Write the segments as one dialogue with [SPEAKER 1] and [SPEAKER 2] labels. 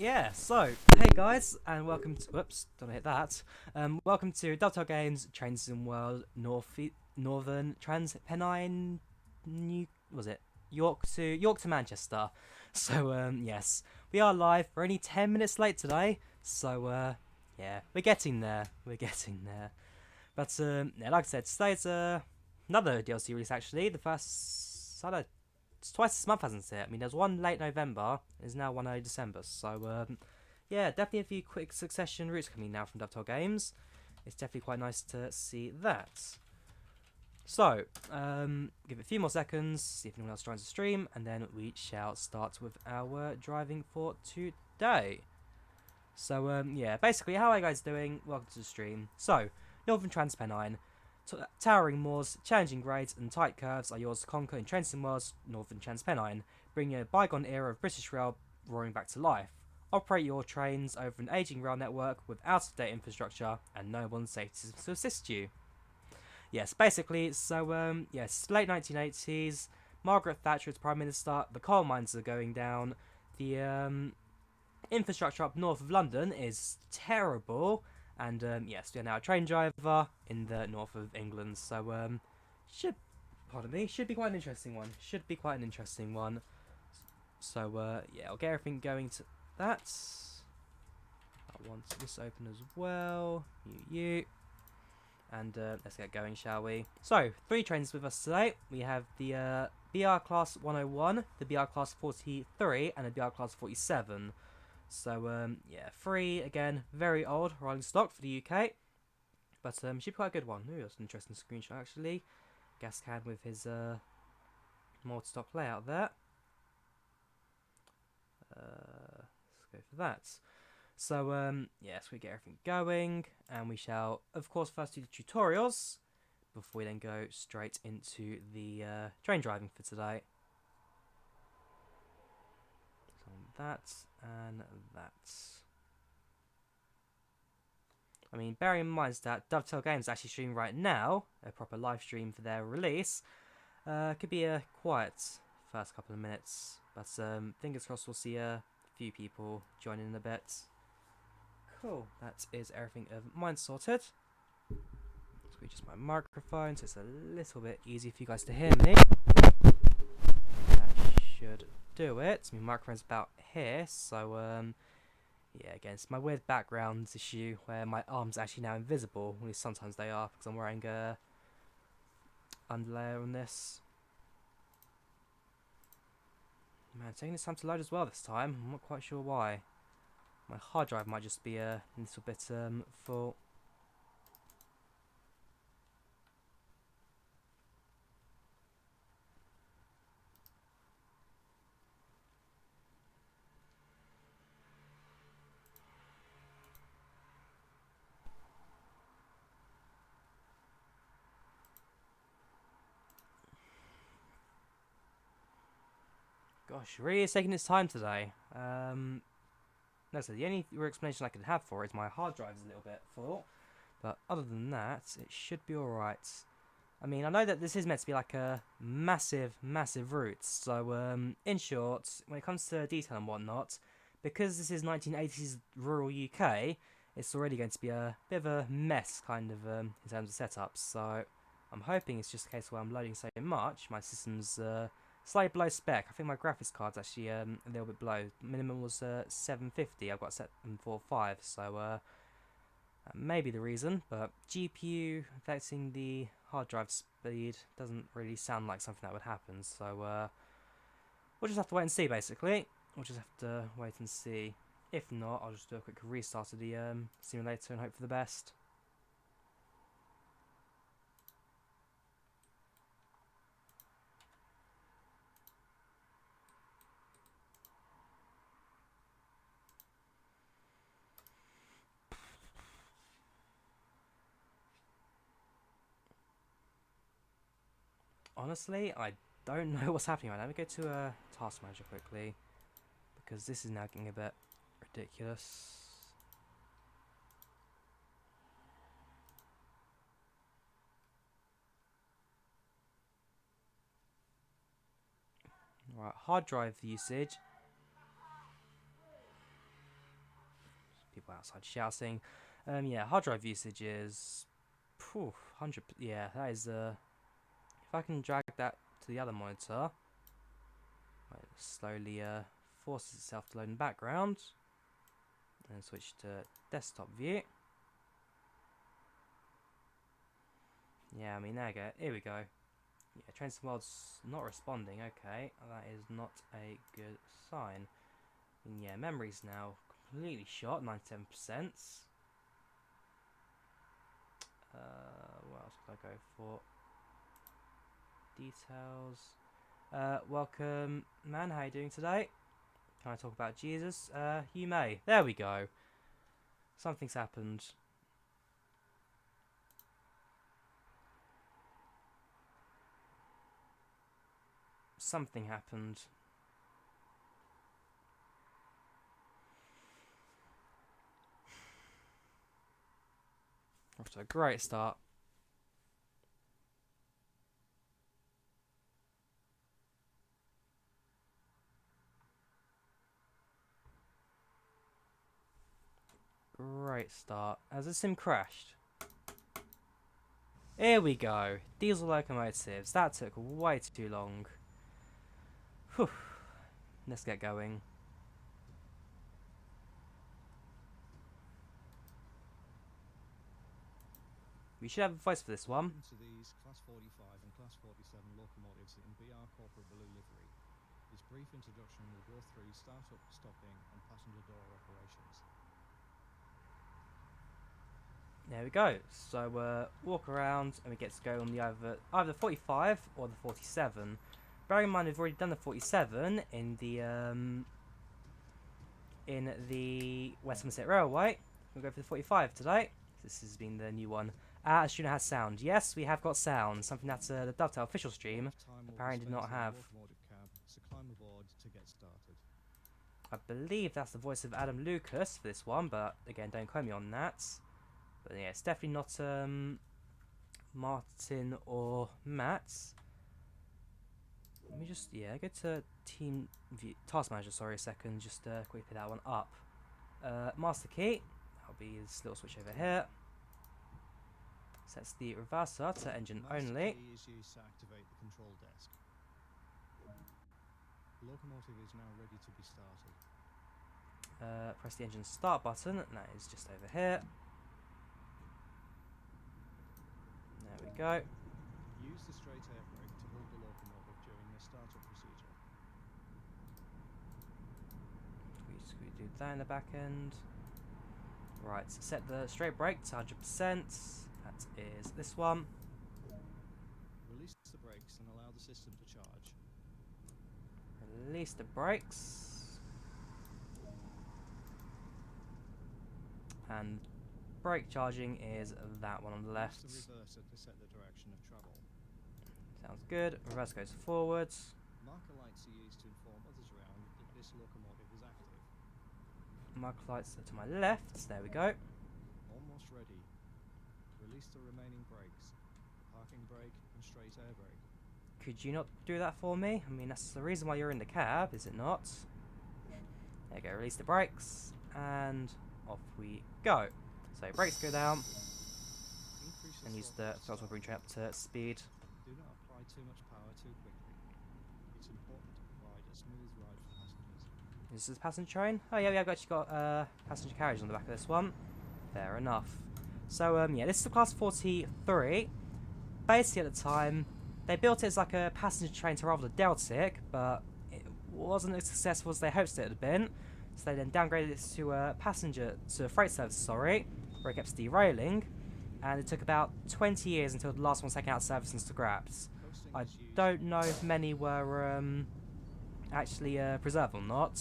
[SPEAKER 1] Yeah, so, hey guys, and welcome to, whoops, don't hit that, welcome to Dovetail Games, Trains in World, Northern Trans-Pennine, was it, York to Manchester. So, yes, we are live, we're only 10 minutes late today, so, yeah, we're getting there, but, yeah, like I said, today's, another DLC release, actually, the first, I don't know, it's twice this month, hasn't it? I mean, there's one late November, there's now one early December, so, yeah, definitely a few quick succession routes coming now from Dovetail Games. It's definitely quite nice to see that. So, give it a few more seconds, see if anyone else joins the stream, and then we shall start with our driving for today. So, yeah, basically, how are you guys doing? Welcome to the stream. So, Northern Trans-Pennine. Towering moors, challenging grades, and tight curves are yours to conquer in Trains and World's Northern Trans-Pennine, bringing a bygone era of British rail roaring back to life. Operate your trains over an aging rail network with out-of-date infrastructure and no one safety to assist you. Yes, basically, so, yes, late 1980s, Margaret Thatcher is Prime Minister, the coal mines are going down, the infrastructure up north of London is terrible, and yes, we are now a train driver in the north of England, so should be quite an interesting one. So yeah, I'll get everything going to that. I want this open as well. You. And let's get going, shall we? So, 3 trains with us today. We have the BR Class 101, the BR Class 43, and the BR Class 47. So, yeah, 3, again, very old, rolling stock for the UK. But should be quite a good one. Ooh, that's an interesting screenshot, actually. Gas can with his multi-stock layout there. Let's go for that. So, yes, we get everything going, and we shall, of course, first do the tutorials, before we then go straight into the train driving for today. So, that, and that. I mean, bearing in mind that Dovetail Games actually streaming right now, a proper live stream for their release, could be a quiet first couple of minutes, but fingers crossed we'll see a few people join in a bit. Cool, that is everything of mine sorted. Let's adjust my microphone so it's a little bit easy for you guys to hear me. That should do it. My microphone's about here, so yeah, again, it's my weird background issue where my arms are actually now invisible. At least sometimes they are, because I'm wearing a underlayer on this. Man, it's taking its time to load as well this time. I'm not quite sure why. My hard drive might just be a little bit full. Gosh, really is taking its time today. No, so the only explanation I can have for it is my hard drive is a little bit full. But other than that, it should be alright. I mean, I know that this is meant to be like a massive route. So, in short, when it comes to detail and whatnot, because this is 1980s rural UK, it's already going to be a bit of a mess, kind of, in terms of setup. So, I'm hoping it's just a case where I'm loading so much, my system's slightly below spec. I think my graphics card's actually a little bit below. Minimum was 750. I've got 745, so that may be the reason. But GPU affecting the hard drive speed doesn't really sound like something that would happen. So we'll just have to wait and see. Basically, we'll just have to wait and see. If not, I'll just do a quick restart of the simulator and hope for the best. Honestly, I don't know what's happening right now. Let me go to a task manager quickly, because this is now getting a bit ridiculous. Right, hard drive usage. people outside shouting. Yeah, hard drive usage is 100. Yeah, that is. If I can drag that to the other monitor, it slowly forces itself to load in the background, and switch to desktop view. Yeah, I mean, there we go. Here we go. Yeah, Transpennine World's not responding. Okay, that is not a good sign. And yeah, memory's now completely shot, 97%. What else could I go for? Details. Welcome, man. How are you doing today? Can I talk about Jesus? You may. There we go. Something's happened. Something happened. Off to a great start. Great start. Has the sim crashed? Here we go. Diesel locomotives. That took way too long. Whew. Let's get going. We should have a voice for this one.
[SPEAKER 2] To these Class 45 and Class 47 locomotives in BR Corporate Blue livery. This brief introduction will go through start-up, stopping and passenger door operations.
[SPEAKER 1] There we go. So walk around and we get to go on the either 45 or the 47. Bear in mind we've already done the 47 in the West Somerset Railway. We'll go for the 45 today. This has been the new one. As Student has sound. Yes, we have got sound. Something that the Dovetail official stream apparently did not have.
[SPEAKER 2] So climb aboard to get started.
[SPEAKER 1] I believe that's the voice of Adam Lucas for this one, but again, don't quote me on that. But yeah, it's definitely not Martin or Matt. Let me just, go to team view, task manager, sorry, a second, just quickly pick that one up. Master key, that'll be this little switch over here. Sets the reverser to engine only.
[SPEAKER 2] Key is used to activate the control desk. The locomotive is now ready to be started.
[SPEAKER 1] Press the engine start button, and that is just over here. There we go.
[SPEAKER 2] Use the straight air brake to hold the locomotive during the startup procedure.
[SPEAKER 1] We do that in the back end. Right, so set the straight brake to 100%. That is this one.
[SPEAKER 2] Release the brakes and allow the system to charge.
[SPEAKER 1] Release the brakes. And brake charging is that one on the left.
[SPEAKER 2] Use the reverser to set the direction of travel.
[SPEAKER 1] Sounds good. Reverse goes forwards.
[SPEAKER 2] Marker lights are used to inform others around that this locomotive is active.
[SPEAKER 1] Marker lights to my left. There we go.
[SPEAKER 2] Almost ready. Release the remaining brakes. Parking brake and straight air brake.
[SPEAKER 1] Could you not do that for me? I mean, that's the reason why you're in the cab, is it not? There you go. Release the brakes. And off we go. So brakes go down. And use the throttle bring train up to speed.
[SPEAKER 2] Do not apply too much power too quickly. It's important to provide a smooth ride for passengers.
[SPEAKER 1] This is a passenger train. Oh yeah, I've actually got passenger carriage on the back of this one. Fair enough. So yeah, this is the Class 43. Basically at the time, they built it as like a passenger train to rival the Deltic, but it wasn't as successful as they hoped it had been. So they then downgraded it to a freight service, sorry, where it kept derailing. And it took about 20 years until the last one was taken out of service and scrapped. I don't know if many were actually preserved or not.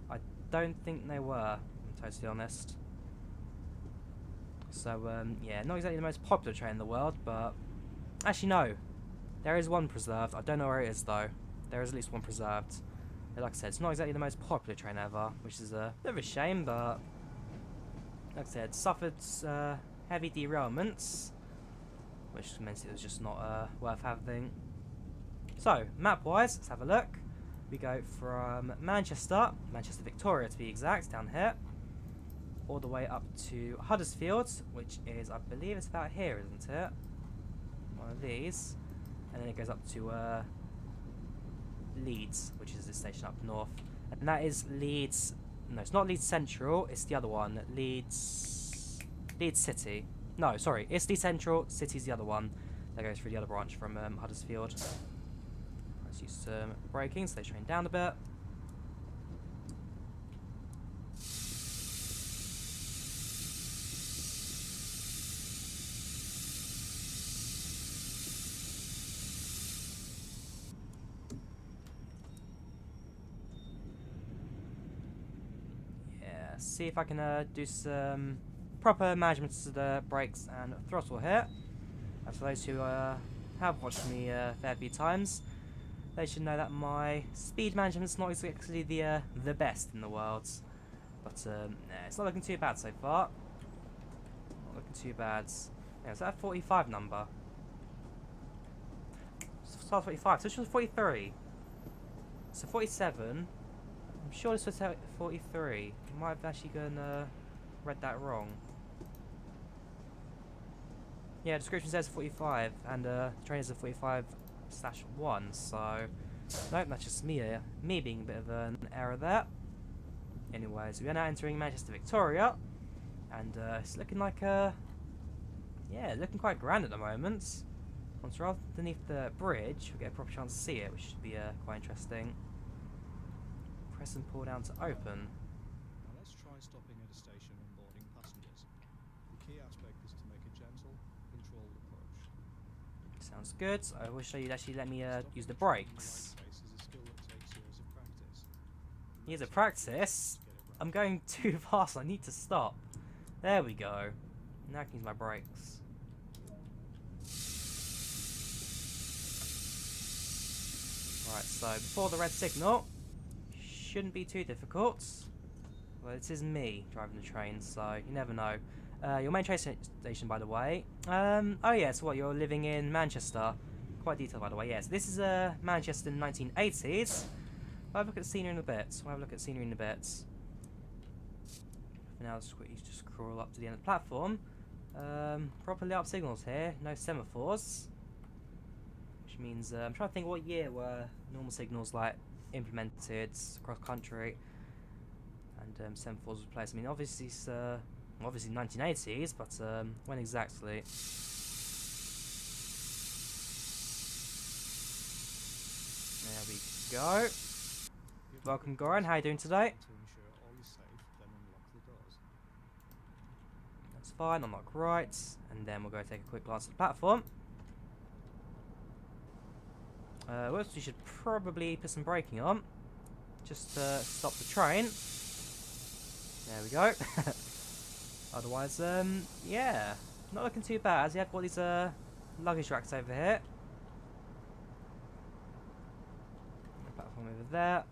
[SPEAKER 1] I don't think they were, I'm totally honest. So, yeah, not exactly the most popular train in the world, but... Actually, no. There is one preserved. I don't know where it is, though. There is at least one preserved. But like I said, it's not exactly the most popular train ever, which is a bit of a shame, but... Like I said, suffered heavy derailments, which meant it was just not worth having. So, map-wise, let's have a look. We go from Manchester Victoria to be exact, down here. all the way up to Huddersfield, which is, I believe it's about here, isn't it? One of these. And then it goes up to Leeds, which is the station up north. And that is Leeds. No, it's not Leeds Central, it's the other one. Leeds City. No, sorry, it's Leeds Central, City's the other one. That goes through the other branch from Huddersfield. Let's use some braking, so they train down a bit. See if I can do some proper management to the brakes and throttle here. And for those who have watched me a fair few times, they should know that my speed management's not exactly the best in the world. But nah, it's not looking too bad so far. Not looking too bad. Yeah, is that a 45 number? Start 45, so this was 43. So 47. I'm sure this was 43. I might have actually read that wrong. Yeah, description says 45, and train is a 45/1. So, nope, that's just me being a bit of an error there. Anyways, we are now entering Manchester Victoria, and it's looking like yeah, looking quite grand at the moment. Once we're underneath the bridge, we'll get a proper chance to see it, which should be quite interesting. Press and pull down to open.
[SPEAKER 2] Now let's try stopping at a station and boarding passengers. The key aspect is to make a gentle, controlled approach.
[SPEAKER 1] Sounds good. I wish you'd actually let me use the
[SPEAKER 2] Stopping
[SPEAKER 1] brakes.
[SPEAKER 2] in the right space is a skill that takes years of practice.
[SPEAKER 1] Years of
[SPEAKER 2] Let's
[SPEAKER 1] practice?
[SPEAKER 2] get it right.
[SPEAKER 1] I'm going too fast. I need to stop. There we go. Now I can use my brakes. Right, so before the red signal, shouldn't be too difficult. Well, it is me driving the train, so you never know. Your main train station, by the way. Oh yeah, so what, you're living in Manchester. Quite detailed, by the way, yes. This is Manchester in the 1980s. We'll have a look at the scenery in a bit. We'll have a look at scenery in a bit. For now, just quickly just crawl up to the end of the platform. Proper lit up signals here, no semaphores. Which means, I'm trying to think what year were normal signals like implemented across country, and semaphores was placed. I mean, obviously it's obviously 1980s, but when exactly? There we go. Welcome, Goran. How are you doing today?
[SPEAKER 2] To ensure all is safe, then unlock the doors.
[SPEAKER 1] That's fine. Unlock right, and then we'll go take a quick glance at the platform. We should probably put some braking on, just to stop the train. There we go. Otherwise, yeah, not looking too bad. You have got these luggage racks over here. The platform over there.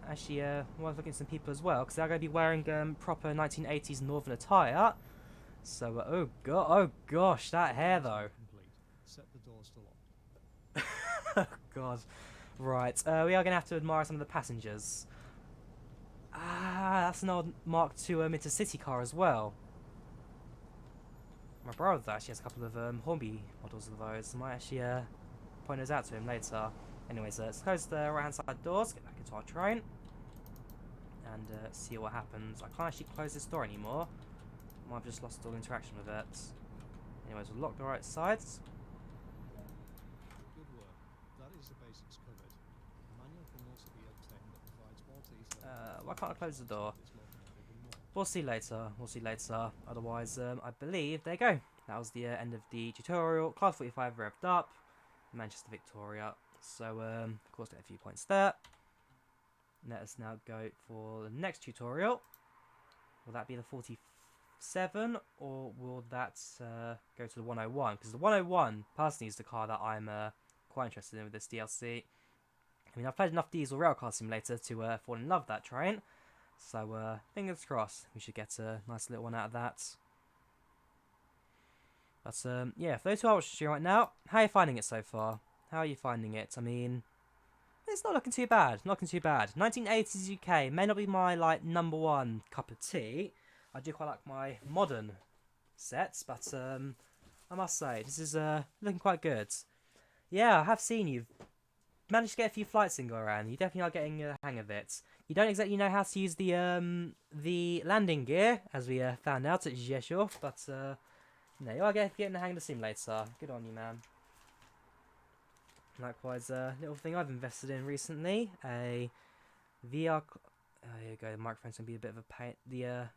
[SPEAKER 1] Actually, we're looking at some people as well, because they're going to be wearing proper 1980s northern attire. So, oh gosh, that hair though.
[SPEAKER 2] Complete. Set the doors to lock.
[SPEAKER 1] Oh god. Right, we are going to have to admire some of the passengers. Ah, that's an old Mark II Intercity car as well. My brother actually has a couple of Hornby models of those. I might actually point those out to him later. Anyways, let's close the right hand side doors, get back into our train, and see what happens. I can't actually close this door anymore. I might have just lost all interaction with it. Anyways, we'll lock the right sides.
[SPEAKER 2] Good work. That is the basics covered. A manual can also be obtained that provides more detail.
[SPEAKER 1] Why can't I close the door?
[SPEAKER 2] This locomotive and more.
[SPEAKER 1] We'll see later. We'll see later. Otherwise, I believe there you go. That was the end of the tutorial. Class 45 revved up. Manchester Victoria. So, of course, get a few points there. Let us now go for the next tutorial. Will that be the 47, or will that go to the 101? Because the 101 personally is the car that I'm quite interested in with this DLC. I mean, I've played enough Diesel Railcar Simulator to fall in love with that train. So, fingers crossed, we should get a nice little one out of that. But, yeah, for those who are watching the stream right now, how are you finding it so far? How are you finding it? I mean, it's not looking too bad. Not looking too bad. 1980s UK may not be my, like, #1 cup of tea. I do quite like my modern sets, but I must say this is looking quite good. Yeah, I have seen you've managed to get a few flights in go around. You definitely are getting the hang of it. You don't exactly know how to use the landing gear, as we found out at Jeshov, but no, you are getting the hang of the simulator. Good on you, man. Likewise, a little thing I've invested in recently, a VR. Oh, here we go. The microphone's gonna be a bit of a pain. The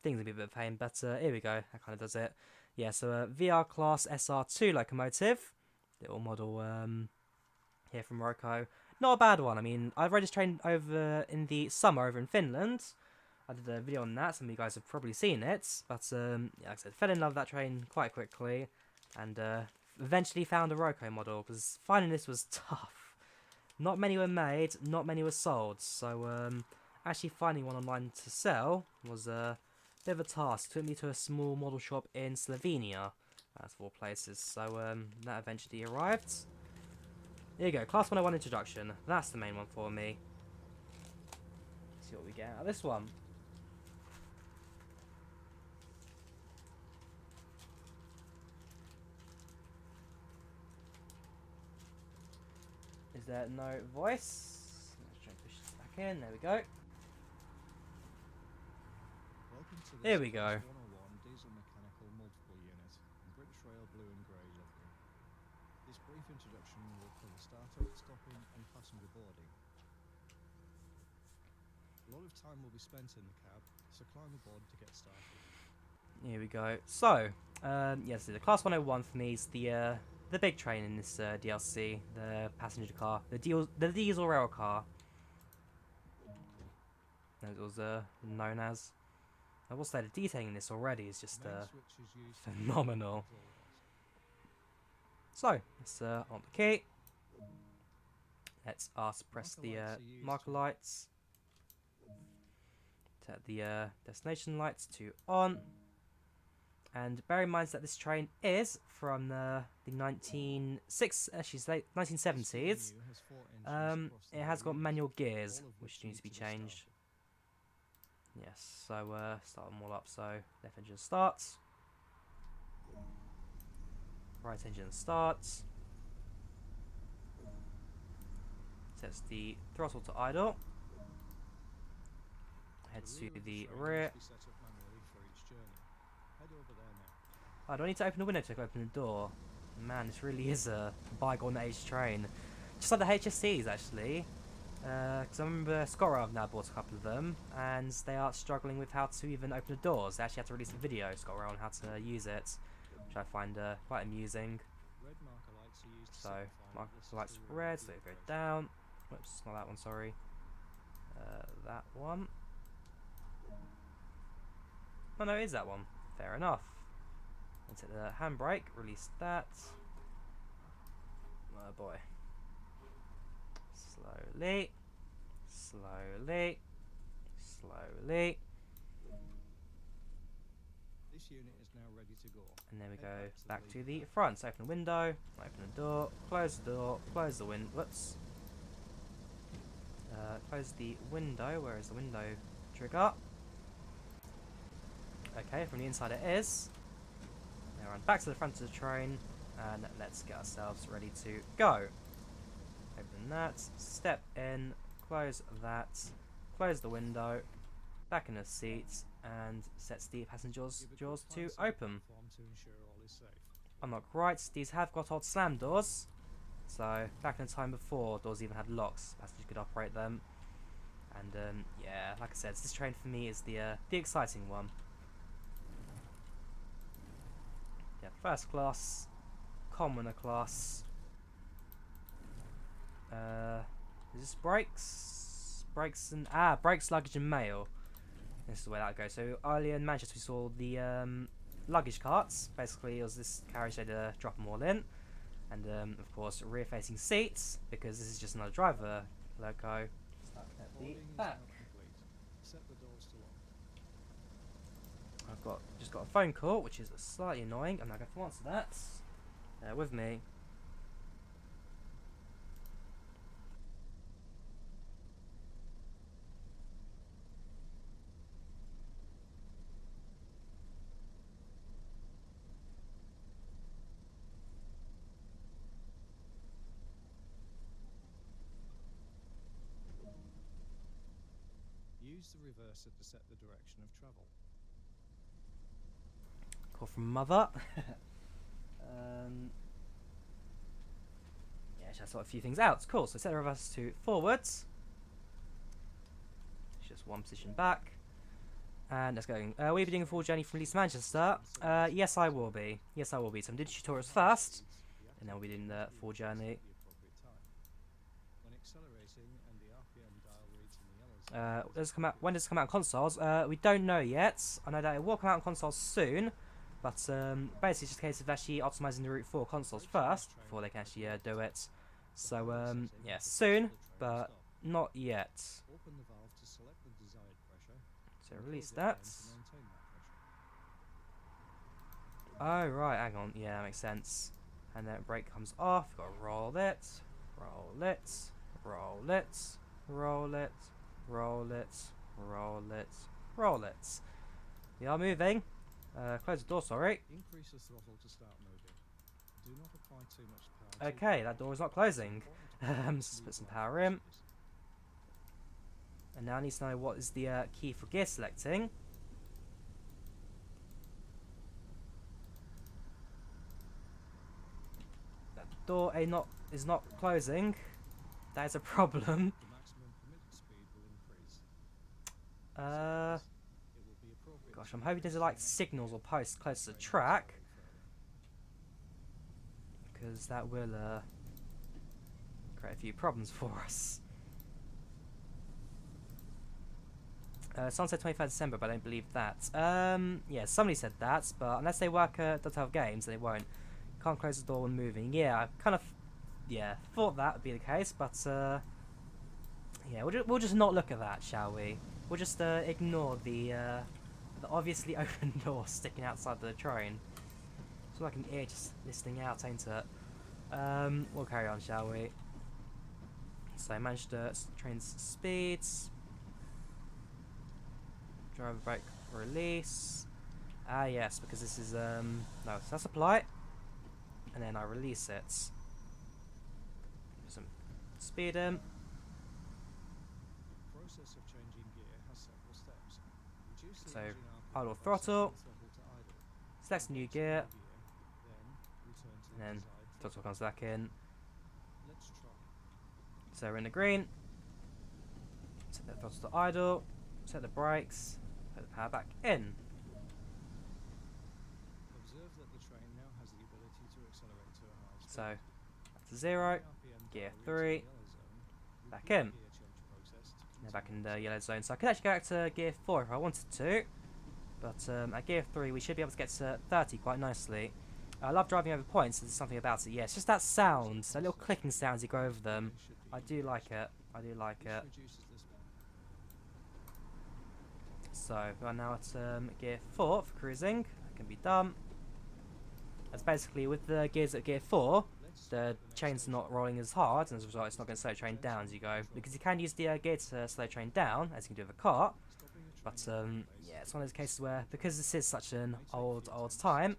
[SPEAKER 1] thing's gonna be a bit of a pain, but here we go. That kind of does it. Yeah, so a VR class SR2 locomotive, little model here from Morocco. Not a bad one. I mean, I've already trained over in the summer over in Finland. I did a video on that. Some of you guys have probably seen it, but yeah, like I said, fell in love with that train quite quickly, and eventually found a Roco model because finding this was tough. Not many were made, not many were sold, so actually finding one online to sell was a bit of a task. It took me to a small model shop in Slovenia, as of all places, so that eventually arrived. Here you go, Class 101 introduction. That's the main one for me. Let's see what we get out of this one. Is there no voice? Let's try and push this back in. There we go. Here we go.
[SPEAKER 2] 101 diesel mechanical multiple unit in British Rail blue and grey livery. This brief introduction will cover startup, stopping and passenger boarding. A lot of time will be spent in the cab, so climb aboard to get started.
[SPEAKER 1] Here we go. So, yes, the Class 101 for me is the big train in this DLC, the passenger car, the diesel rail car, as it was known as. I will say the detailing in this already is just phenomenal. So, let's on the key. Let's press the marker lights. Set the destination lights to on. And bear in mind that this train is from the 1970s. It has got manual gears, which needs to be changed. Yes, so start them all up. So left engine starts, right engine starts, sets the throttle to idle, heads to the rear. Oh, do I need to open the window to open the door? Man, this really is a bygone age train. Just like the HSCs, actually. Because I remember ScotRail have now bought a couple of them, and they are struggling with how to even open the doors. They actually had to release a video, ScotRail, on how to use it, which I find quite amusing. So, marker lights red, so they go down. Whoops, not that one, sorry. That one. Oh no, it is that one. Fair enough. Let's hit the handbrake, release that. Oh boy. Slowly. Slowly. Slowly.
[SPEAKER 2] This unit is now ready to go.
[SPEAKER 1] And then we go back to the front. So open the window, open the door, close the window. Whoops. Close the window. Where is the window trigger? Okay, from the inside it is. Now run back to the front of the train, and let's get ourselves ready to go. Open that, step in, close that, close the window, back in the seats, and sets the passengers' doors to open. Unlock right, these have got old slam doors, so back in the time before doors even had locks, passengers could operate them. And yeah, like I said, this train for me is the exciting one. Yeah, first class, commoner class. Is this brakes? Brakes and brakes, luggage and mail. This is the way that goes. So earlier in Manchester we saw the luggage carts. Basically it was this carriage they'd drop them all in. And of course rear facing seats, because this is just another driver loco. Stuck at the back. I've just got a phone call, which is slightly annoying. I'm not going to answer that. Bear with me.
[SPEAKER 2] Use the reverser to set the direction of travel.
[SPEAKER 1] Call from mother. Yeah, should I sort a few things out? Cool. So set the reverse to forwards. It's just one position back. And let's go. Will you be doing a full journey from Leeds to Manchester? Yes, I will be. Yes, I will be. So I'm doing tutorials first, and then we'll be doing the full journey.
[SPEAKER 2] When accelerating and the RPM dial reads in the yellow zone,
[SPEAKER 1] Does it come out? When does it come out on consoles? We don't know yet. I know that it will come out on consoles soon, but basically it's just a case of actually optimizing the route for consoles first before they can actually do it. So yeah, soon, but not yet.
[SPEAKER 2] open the valve to select the desired pressure.
[SPEAKER 1] So
[SPEAKER 2] and
[SPEAKER 1] release
[SPEAKER 2] close it again
[SPEAKER 1] that.
[SPEAKER 2] to maintain that pressure.
[SPEAKER 1] Oh right, hang on. Yeah, that makes sense. And then brake comes off. Got to roll it, roll it, roll it, roll it, roll it, roll it, roll it. We are moving. Close the door, sorry.
[SPEAKER 2] Increase the throttle to start moving. Do not apply too much power.
[SPEAKER 1] Okay, that door is not closing. Let's put some power in. And now I need to know what is the key for gear selecting. That door is not closing. That is a problem.
[SPEAKER 2] The maximum permitted speed will increase. It will be appropriate.
[SPEAKER 1] Gosh, I'm hoping there's like signals or posts close to the track, because that will create a few problems for us. Someone said 23rd December, but I don't believe that. Yeah, somebody said that, but unless they work at Untitled Games, they won't. Can't close the door when moving. Yeah, I kind of, thought that would be the case, but yeah, we'll just not look at that, shall we? We'll just ignore the obviously open door sticking outside the train. It's like an ear just listening out, ain't it? We'll carry on, shall we? So manage the train's speeds. Driver brake release. Ah yes, because this is no, so that's apply, and then I release it. Some speed in.
[SPEAKER 2] Process of changing gear has several steps. Reduce the
[SPEAKER 1] So
[SPEAKER 2] engine RPM
[SPEAKER 1] idle
[SPEAKER 2] by
[SPEAKER 1] throttle.
[SPEAKER 2] setting the throttle to idle.
[SPEAKER 1] Select new
[SPEAKER 2] Once in
[SPEAKER 1] gear,
[SPEAKER 2] then return to
[SPEAKER 1] and
[SPEAKER 2] the
[SPEAKER 1] then
[SPEAKER 2] desired
[SPEAKER 1] throttle
[SPEAKER 2] throttle.
[SPEAKER 1] comes back in.
[SPEAKER 2] Let's try.
[SPEAKER 1] So we're in the green. Set the throttle to idle. Set the brakes. Put the power back in.
[SPEAKER 2] Observe that the train now has the ability to accelerate to a high speed.
[SPEAKER 1] So back to 0. Gear 3. Back in. Now back in the yellow zone. So I could actually go back to gear 4 if I wanted to, but at gear 3 we should be able to get to 30 quite nicely. I love driving over points. There's something about it. Yeah, it's just that sound, that little clicking sound as you go over them. I do like it. I do like it. So we are now at gear 4 for cruising. That can be done. That's basically with the gears at gear 4. The chain's not rolling as hard, and as a result it's not going to slow the train down as you go, because you can use the gear to slow the train down as you can do with a cart, but yeah, it's one of those cases where, because this is such an old time,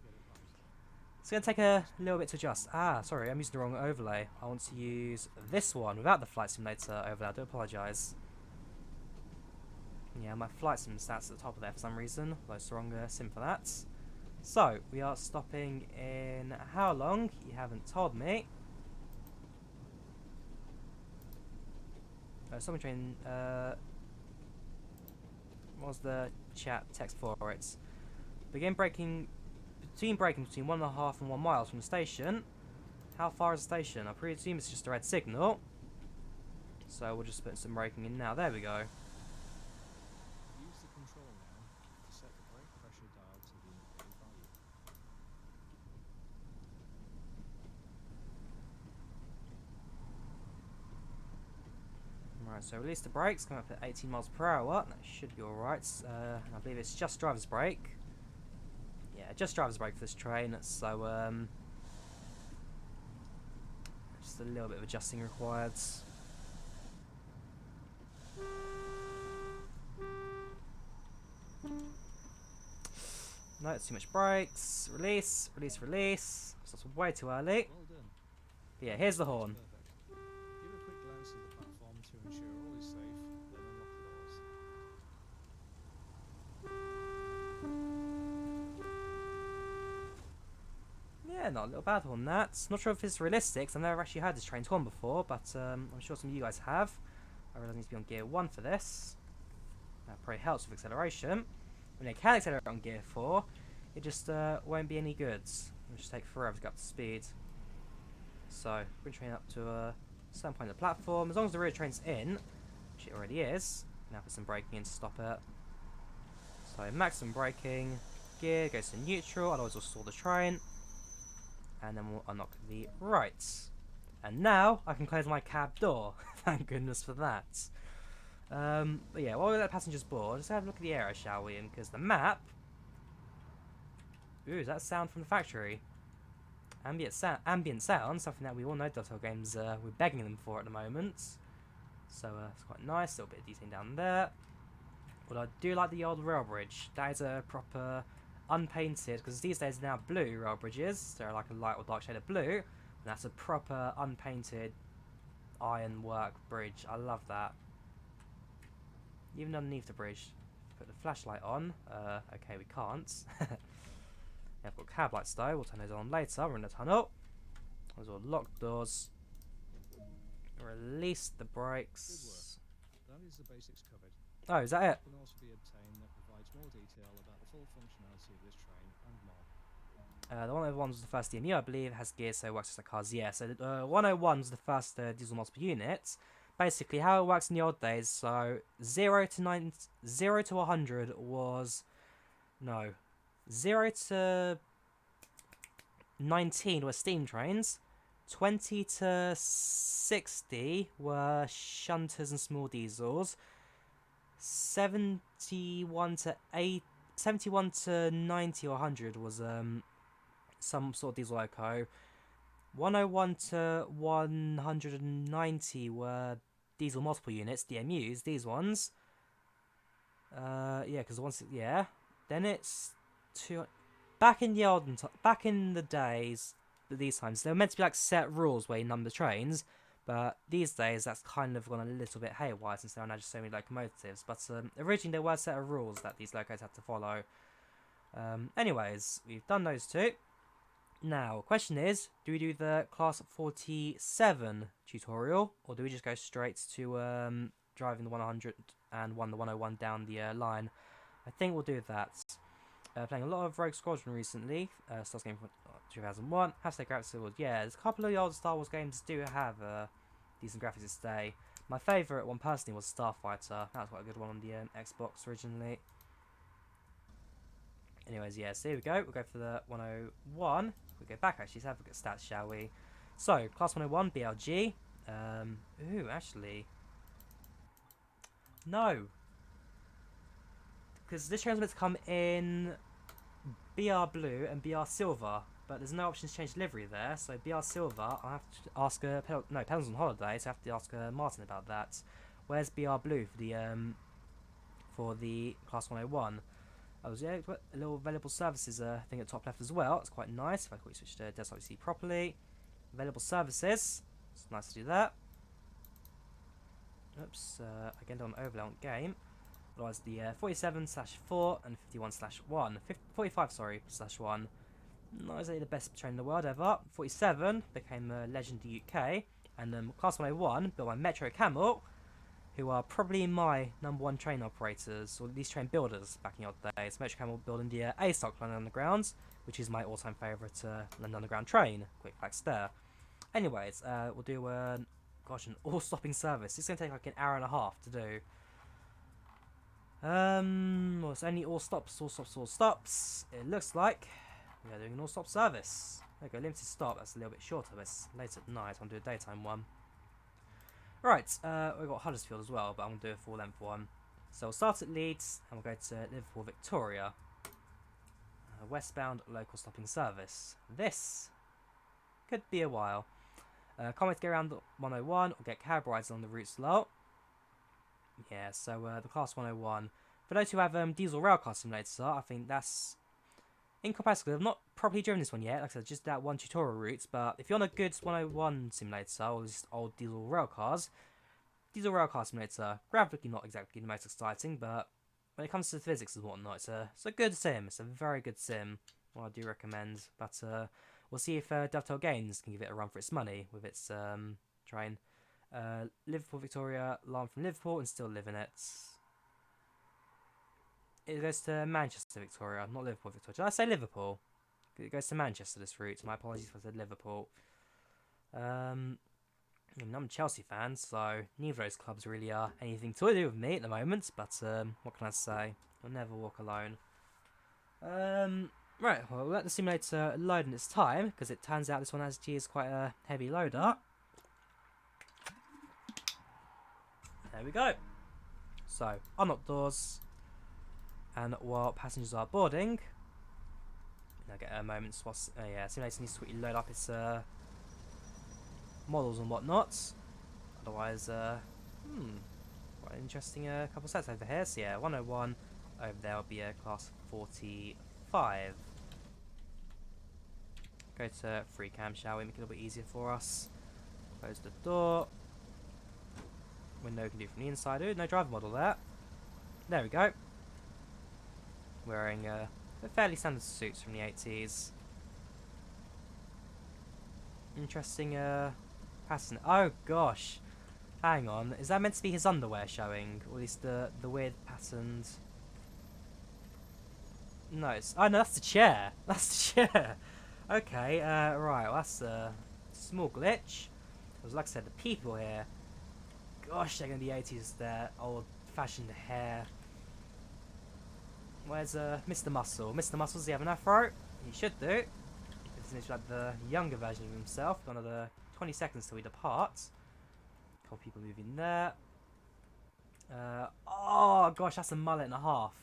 [SPEAKER 1] it's going to take a little bit to adjust. Sorry, I'm using the wrong overlay. I want to use this one without the flight simulator overlay. I do apologise. Yeah, my flight sim stats at the top of there for some reason, though it's the wrong sim for that. So, we are stopping in how long? You haven't told me. Someone train, what was the chat text for it? Between braking between 1.5 and 1 miles from the station. How far is the station? I presume it's just a red signal. So we'll just put some braking in now. There we go.
[SPEAKER 2] Use the control now to set the brake pressure dial to the indicated value.
[SPEAKER 1] Right, so release the brakes, come up at 18 miles per hour. That should be alright. I believe it's just driver's brake. Yeah, just driver's brake for this train. So just a little bit of adjusting required. No, it's too much brakes. Release, release, release. So that's way too early.
[SPEAKER 2] Well done.
[SPEAKER 1] But yeah, here's the horn.
[SPEAKER 2] Perfect. Give a quick glance at the platform to ensure all is safe, then unlock the doors.
[SPEAKER 1] Yeah, not a little bad on that. Not sure if it's realistic, 'cause I've never actually heard this train torn before, but I'm sure some of you guys have. I really need to be on gear 1 for this. That probably helps with acceleration. When you can accelerate on gear 4, it just won't be any good. It'll just take forever to get up to speed. So, bring the train up to a certain point of the platform. As long as the rear train's in, which it already is, now put some braking in to stop it. So, maximum braking, gear goes to neutral, otherwise we'll stall the train. And then we'll unlock the right. And now I can close my cab door. Thank goodness for that. But yeah, while we let passengers board, let's have a look at the area, shall we? Because the map... Ooh, is that sound from the factory? Ambient sound, something that we all know Dotto Games, we're begging them for at the moment. So it's quite nice, a little bit of detailing down there. But I do like the old rail bridge. That is a proper unpainted, because these days they're now blue rail bridges. They're like a light or dark shade of blue. And that's a proper unpainted ironwork bridge. I love that. Even underneath the bridge, put the flashlight on. Okay, we can't. Yeah, I've got cab lights though. We'll turn those on later. We're in the tunnel. Those are locked doors. Release the brakes.
[SPEAKER 2] That is the basics covered.
[SPEAKER 1] Oh, is that it?
[SPEAKER 2] Can also be obtained that provides more detail about the full functionality of this train and more.
[SPEAKER 1] The 101 was the first DMU, I believe. It has gears, so it works just like cars. Yeah, so the 101 was the first diesel multiple unit. Basically, how it works in the old days. So 0 to 100 was no 0 to 19 were steam trains. 20 to 60 were shunters and small diesels. 71 to 90 or 100 was some sort of diesel loco. 101 to 190 were diesel multiple units, DMUs, these ones. Yeah, because then it's back in the days, these times they were meant to be like set rules where you number trains, but these days that's kind of gone a little bit haywire since there are now just so many locomotives. But originally there were a set of rules that these locos had to follow. Anyways, we've done those two. Now, question is, do we do the Class 47 tutorial, or do we just go straight to driving the 100 and the 101 down the line? I think we'll do that. Playing a lot of Rogue Squadron recently. Starts game from 2001. Hashtag graphics awards. Yeah, there's a couple of the old Star Wars games do have decent graphics this day. My favourite one personally was Starfighter. That was quite a good one on the Xbox originally. Anyways, yeah, so here we go. We'll go for the 101. We'll go back actually, let's have a look at stats, shall we? So, Class 101, BLG. Ooh, actually. No. Because this train's meant to come in BR Blue and BR Silver, but there's no option to change livery there. So BR Silver, I have to ask Pedal's on holiday, so I have to ask Martin about that. Where's BR Blue for the Class 101? Oh, yeah, got a little available services thing at top left as well. It's quite nice. If I quickly switch to desktop PC properly, available services. It's nice to do that. Oops, again don't overlay on game. Otherwise, the 47/4 and 51/1. 45, sorry, /1. Not exactly the best train in the world ever. 47 became a legend in the UK, and Class 101 built by Metro Camel, who are probably my #1 train operators, or these train builders back in the old days. Metro Camel building the A-Stock London Underground, which is my all-time favourite London Underground train. Quick facts there. Anyways, we'll do an all-stopping service. It's going to take like an hour and a half to do. Well, it's only all stops. It looks like we are doing an all-stop service. There we go, limited stop. That's a little bit shorter, but it's late at night. I'm going to do a daytime one. Right, we've got Huddersfield as well, but I'm going to do a full-length one. So we'll start at Leeds, and we'll go to Liverpool Victoria. Westbound local stopping service. This could be a while. Can't wait to go around the 101 or get cab rides on the routes low. Yeah, so the Class 101. For those who have diesel railcar simulator, I think that's incomparable. I've not properly driven this one yet. Like I said, just that one tutorial route. But if you're on a good 101 simulator or just old diesel railcars, diesel railcar simulator, graphically not exactly the most exciting, but when it comes to the physics and whatnot, it's a good sim. It's a very good sim. What I do recommend. But we'll see if Dovetail Games can give it a run for its money with its train. Liverpool Victoria, alarm from Liverpool and still live in it. It goes to Manchester Victoria, not Liverpool Victoria. Did I say Liverpool? It goes to Manchester this route. My apologies if I said Liverpool. I'm a Chelsea fan, so neither of those clubs really are anything to do with me at the moment. But what can I say? I'll never walk alone. Right, well, we'll let the simulator load in its time, because it turns out this one actually is quite a heavy loader. There we go. So, unlock doors, and while passengers are boarding, I'll get a moment whilst simulator needs to quickly load up its models and whatnot. Otherwise, quite an interesting couple sets over here. So yeah, 101 over there will be a class 45. Go to free cam, shall we? Make it a little bit easier for us. Close the door. Window we can do from the inside. Ooh, no driver model there. There we go. Wearing the fairly standard suits from the 80s. Interesting pattern. Oh gosh. Hang on. Is that meant to be his underwear showing? Or at least the weird patterned... No, it's... Oh no, that's the chair. That's the chair. Okay, right. Well, that's a small glitch. Because like I said, the people here... Gosh, they're going to be 80s. Their old-fashioned hair. Where's Mr. Muscle? Mr. Muscle, does he have an afro? He should do. It's like the younger version of himself. Got another 20 seconds till we depart. A couple people moving there. Oh gosh, that's a mullet and a half.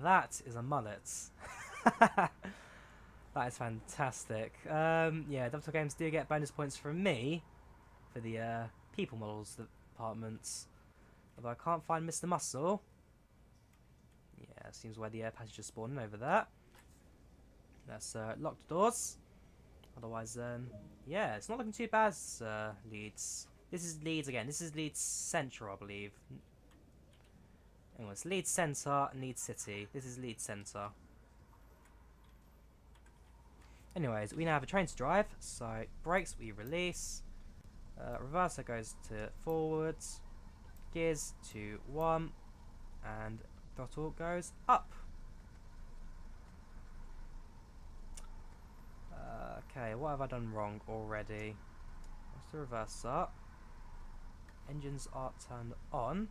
[SPEAKER 1] That is a mullet. That is fantastic. Yeah, Dovetail Games do get bonus points from me for the people models departments. Although I can't find Mr. Muscle. Yeah, seems where the passengers spawning over there. Let's lock the doors. Otherwise, yeah, it's not looking too bad, Leeds. This is Leeds again. This is Leeds Central, I believe. Anyway, it's Leeds Centre and Leeds City. This is Leeds Centre. Anyways, we now have a train to drive. So, brakes we release. Reverser goes to forwards. Gears to 1. And throttle goes up. Okay, what have I done wrong already? Let's do reverser. Engines are turned on.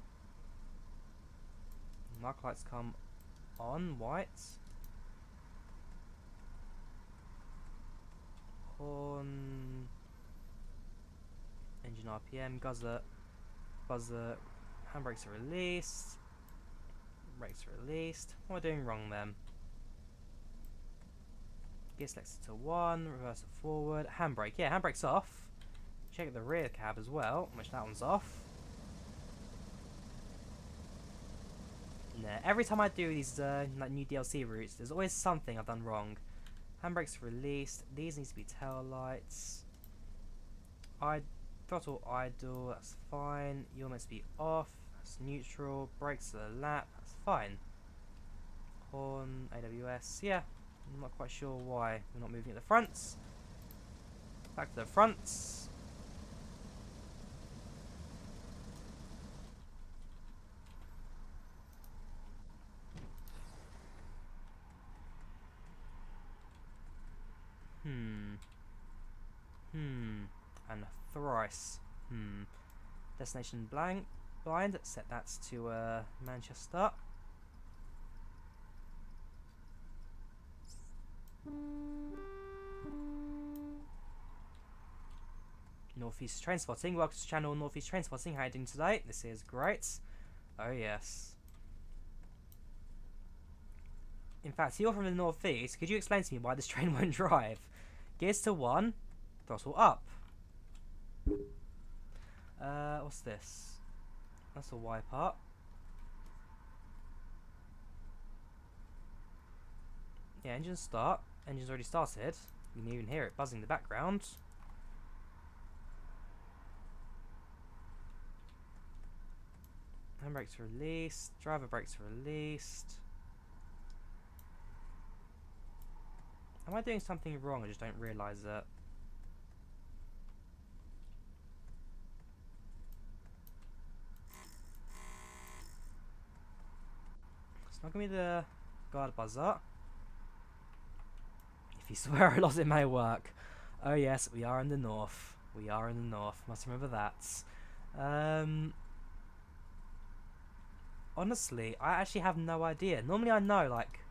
[SPEAKER 1] Mark lights come on, white. Horn. Engine RPM, buzzer. Handbrakes are released. Brakes are released. What am I doing wrong then? Gear selected to 1, reverser forward, handbrake. Yeah, handbrake's off. Check the rear cab as well, which that one's off. Nah, every time I do these like new DLC routes, there's always something I've done wrong. Handbrake's released. These need to be tail lights. Throttle idle. That's fine. You're meant to be off. That's neutral. Brakes to the lap. That's fine. Horn. AWS. Yeah. I'm not quite sure why we're not moving at the fronts. Back to the fronts. And thrice. Destination blind. Set that to Manchester. Northeast Train Spotting. Welcome to the channel Northeast Train Spotting. How are you doing today? This is great. Oh yes. In fact, you're from the northeast. Could you explain to me why this train won't drive? Gears to 1. Throttle up. What's this? That's a Y part. Yeah, engine start. Engine's already started. You can even hear it buzzing in the background. Handbrakes released. Driver brakes released. Am I doing something wrong? I just don't realise it. It's not going to be the guard buzzer. If you swear a lot, it may work. Oh yes, we are in the north. We are in the north. Must remember that. Honestly, I actually have no idea. Normally I know, like,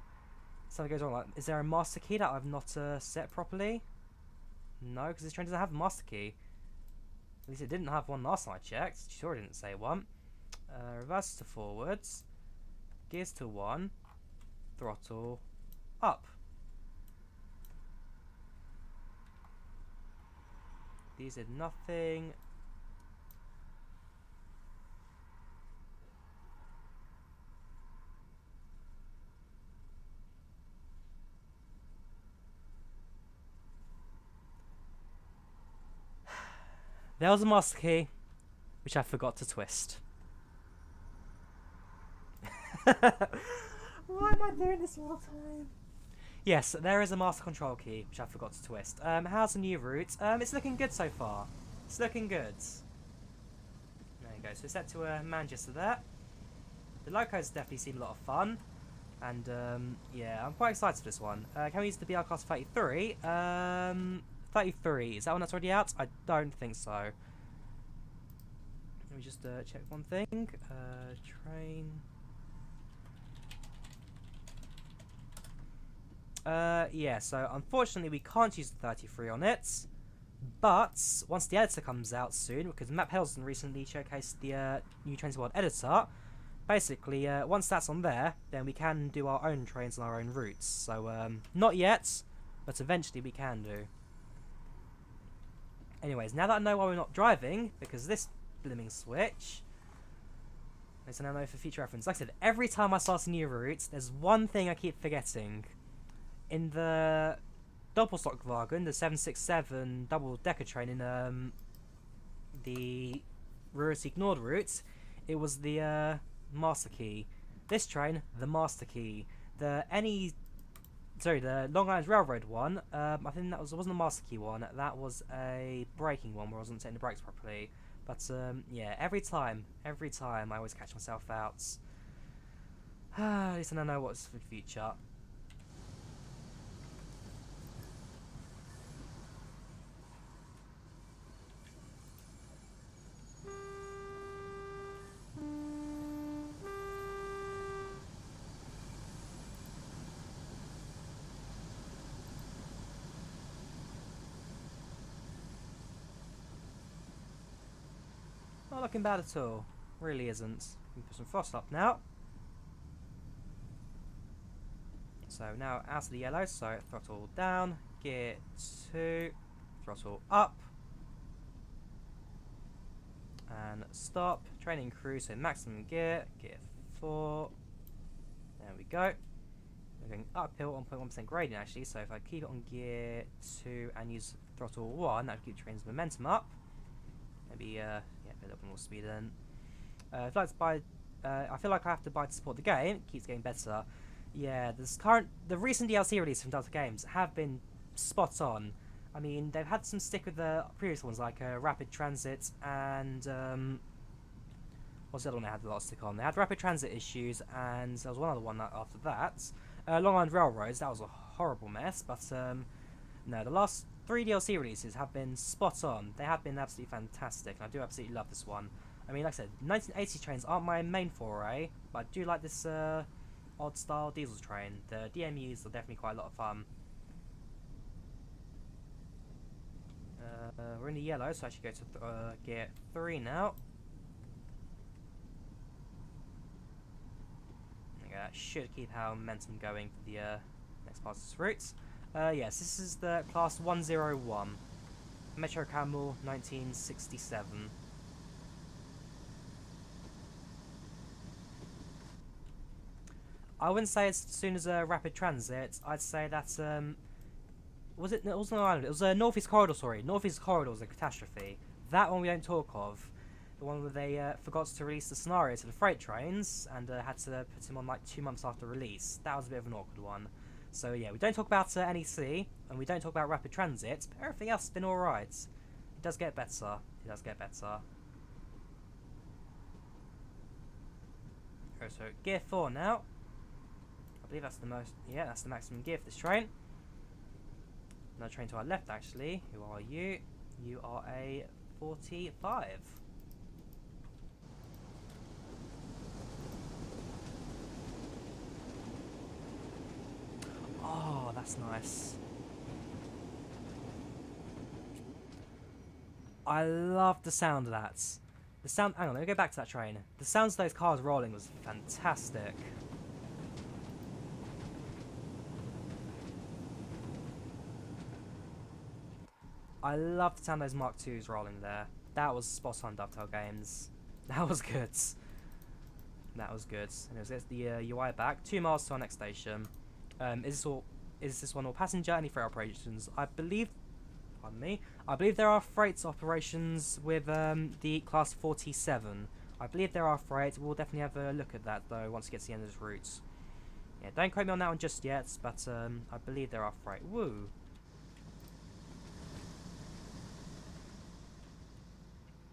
[SPEAKER 1] something goes wrong. Like, is there a master key that I've not set properly? No, because this train doesn't have a master key. At least it didn't have one last time I checked. Sure, it didn't say one. Reverse to forwards. Gears to 1. Throttle up. These did nothing. There was a master key, which I forgot to twist. Why am I doing this all the time? Yes, there is a master control key, which I forgot to twist. How's the new route? It's looking good so far. It's looking good. There you go. So it's set to Manchester there. The locos definitely seem a lot of fun. And, yeah, I'm quite excited for this one. Can we use the BR Class 33? 33. Is that one that's already out? I don't think so. Let me just check one thing. Train. Yeah, so unfortunately we can't use the 33 on it. But once the editor comes out soon, because Matt Helson recently showcased the new Trains World editor, basically, once that's on there, then we can do our own trains on our own routes. So, not yet, but eventually we can do. Anyways, now that I know why we're not driving, because this blimming switch, at least I now know for future reference. Like I said, every time I start a new route, there's one thing I keep forgetting. In the Doppelstockwagen, the 767 double-decker train in the Ruhrgebiet ignored route, it was the master key. This train, the master key. The Long Island Railroad one, I think it wasn't a master key one. That was a braking one where I wasn't setting the brakes properly. But yeah, every time I always catch myself out. At least I know what's for the future. Not looking bad at all. Really isn't. We can put some frost up now. So now out of the yellow, so throttle down, gear 2, throttle up. And stop. Training cruise, so maximum gear, gear 4. There we go. We're going uphill 1.1% gradient actually, so if I keep it on gear 2 and use throttle 1, that would keep the train's momentum up. Maybe, a little bit more speed then. If I feel like I have to buy to support the game. It keeps getting better. Yeah, the recent DLC releases from Delta Games have been spot on. I mean, they've had some stick with the previous ones, like Rapid Transit and what's the other one they had a lot of stick on? They had Rapid Transit issues, and there was one other one after that. Long Island Railroads, that was a horrible mess, but no, the last 3 DLC releases have been spot on. They have been absolutely fantastic, and I do absolutely love this one. I mean, like I said, 1980s trains aren't my main foray, but I do like this odd style diesel train. The DMUs are definitely quite a lot of fun. We're in the yellow, so I should go to gear 3 now. There we go, that should keep our momentum going for the next part of this route. Yes, this is the class 101. Metro Camel 1967. I wouldn't say as soon as Rapid Transit. I'd say that was it? It wasn't Long Island. It was Northeast Corridor. Sorry, Northeast Corridor was a catastrophe. That one we don't talk of. The one where they forgot to release the scenario to the freight trains and had to put him on like 2 months after release. That was a bit of an awkward one. So yeah, we don't talk about NEC, and we don't talk about rapid transit, but everything else has been alright. It does get better. It does get better. So gear 4 now. I believe that's the most, yeah, that's the maximum gear for this train. Another train to our left actually. Who are you? You are a 45. Oh, that's nice. I love the sound of that. The sound, hang on, let me go back to that train. The sounds of those cars rolling was fantastic. I love the sound of those Mark IIs rolling there. That was spot on, Dovetail Games. That was good. That was good. Anyways, let's get the UI back. 2 miles to our next station. Is this one all passenger? Any freight operations? I believe. Pardon me. I believe there are freight operations with the class 47. I believe there are freight. We'll definitely have a look at that though once we get to the end of this route. Yeah, don't quote me on that one just yet, but I believe there are freight. Woo.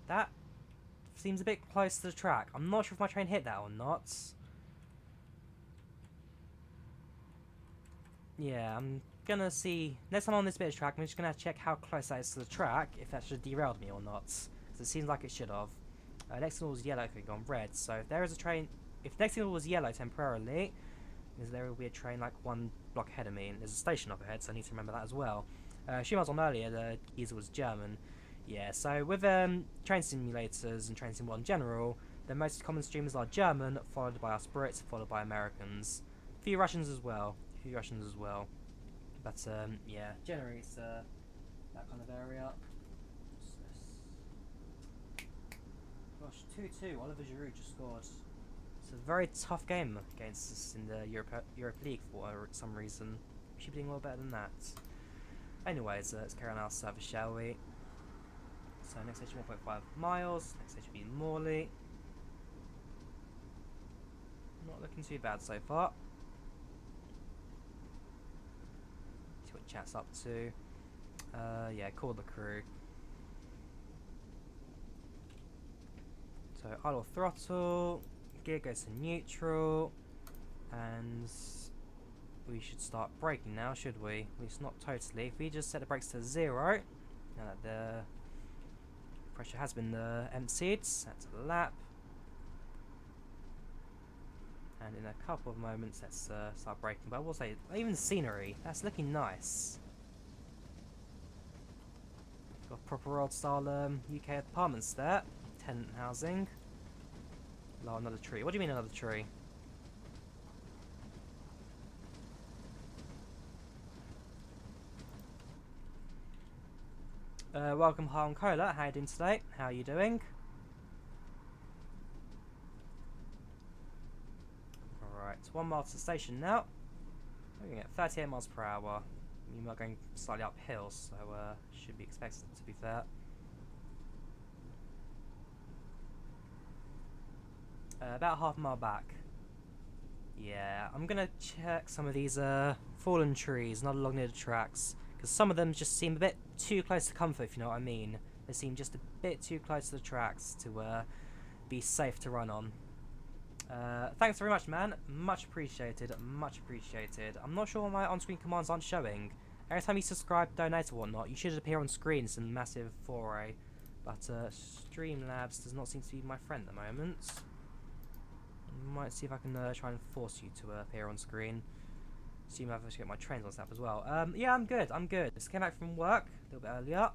[SPEAKER 1] That seems a bit close to the track. I'm not sure if my train hit that or not. Yeah, I'm gonna see. Next time on this bit of track, I'm just gonna check how close that is to the track, if that should have derailed me or not. Because it seems like it should have. Next signal was yellow, could have gone red. So if there is a train, if next signal was yellow temporarily, because there will be a train like 1 block ahead of me, and there's a station up ahead, so I need to remember that as well. A few miles on earlier, the geezer was German. Yeah, so with train simulators and train sim in general, the most common streamers are German, followed by us Brits, followed by Americans. A few Russians as well. But yeah, generally it's that kind of area. Gosh, 2-2. Oliver Giroud just scored. It's a very tough game against us in the Europa League for some reason. We should be doing a little better than that. Anyways, let's carry on our service, shall we? So next station 1.5 miles. Next station will be Morley. Not looking too bad so far. See what chat's up to. Yeah, call the crew. So idle throttle. Gear goes to neutral. And we should start braking now, should we? At least not totally. If we just set the brakes to 0, now that the pressure has been emptied, that's a lap. And in a couple of moments, let's start braking. But I will say, even the scenery, that's looking nice. Got proper old style UK apartments there. Tenant housing. Oh, another tree. What do you mean another tree? Welcome, Harlem Cola. How are you doing today? How are you doing? Alright, 1 mile to the station now. We're going at 38 miles per hour. We are going slightly uphill, so should be expected to be fair. About half a mile back. Yeah, I'm going to check some of these fallen trees, not along near the tracks. Because some of them just seem a bit too close to comfort, if you know what I mean. They seem just a bit too close to the tracks to be safe to run on. Thanks very much, man. Much appreciated. Much appreciated. I'm not sure why my on-screen commands aren't showing. Every time you subscribe, donate or whatnot, you should appear on screen. It's a massive foray. But Streamlabs does not seem to be my friend at the moment. Might see if I can try and force you to appear on screen. See if I have to get my trains on snap as well. Yeah, I'm good. I'm good. Just came back from work a little bit earlier,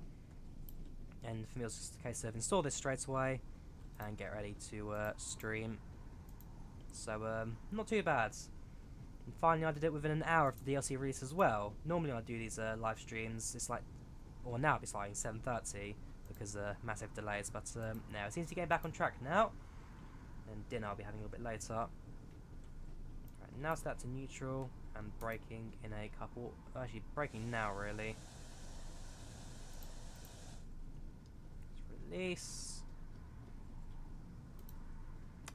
[SPEAKER 1] and for me it was just a case of install this straight away and get ready to stream. So not too bad. And finally, I did it within an hour of the DLC release as well. Normally, I do these live streams. It's like, or now it's like 7:30 because massive delays. But now it seems to be getting back on track now. And dinner I'll be having a little bit later. Right, now set to neutral and braking in a couple. Actually, braking now really. Let's release.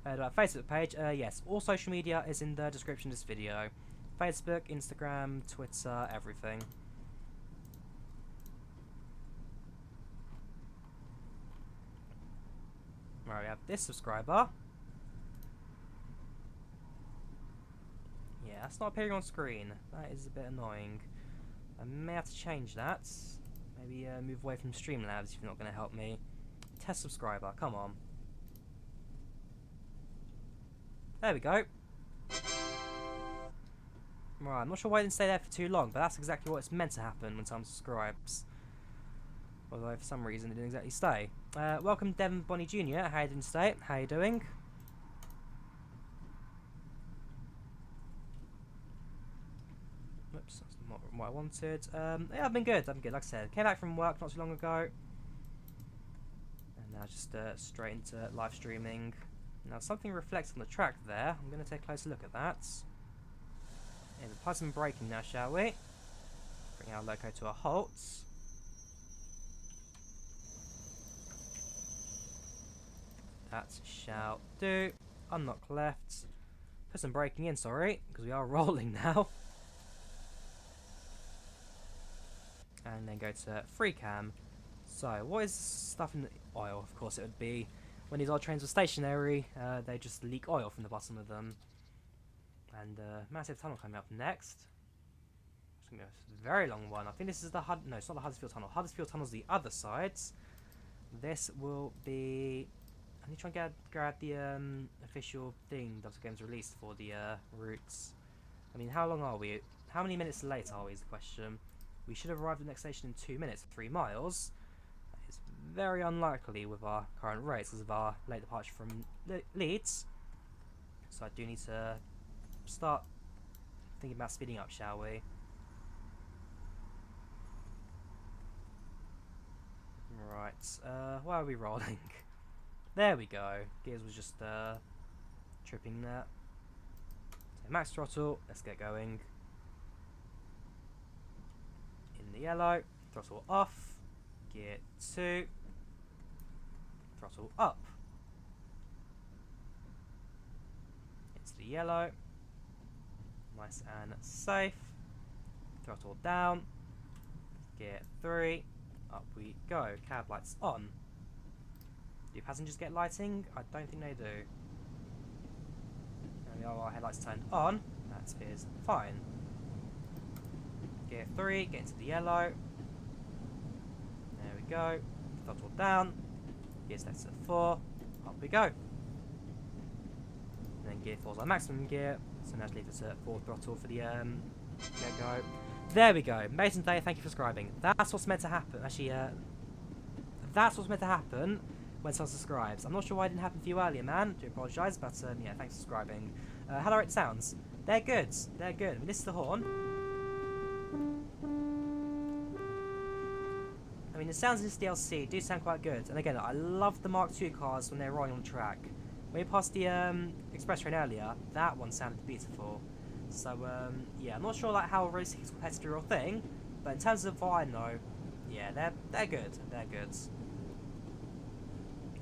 [SPEAKER 1] Do I have a Facebook page? Yes. All social media is in the description of this video. Facebook, Instagram, Twitter, everything. Right, we have this subscriber. Yeah, that's not appearing on screen. That is a bit annoying. I may have to change that. Maybe move away from Streamlabs if you're not going to help me. Test subscriber, come on. There we go. Right, I'm not sure why I didn't stay there for too long, but that's exactly what it's meant to happen when someone subscribes. Although for some reason it didn't exactly stay. Welcome Devon Bonnie Jr. How you doing today? How you doing? Oops, that's not what I wanted. Yeah, I've been good. Like I said, came back from work not too long ago. And now just straight into live streaming. Now something reflects on the track there. I'm going to take a closer look at that. Yeah, apply some braking now, shall we? Bring our loco to a halt. That shall do. Unlock left. Put some braking in, sorry, because we are rolling now. And then go to free cam. So, what is stuff in the oil? Of course, it would be when these old trains are stationary, they just leak oil from the bottom of them. And massive tunnel coming up next. It's going to be a very long one. I think this is the no, it's not the Huddersfield tunnel. Huddersfield tunnel's the other side. This will be. I need to try and grab the official thing Delta Games released for the routes. I mean, how long are we? How many minutes late are we is the question. We should have arrived at the next station in 2 minutes, 3 miles. That is very unlikely with our current rates because of our late departure from Leeds. So I do need to start thinking about speeding up, shall we? Right, why are we rolling? There we go. Gears was just tripping there. So max throttle, let's get going. In the yellow, throttle off, gear 2, throttle up. It's the yellow, nice and safe. Throttle down, gear 3, up we go. Cab lights on. Do passengers get lighting? I don't think they do. There we are, our headlights turned on. That is fine. Gear 3, get into the yellow. There we go. Throttle down. Gear sets at 4. Up we go. And then gear 4 is our maximum gear. So now leave us at 4 throttle for the get-go. There we go. Mason Day, thank you for subscribing. That's what's meant to happen. Actually, that's what's meant to happen when someone subscribes. I'm not sure why it didn't happen for you earlier, man. Do apologise, but yeah, thanks for subscribing. How do it sounds? They're good. They're good. I mean, this is the horn. I mean, the sounds in this DLC do sound quite good. And again, I love the Mark II cars when they're rolling on the track. When we passed the express train earlier, that one sounded beautiful. So, yeah, I'm not sure like how realistic it's compared to the real thing, but in terms of what I know, yeah, they're good. They're good.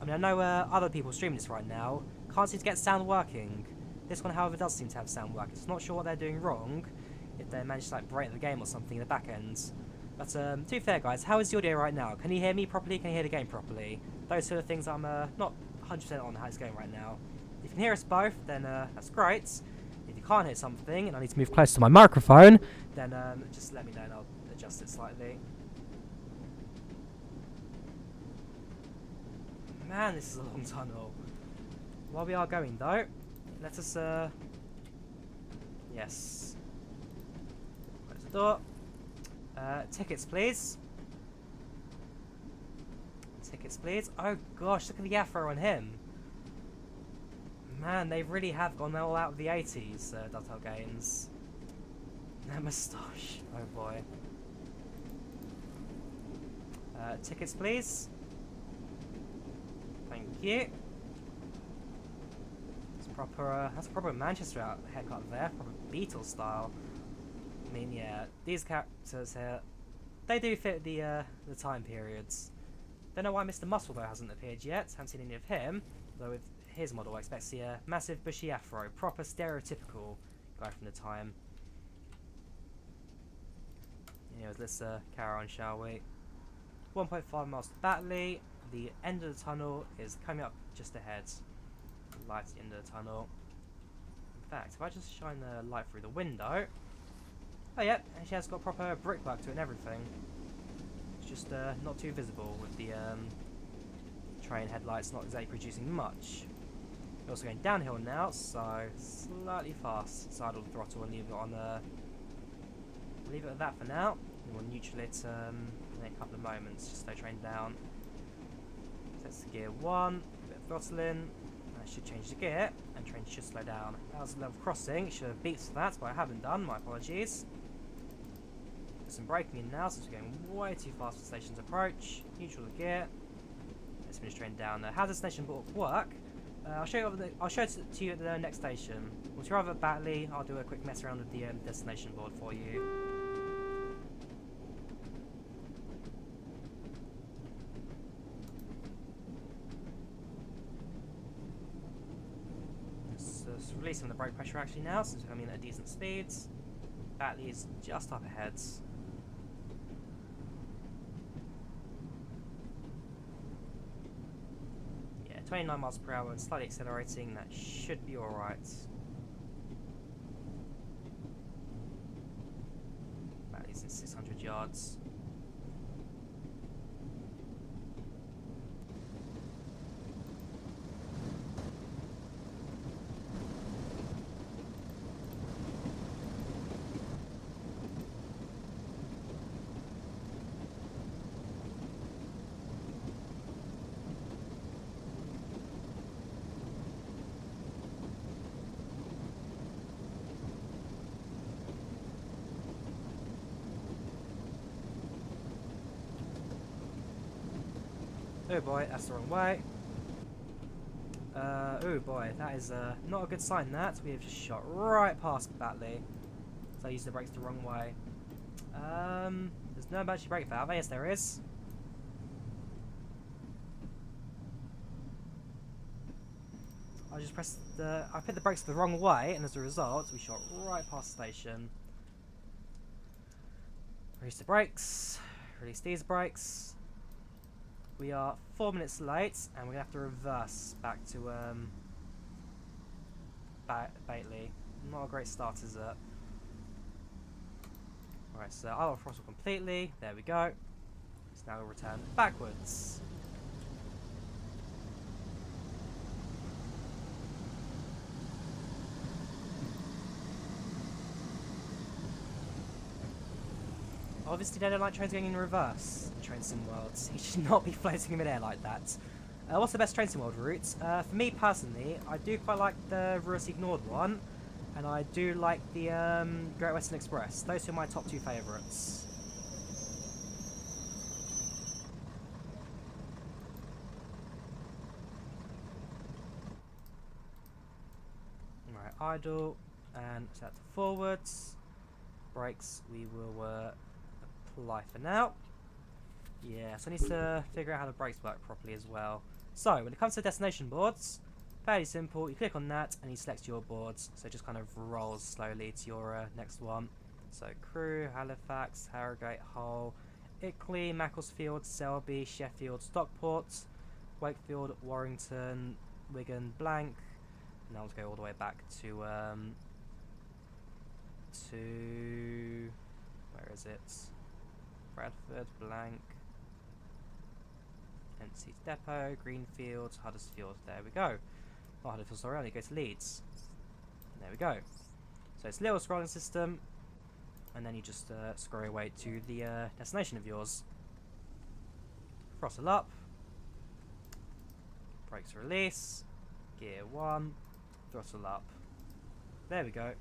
[SPEAKER 1] I mean, I know other people streaming this right now can't seem to get sound working. This one, however, does seem to have sound working. So, not sure what they're doing wrong, if they managed to like break the game or something in the back end. But to be fair, guys, how is your audio right now? Can you hear me properly? Can you hear the game properly? Those are the things I'm not 100% on how it's going right now. If you can hear us both, then that's great. If you can't hear something and I need to move closer to my microphone, then just let me know and I'll adjust it slightly. Man, this is a long tunnel. While we are going though, let us yes. Close the door. Tickets please. Tickets please. Oh gosh, look at the afro on him. Man, they really have gone all out of the 80s, Duttile Games. That moustache. Oh boy. Tickets please. Thank you. It's proper, that's proper Manchester haircut there, proper Beatles style. I mean, yeah, these characters here, they do fit the time periods. Don't know why Mr. Musclebow hasn't appeared yet, haven't seen any of him, though with his model I expect to see a massive bushy afro, proper stereotypical guy from the time. Anyways, let's carry on, shall we? 1.5 miles to Batley. The end of the tunnel is coming up just ahead. Light at the end of the tunnel. In fact, if I just shine the light through the window. Oh, yep, and she has got proper brickwork to it and everything. It's just not too visible with the train headlights not exactly producing much. We're also going downhill now, so slightly fast. Sidle the throttle and leave it on. Leave it at that for now. And we'll neutral it in a couple of moments. Just slow train down. Sets the gear 1. A bit of throttle in. That should change the gear, and train should slow down. That was a level crossing. Should have beats that, but I haven't done. My apologies. Some braking in now, since we're going way too fast for station's approach. Neutral the gear. Let's finish train down. How does destination work? I'll show it to you at the next station. Once you're over at Batley, I'll do a quick mess around with the destination board for you. Let's release some of the brake pressure actually now, since we're coming in at decent speeds. Batley is just up ahead. Yeah, 29 miles per hour and slightly accelerating, that should be alright. Batley's in 600 yards. Oh boy, that's the wrong way. Oh boy, that is not a good sign that. We have just shot right past Batley. So I used the brakes the wrong way. There's no emergency brake valve. Yes, there is. I put the brakes the wrong way, and as a result, we shot right past the station. Release the brakes. Release these brakes. We are 4 minutes late, and we're gonna have to reverse back to Batley. Not a great start, is it? Alright, so I'll throttle completely. There we go. So now we'll return backwards. Obviously they don't like trains going in reverse, train sim worlds. You should not be floating in midair like that. What's the best train sim world route? For me personally, I do quite like the Russ ignored one, and I do like the Great Western Express. Those are my top 2 favourites. Right, idle, and set to forwards. Brakes we will apply for now. Yeah, so I need to figure out how the brakes work properly as well. So, when it comes to destination boards, fairly simple. You click on that and you select your boards. So it just kind of rolls slowly to your next one. So, Crewe, Halifax, Harrogate, Hull, Ickley, Macclesfield, Selby, Sheffield, Stockport, Wakefield, Warrington, Wigan, Blank. And now let's go all the way back to where is it? Bradford, Blank, Intercity Depot, Greenfield, Huddersfield. There we go. Oh, Huddersfield, sorry, I need to go to Leeds. There we go. So it's a little scrolling system, and then you just scroll away to the destination of yours. Throttle up, brakes release, gear 1, throttle up. There we go.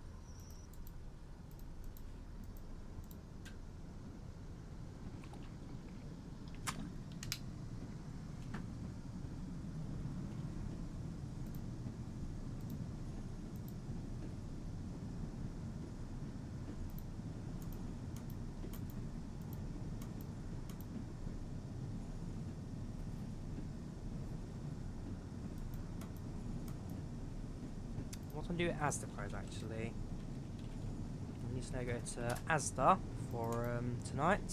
[SPEAKER 1] What I'm going to do it as the close actually. I need just now go to Asda for tonight.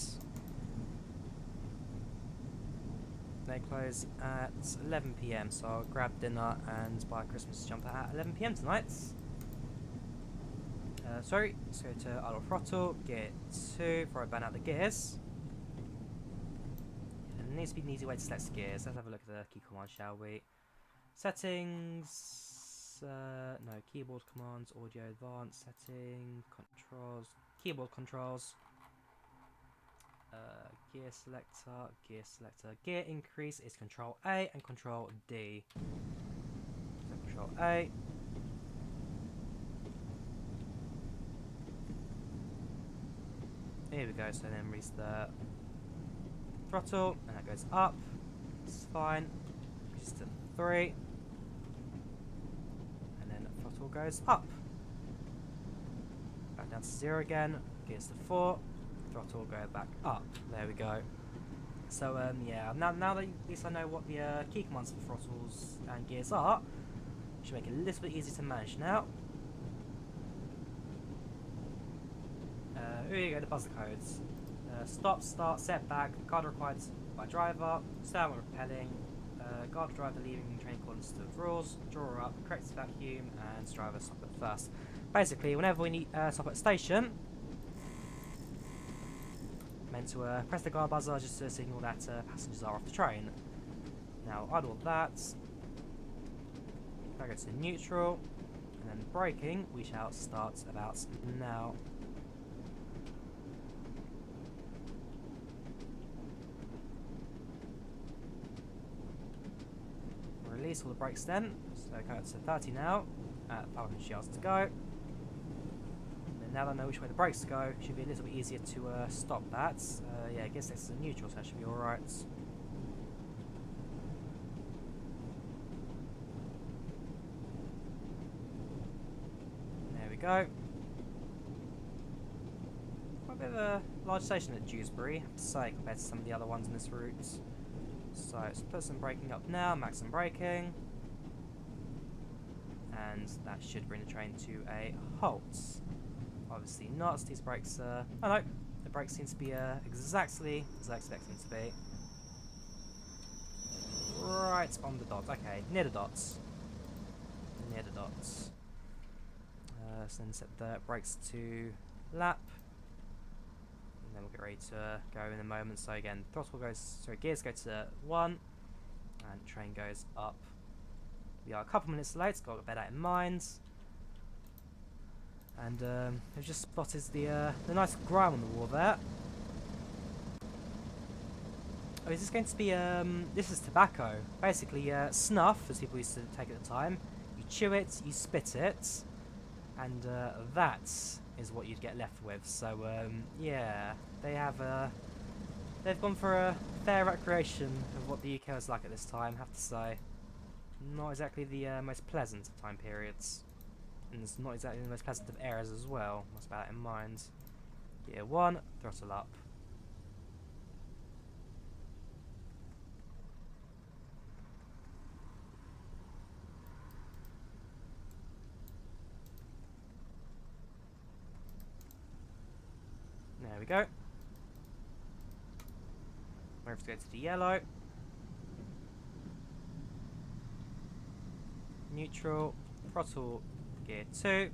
[SPEAKER 1] They close at 11 PM, so I'll grab dinner and buy a Christmas jumper at 11 PM tonight. Sorry, let's go to idle throttle, gear 2, before I burn out the gears. And there needs to be an easy way to select the gears. Let's have a look at the key command, shall we? Settings, no, keyboard commands, audio advanced, setting, controls, keyboard controls. Gear selector, gear increase is Control A and Control D. So Control A. Here we go, so then release the throttle, and that goes up. It's fine. Just to 3. And then the throttle goes up. Back down to 0 again. Gears to 4. Throttle go back up. There we go. So yeah, now that at least I know what the key commands for throttles and gears are, should make it a little bit easier to manage now. Here you go, the buzzer codes. Stop, start, setback, guard required by driver, stand when repelling, guard driver leaving train accordance to rules, draw up, correct vacuum, and driver stop at first. Basically, whenever we need stop at a station, meant to press the guard buzzer just to signal that passengers are off the train. Now idle that, go to neutral, and then braking we shall start about now. Release all the brakes then, so go to 30 now, at 500 yards to go. And now that I know which way the brakes go, it should be a little bit easier to stop that. Yeah, I guess this is a neutral, so that should be alright. There we go. Quite a bit of a large station at Dewsbury, I have to say, compared to some of the other ones in this route. So let's put some braking up now, max some braking. And that should bring the train to a halt. Obviously not, these brakes oh no, the brakes seem to be exactly as I expect them to be. Right on the dot, okay, near the dots. Near the dots. So then set the brakes to lap. And then we'll get ready to go in a moment. So again, throttle goes, sorry, gears go to 1, and train goes up. We are a couple minutes late, got to bear that in mind. And I've just spotted the nice grime on the wall there. Oh, is this going to be, this is tobacco. Basically, snuff, as people used to take at the time. You chew it, you spit it, and that is what you'd get left with. So, yeah, they have, they've gone for a fair recreation of what the UK was like at this time, I have to say. Not exactly the most pleasant of time periods. And it's not exactly the most pleasant of eras as well, must bear that in mind. Gear 1, throttle up. There we go. We're going to go to the yellow. Neutral, throttle, gear 2,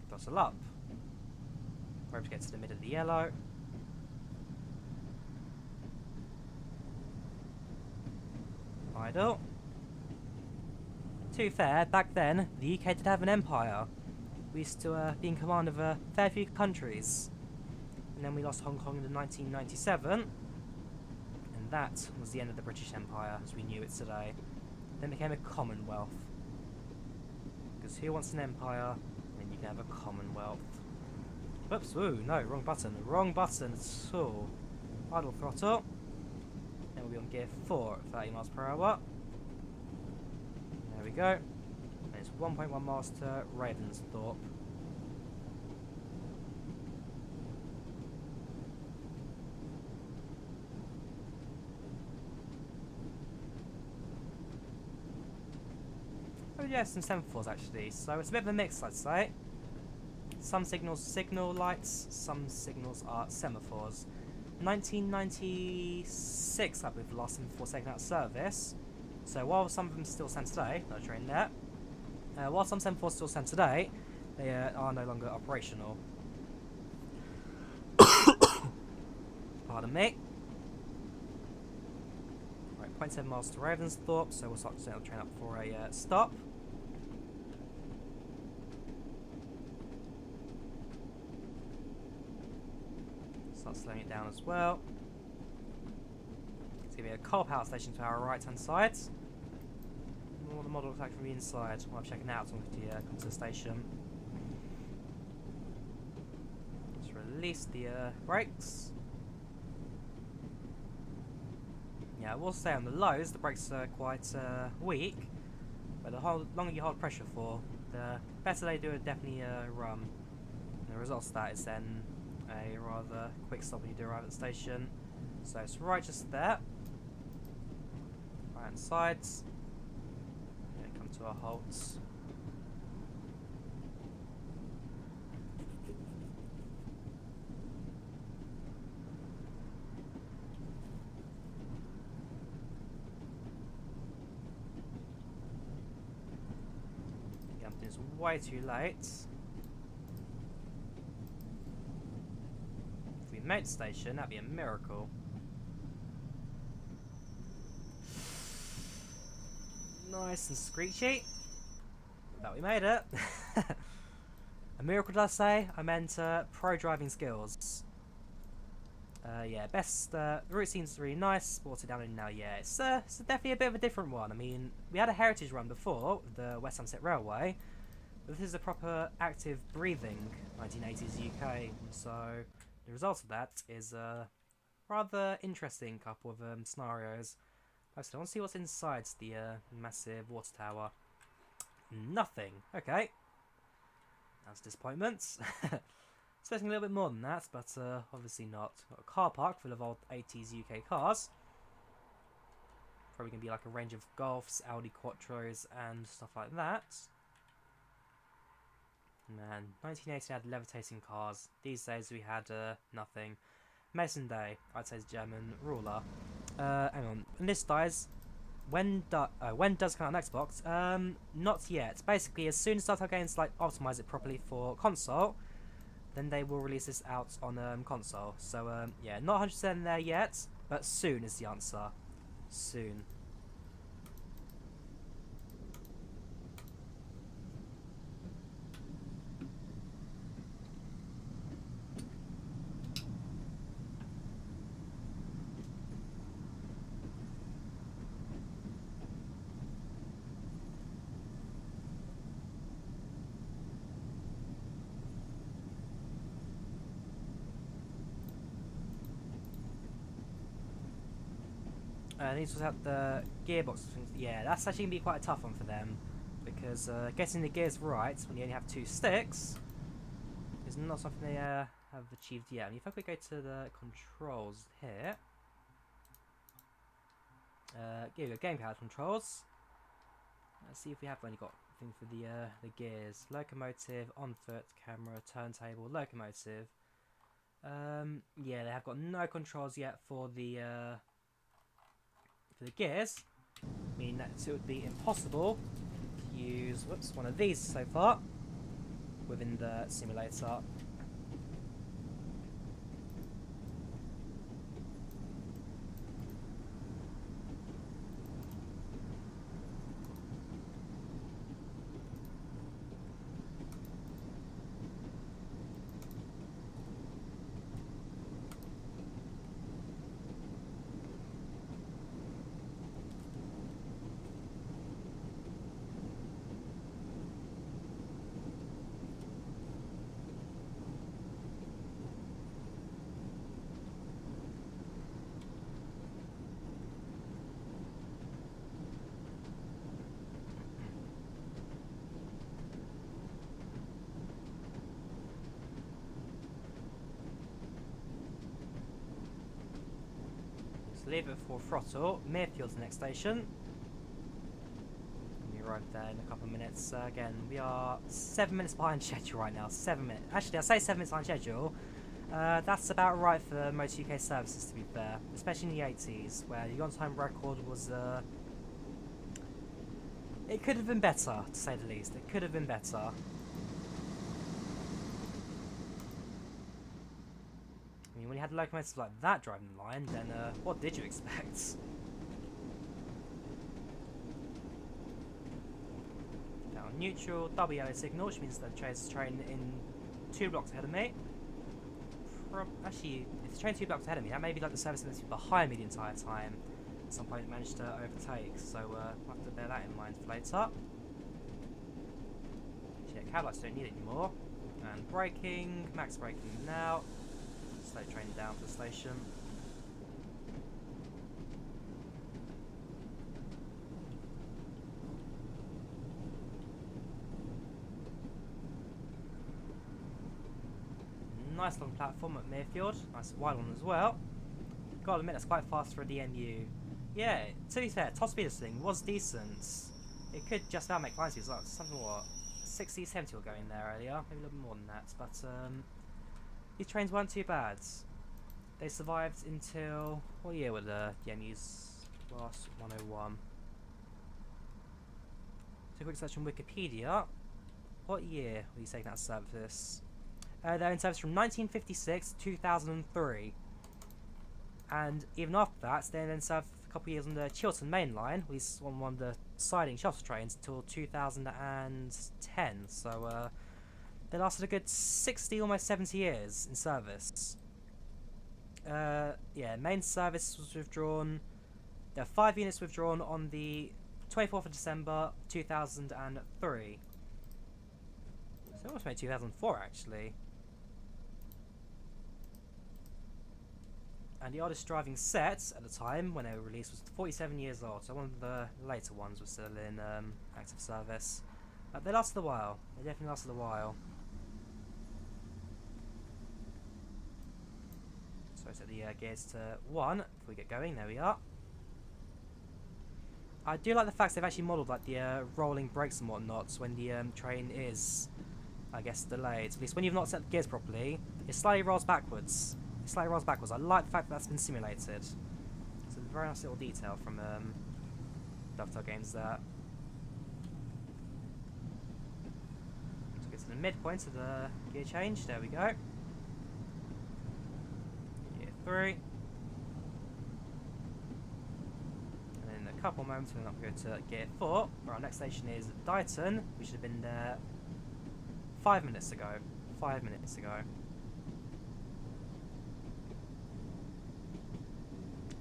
[SPEAKER 1] throttle up. We're going to get to the middle of the yellow. Idle. To be fair, back then, the UK did have an empire. We used to be in command of a fair few countries. And then we lost Hong Kong in 1997. And that was the end of the British Empire as we knew it today. Then it became a Commonwealth. Because who wants an empire when you can have a Commonwealth? Oops, ooh, no, wrong button. Wrong button at all. Idle throttle. Then we'll be on gear 4 at 30 miles per hour. There we go. And it's 1.1 miles to Ravensthorpe. Oh yeah, some semaphores actually, so it's a bit of a mix, I'd say. Some signals signal lights, some signals are semaphores. 1996, I believe, the last semaphore taken out of service. So while some of them still stand today, no train there. While some semaphores still stand today, they are no longer operational. Pardon me. Right, 0.7 miles to Ravensthorpe, so we'll start setting the train up for a stop. Start slowing it down as well. It's going to be a coal power station to our right hand side. What the model looks like from the inside while I'm checking out, so I'm going to come to the station. Let's release the brakes. Yeah, I will say on the lows the brakes are quite weak, but the longer you hold pressure for, the better they do a definitely run. And the result of that is then a rather quick stop when you do arrive at the station. So it's right just there. Right hand sides. Come to a halt. Yeah, it's way too late. If we made the station, that'd be a miracle. Nice and screechy. But we made it. A miracle, did I say? I meant pro driving skills. Yeah, best. The route seems really nice. Brought it down in now. Yeah, it's definitely a bit of a different one. I mean, we had a heritage run before, the West Sunset Railway. But this is a proper active breathing 1980s UK. So the result of that is a rather interesting couple of scenarios. First, I want to see what's inside the massive water tower. Nothing. Okay. That's disappointment. Expecting a little bit more than that, but obviously not. Got a car park full of old 80s UK cars. Probably going to be like a range of Golfs, Audi Quattros, and stuff like that. Man, 1980 had levitating cars. These days we had nothing. Mason Day, I'd say, is German ruler. Hang on. And this dies. When does it come out on Xbox? Not yet. Basically, as soon as Telltale Games like optimize it properly for console, then they will release this out on console. So yeah, not 100% there yet, but soon is the answer. Soon. These was out the gearbox. Yeah, that's actually going to be quite a tough one for them, because getting the gears right when you only have two sticks is not something they have achieved yet. And if I could go to the controls here, here we go, gamepad controls. Let's see if we have only got thing for the gears. Locomotive, on foot, camera, turntable, locomotive. Yeah, they have got no controls yet for the gears. I mean, that it would be impossible to use one of these so far within the simulator. Leave it for throttle. Mirfield's the next station. arrive there in a couple of minutes. Again, we are 7 minutes behind schedule right now. 7 minutes. Actually, I say 7 minutes behind schedule. That's about right for most UK services, to be fair. Especially in the 80s, where the on-time record was... it could have been better, to say the least. It could have been better. I mean, when you had locomotives like that driving the line, then what did you expect? Now, neutral, double yellow signal, which means that the train's train in 2 blocks ahead of me. Actually, if the train's 2 blocks ahead of me, that may be like the service that's behind me the entire time. At some point, it managed to overtake, so I'll have to bear that in mind for later. Yeah, cab lights don't need it anymore. And braking, max braking now. Slow train down to the station. Nice long platform at Mayfield, nice wide one as well. Gotta admit, that's quite fast for a DMU. Yeah, to be fair, top speed of this thing was decent. It could just about make line speeds, like something what, 60, 70 were going there earlier, maybe a little bit more than that, but these trains weren't too bad. They survived until, what year were the DMUs? Last 101. So a quick search on Wikipedia. What year were you taking out of service? They're in service from 1956 to 2003. And even after that, they then served a couple of years on the Chiltern Main Line, which is one of the siding shuttle trains, until 2010. So they lasted a good 60, almost 70 years in service. Yeah, main service was withdrawn. There are 5 units withdrawn on the 24th of December 2003. So almost made 2004 actually. And the oldest driving set at the time when they were released was 47 years old, so one of the later ones was still in active service. They lasted a while. They definitely lasted a while. So set the gears to 1 before we get going. There we are. I do like the fact they've actually modelled like the rolling brakes and whatnot when the train is, I guess, delayed. At least when you've not set the gears properly, it slightly rolls backwards. It slightly rolls backwards. I like the fact that that's been simulated. It's a very nice little detail from Dovetail Games there. Let's get to the midpoint of the gear change. There we go. Gear 3. And then in a couple of moments we'll go to gear 4, where our next station is Dighton. We should have been there 5 minutes ago. 5 minutes ago.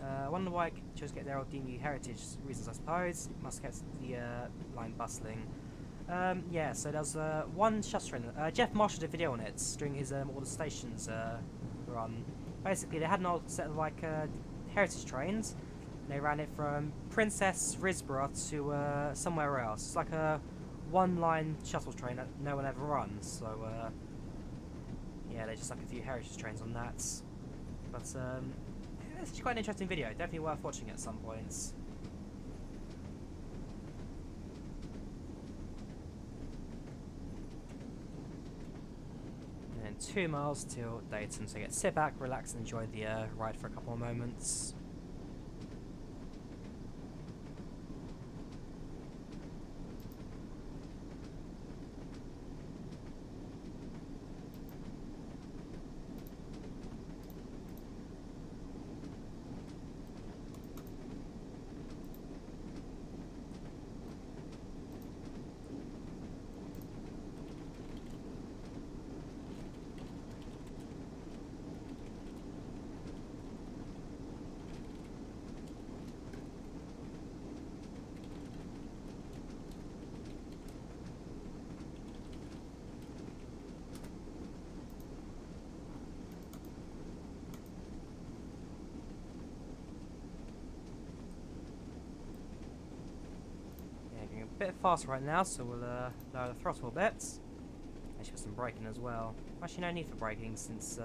[SPEAKER 1] I wonder why I chose to get there on DMU heritage reasons, I suppose. It must have kept the line bustling. Yeah, so there was one shuttle train. Jeff Marshall did a video on it during his all the stations run. Basically, they had an old set of like heritage trains. And they ran it from Princess Risborough to somewhere else. It's like a one-line shuttle train that no one ever runs. So yeah, they just like a few heritage trains on that. But it's actually quite an interesting video. Definitely worth watching at some points. And then 2 miles till Dayton, so get sit back, relax, and enjoy the ride for a couple of moments. A bit faster right now, so we'll lower the throttle a bit. Actually, put some braking as well. Actually, no need for braking since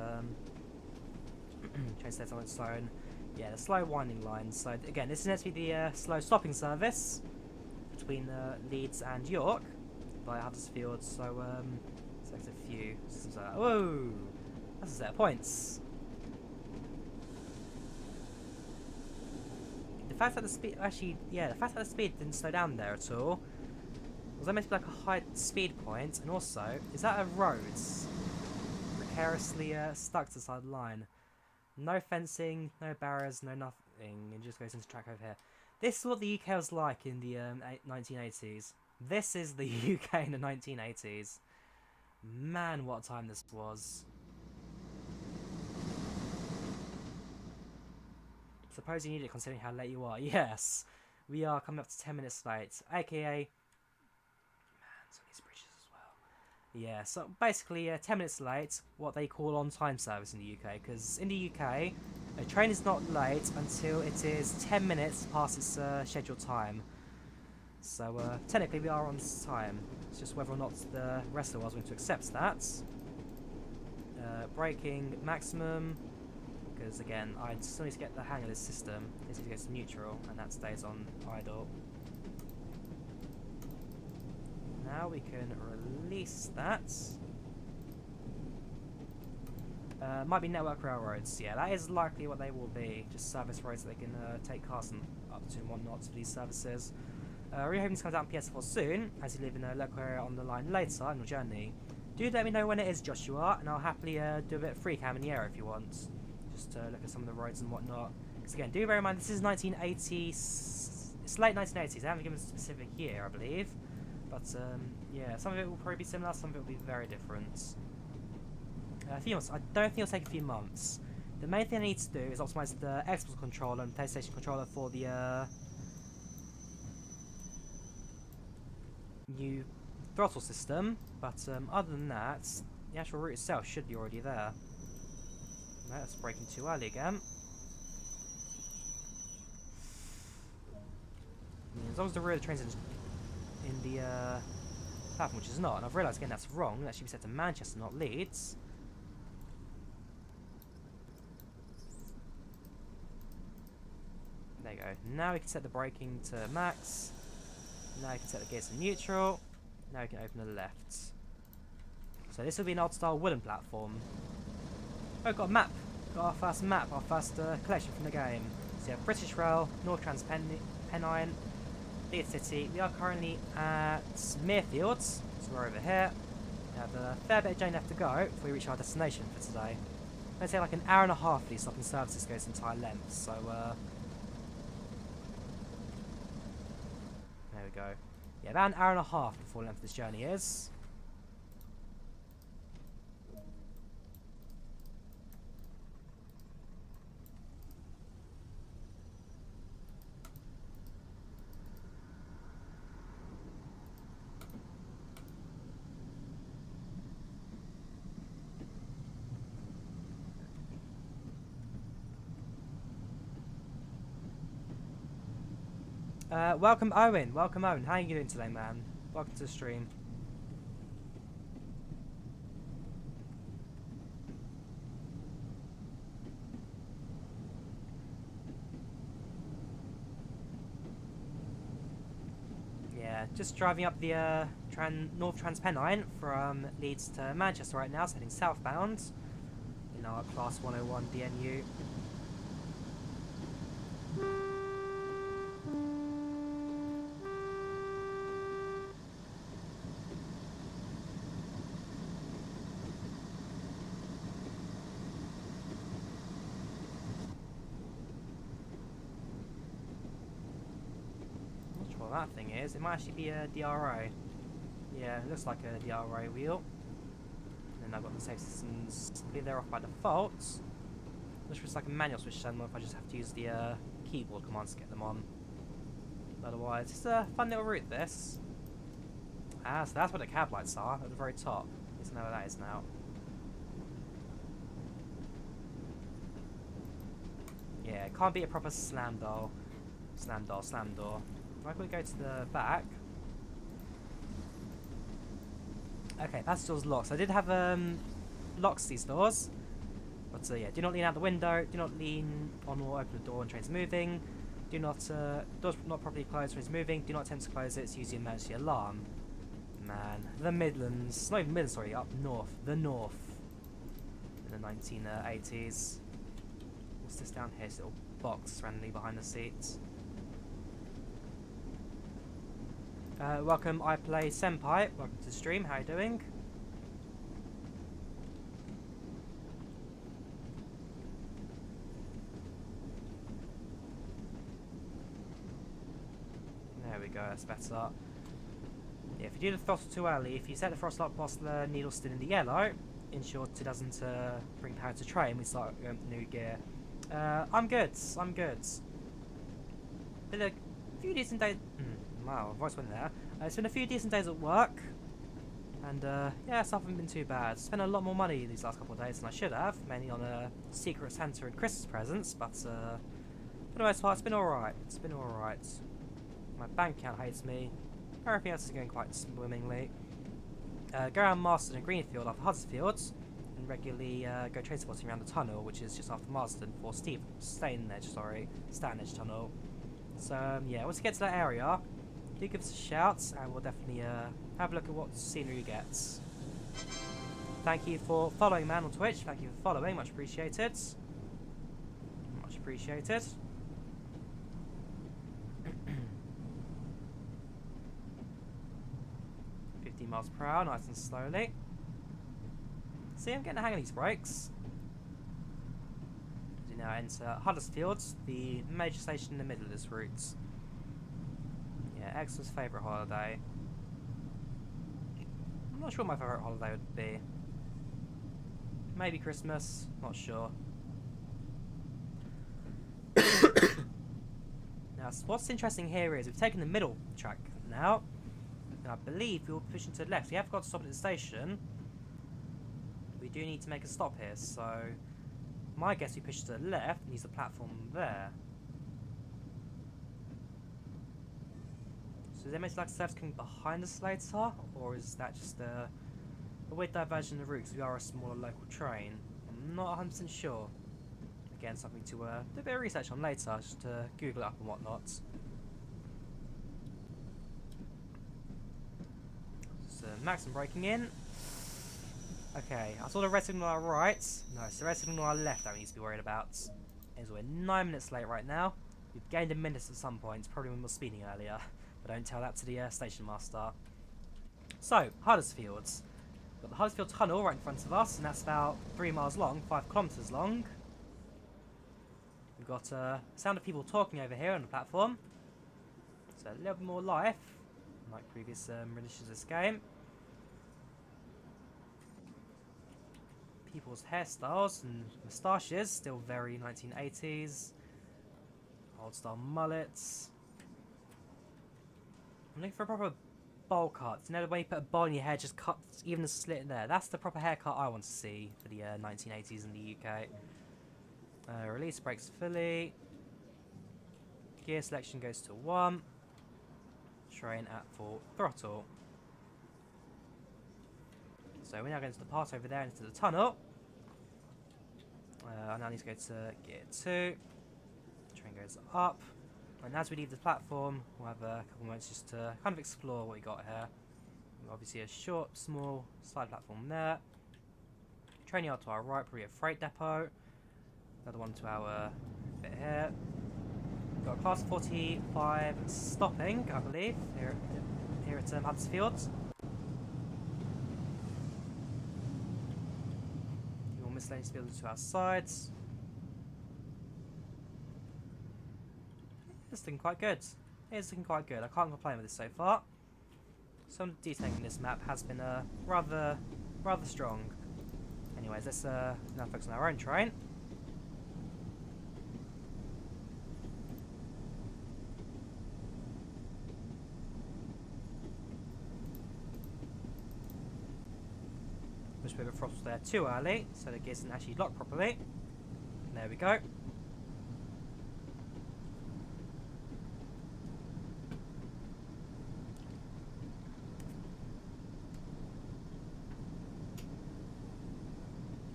[SPEAKER 1] train sets on its own. Yeah, the slow winding line. So again, this is meant to be the slow stopping service. between Leeds and York by Huddersfield. So select a few. Whoa, that's a set of points. The fact that the speed the fact that the speed didn't slow down there at all. Was that meant to be like a high speed point? And also, is that a road precariously stuck to the side of the line? No fencing, no barriers, no nothing. It just goes into track over here. This is what the UK was like in the 1980s. This is the UK in the 1980s. Man, what a time this was. Suppose you need it considering how late you are. Yes, we are coming up to 10 minutes late. AKA... So these bridges as well. Yeah, so basically 10 minutes late, what they call on-time service in the UK. Because in the UK, a train is not late until it is 10 minutes past its scheduled time. So technically we are on time. It's just whether or not the rest of the world is going to accept that. Braking maximum. Because again, I still need to get the hang of this system. This goes to neutral, and that stays on idle. Now we can release that. Might be network railroads. Yeah, that is likely what they will be. Just service roads that they can take cars up to and whatnot for these services. Really hoping this comes out on PS4 soon, as you live in a local area on the line later on your journey. Do let me know when it is, Joshua, and I'll happily do a bit of free cam in the area if you want. Just to look at some of the roads and whatnot. Because again, do bear in mind this is 1980s. It's late 1980s. They haven't given a specific year, I believe. But yeah, some of it will probably be similar. Some of it will be very different. A few months. I don't think it'll take a few months. The main thing I need to do is optimize the Xbox controller and PlayStation controller for the new throttle system. But other than that, the actual route itself should be already there. No, that's braking too early again. As long as the rear of the train's in the platform, which is not, and I've realised again that's wrong. That should be set to Manchester, not Leeds. There you go. Now we can set the braking to max. Now we can set the gears to neutral. Now we can open the left. So this will be an old style wooden platform. Oh, got a map. Got our first map, our first collection from the game. So you have British Rail, Northern Trans-Pennine, Leeds City. We are currently at Mirfield, so we're over here. We have a fair bit of journey left to go before we reach our destination for today. I'm going to say like an hour and a half for these stopping services goes the entire length, so there we go. Yeah, about an hour and a half before the length of this journey is. Welcome Owen, welcome Owen. How are you doing today, man? Welcome to the stream. Yeah, just driving up the North Trans-Pennine from Leeds to Manchester right now, so heading southbound in our Class 101 DNU. That thing is, it might actually be a DRO. Yeah, it looks like a DRO wheel. And then I've got the save systems. I believe they're off by default. Looks just like a manual switch then, if I just have to use the keyboard commands to get them on. But otherwise, it's a fun little route this. Ah, so that's what the cab lights are at the very top. I don't know where that is now. Yeah, it can't be a proper slam door. Slam door, slam door. If I could go to the back. Okay, passage door's locked. So I did have locks to these doors. But yeah, do not lean out the window. Do not lean on or open the door when train's moving. Do not, doors not properly closed when it's moving. Do not attempt to close it. It's usually an emergency alarm. Man, the Midlands, not even Midlands, sorry, up north, the north, in the 1980s. What's this down here? This little box randomly behind the seats. Welcome, I Play Senpai. Welcome to the stream. How you doing? There we go. That's better. Yeah, if you do the throttle too early, if you set the throttle up whilst the needle's still in the yellow, ensure it doesn't bring power to train. We start new gear. I'm good. I'm good. Been a few decent days. Wow, voice went there. It's been a few decent days at work, and yeah, stuff hasn't been too bad. Spent a lot more money these last couple of days than I should have, mainly on Secret Santa and Christmas presents. But for the most part, it's been alright. It's been alright. My bank account hates me. Everything else is going quite swimmingly. Go around Marston and Greenfield after Huddersfield, and regularly go train spotting around the tunnel, which is just after Marston for Stanage Tunnel. So yeah, once you get to that area, do give us a shout, and we'll definitely have a look at what scenery you get. Thank you for following, man, on Twitch. Thank you for following, much appreciated. Much appreciated. 15 miles per hour, nice and slowly. See, I'm getting the hang of these brakes. As we now enter Huddersfield, the major station in the middle of this route. Yeah, Ex's favourite holiday. I'm not sure what my favourite holiday would be. Maybe Christmas, not sure. Now, what's interesting here is we've taken the middle track now. And I believe we will push into the left. We have got to stop at the station. We do need to make a stop here, so my guess we push to the left and use the platform there. So is there like steps coming behind us later, or is that just a weird diversion of the route because we are a smaller local train? I'm not 100% sure. Again, something to do a bit of research on later, just to Google it up and whatnot. So maximum braking in. Okay, I saw the red signal on our right. No, it's the red signal on our left that we need to be worried about. As we're 9 minutes late right now. We've gained a minute at some point, probably when we were speeding earlier. But don't tell that to the station master. So, Huddersfield. We've got the Huddersfield Tunnel right in front of us, and that's about 3 miles long, 5 kilometres long. We've got sound of people talking over here on the platform. So a little bit more life, like previous renditions of this game. People's hairstyles and moustaches, still very 1980s. Old style mullets. I'm looking for a proper bowl cut. You know the way you put a bowl in your hair, just cut even a slit in there. That's the proper haircut I want to see for the 1980s in the UK. Release brakes fully. Gear selection goes to 1. Train at full throttle. So we're now going to depart over there into the tunnel. I now need to go to gear 2. Train goes up. And as we leave the platform, we'll have a couple moments just to kind of explore what we got here. Obviously a short, small side platform there. Train yard to our right, probably a freight depot. Another one to our bit here. We've got a class 45 stopping, I believe, here at Huddersfield. More miscellaneous buildings to our sides. It's looking quite good. It's looking quite good. I can't complain with this so far. Some detailing in this map has been rather strong. Anyways, let's now focus on our own train. Push a bit of throttle there too early, so the gears didn't actually lock properly. There we go.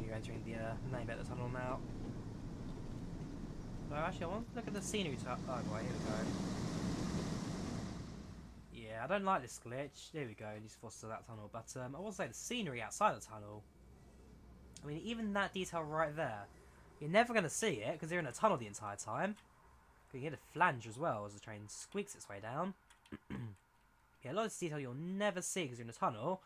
[SPEAKER 1] You're entering the main bit of the tunnel now. So actually, I want to look at the scenery. Oh, right, here we go. Yeah, I don't like this glitch. There we go, at least forces that tunnel. But I will say the scenery outside the tunnel. I mean, even that detail right there, you're never going to see it because you're in a tunnel the entire time. You can hear the flange as well as the train squeaks its way down. Yeah, a lot of this detail you'll never see because you're in a tunnel.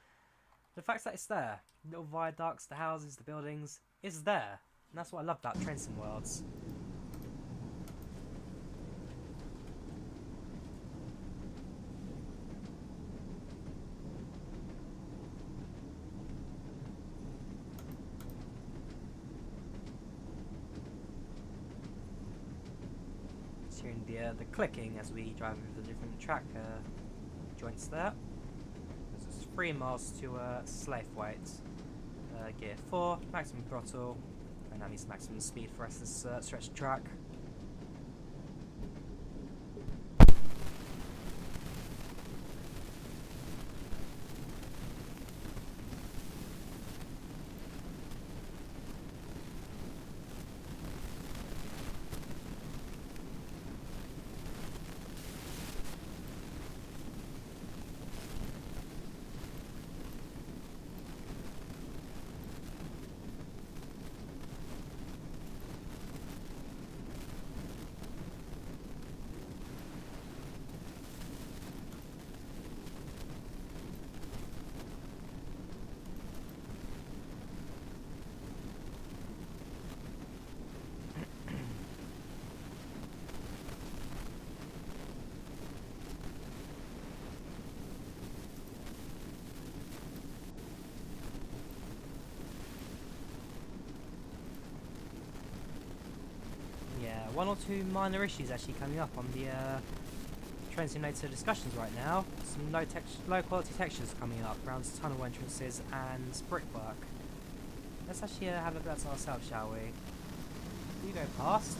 [SPEAKER 1] The fact that it's there, little viaducts, the houses, the buildings, is there. And that's what I love about train sim worlds. Just hearing the clicking as we drive over the different track joints there. It's 3 miles to Slaythwaite. Gear 4, maximum throttle, and that means maximum speed for us this stretch of track. Yeah, 1 or 2 minor issues actually coming up on the train simulator discussions right now. Some low quality textures coming up around tunnel entrances and brickwork. Let's actually have a look at that ourselves, shall we? Do you go past?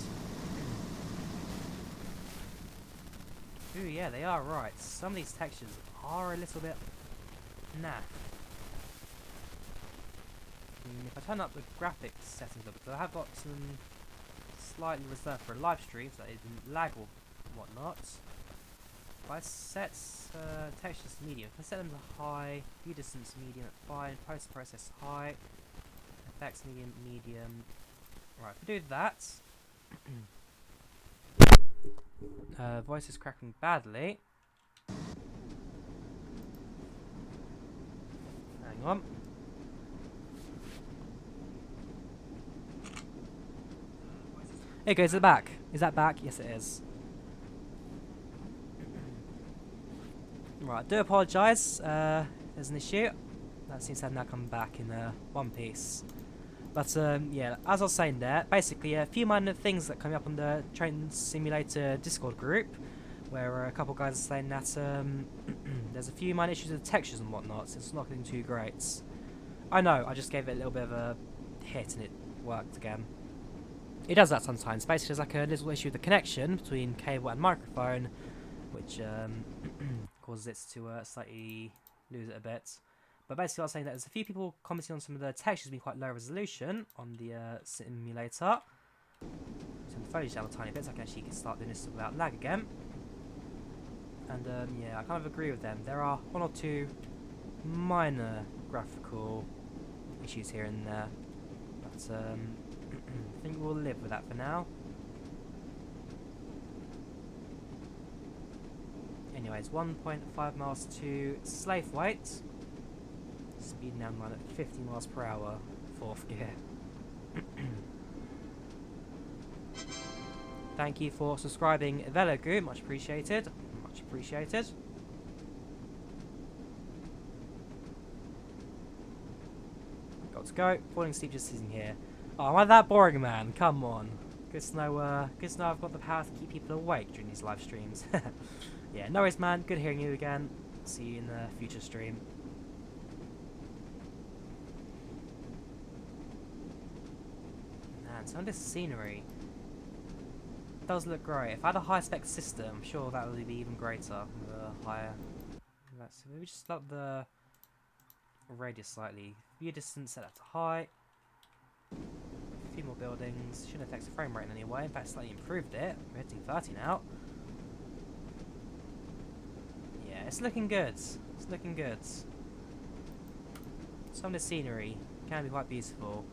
[SPEAKER 1] Ooh, yeah, they are right. Some of these textures are a little bit naff. If I turn up the graphics settings a bit, because I have got some slightly reserved for a live stream so that it didn't lag or whatnot. If I set textures to medium, if I set them to high, view distance medium at fine, post process high, effects medium, medium. Right, if I do that, voice is cracking badly. Hang on. Here goes it back. Is that back? Yes, it is. Right, I do apologise. There's an issue. That seems to have now come back in one piece. But yeah, as I was saying there, basically a few minor things that come up on the Train Simulator Discord group, where a couple guys are saying that there's a few minor issues with the textures and whatnot, so it's not looking too great. I know, I just gave it a little bit of a hit and it worked again. It does that sometimes. Basically, there's like a little issue with the connection between cable and microphone, which causes it to slightly lose it a bit. But basically, I was saying that there's a few people commenting on some of the textures being quite low resolution on the simulator. Turn the foliage down a tiny bit so I can actually start doing this without lag again. And yeah, I kind of agree with them. There are 1 or 2 minor graphical issues here and there, but I think we'll live with that for now. Anyways, 1.5 miles to Slaythwaite. Speed down line at 50 miles per hour, 4th gear. Thank you for subscribing, Velogu. Much appreciated. Much appreciated. Got to go. Falling asleep just sitting here. Oh, am I that boring, man? Come on. Good to know I've got the power to keep people awake during these live streams. Yeah, no worries, man. Good hearing you again. See you in the future stream. Man, some of this scenery does look great. If I had a high-spec system, I'm sure that would be even greater. The higher. Let's maybe just up the radius slightly. View distance set that to high. few more buildings. Shouldn't affect the frame rate in any way. In fact, slightly improved it. We're hitting 30 now. Yeah, it's looking good. It's looking good. Some of the scenery can be quite beautiful.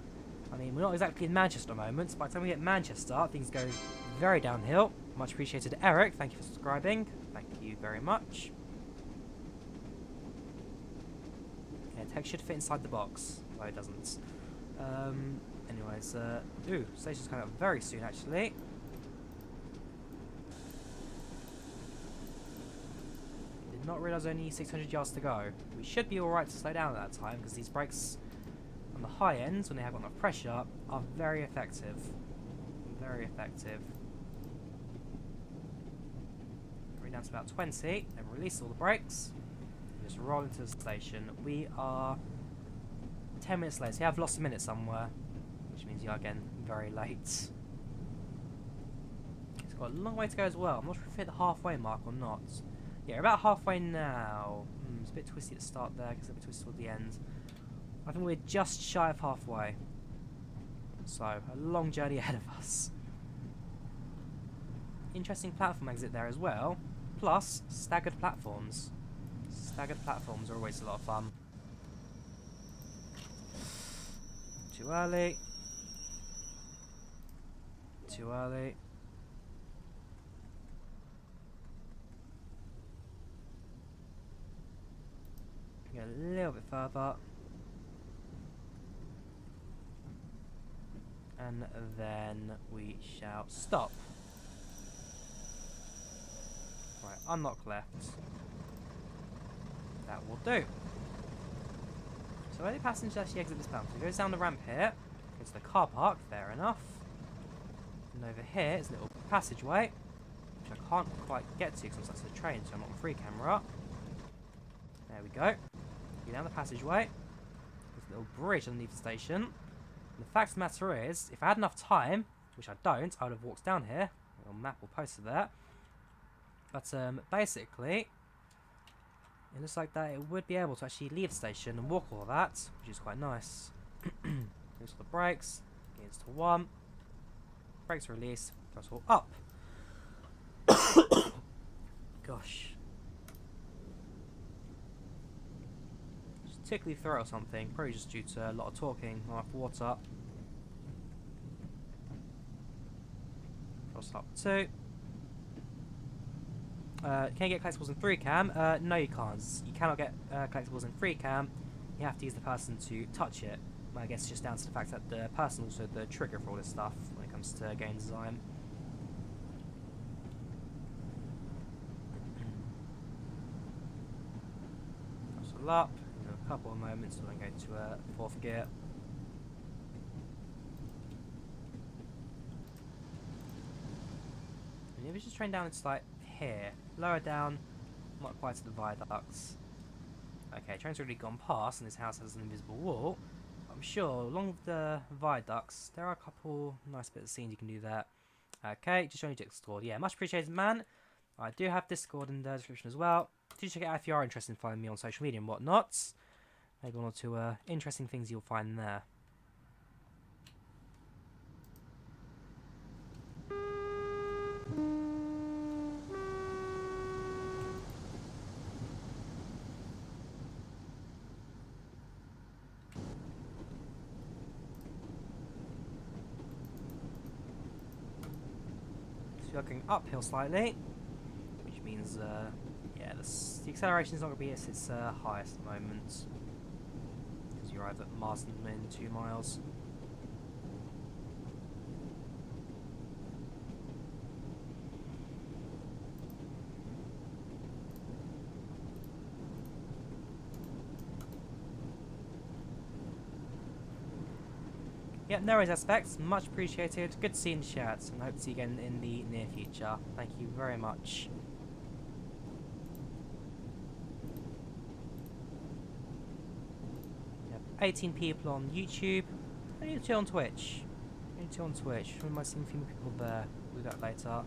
[SPEAKER 1] I mean, we're not exactly in Manchester at the moment. By the time we get Manchester, things go very downhill. Much appreciated, Eric. Thank you for subscribing. Thank you very much. Yeah, text should fit inside the box. No, it doesn't. Anyways, ooh, station's coming up very soon, actually. Did not realise only 600 yards to go. We should be alright to slow down at that time, because these brakes on the high ends, when they have got enough pressure, are very effective. Very effective. Bring down to about 20, then release all the brakes. Just roll into the station. We are 10 minutes late, so you have lost a minute somewhere, which means you are again very late. It's got a long way to go as well. I'm not sure if we hit the halfway mark or not. Yeah, we're about halfway now. It's a bit twisty at the start there, because it's a bit twisty toward the end. I think we're just shy of halfway. So, a long journey ahead of us. Interesting platform exit there as well. Plus, staggered platforms. Staggered platforms are always a lot of fun. Too early. Too early. Go a little bit further. And then we shall stop. Right, unlock left. That will do. So where do passengers actually exit this platform? So it goes down the ramp here, goes to the car park, fair enough. And over here is a little passageway, which I can't quite get to because I'm stuck to the train, so I'm not on free camera. There we go. Go down the passageway. There's a little bridge underneath the station. And the fact of the matter is, if I had enough time, which I don't, I would have walked down here. A little map will post it there. But basically, it looks like that it would be able to actually leave the station and walk all of that, which is quite nice. Goes to the brakes, gets to 1, brakes release, throttle up. Gosh. Just tickly throat or something, probably just due to a lot of talking, not enough water. Throttle up 2. Can you get collectibles in 3 cam? No, you can't. You cannot get collectibles in 3 cam. You have to use the person to touch it. I guess it's just down to the fact that the person also the trigger for all this stuff when it comes to game design. Throttle up. In a couple of moments, we'll then go to 4th gear. And if it's just train down, it's like here, lower down, not quite to the viaducts. Okay, train's already gone past, and this house has an invisible wall. I'm sure along the viaducts there are a couple nice bits of scenes you can do there. Okay, just showing you Discord. Yeah, much appreciated, man. I do have Discord in the description as well. Do check it out if you are interested in following me on social media and whatnot. Maybe 1 or 2 interesting things you'll find there. We are going uphill slightly, which means, yeah, the acceleration is not going to be at its highest at the moment, because you arrive at Marsden in 2 miles. Yep, no worries aspects, much appreciated, good to see you in the chat, and I hope to see you again in the near future. Thank you very much. Yep, 18 people on YouTube, only 2 on Twitch. Only 2 on Twitch, we might see a few more people there, we'll do that later.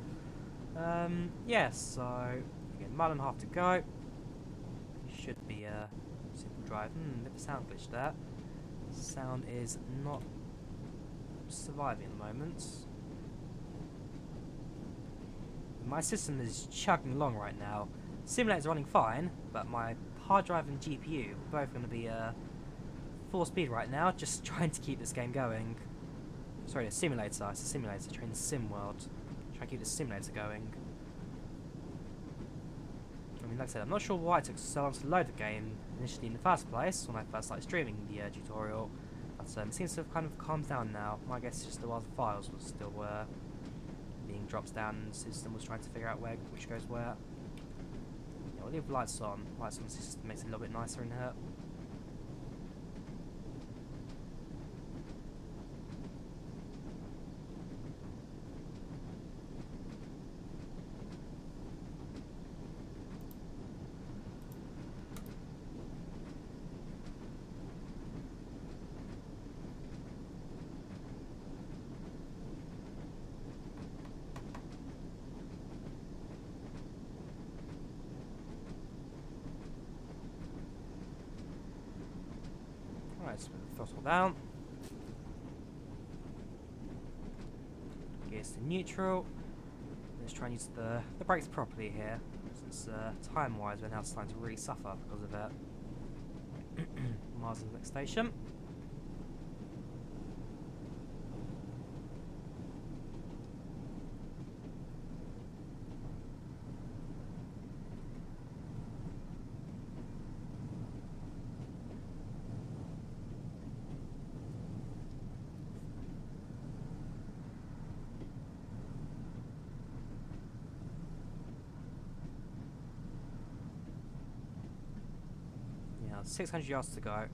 [SPEAKER 1] Yeah, so, again, mile and a half to go. Should be a simple drive. Bit of a sound glitch there. Sound is not just surviving at the moment. My system is chugging along right now. Simulator's running fine, but my hard drive and GPU are both going to be full speed right now, just trying to keep this game going. Sorry, the simulator. It's a simulator, train the sim world. Try to keep the simulator going. I mean, like I said, I'm not sure why it took so long to load the game initially in the first place when I first started streaming the tutorial, but it seems to have kind of calmed down now. My guess is just the files was still being dropped down, and the system was trying to figure out which goes where. Yeah, we'll leave lights on. Lights on the system makes it a little bit nicer in here. Right, so put the throttle down. Gears to neutral. Let's try and use the brakes properly here, since time-wise we're now starting to really suffer because of it. Marsden's next station. Yeah, 600 yards to go.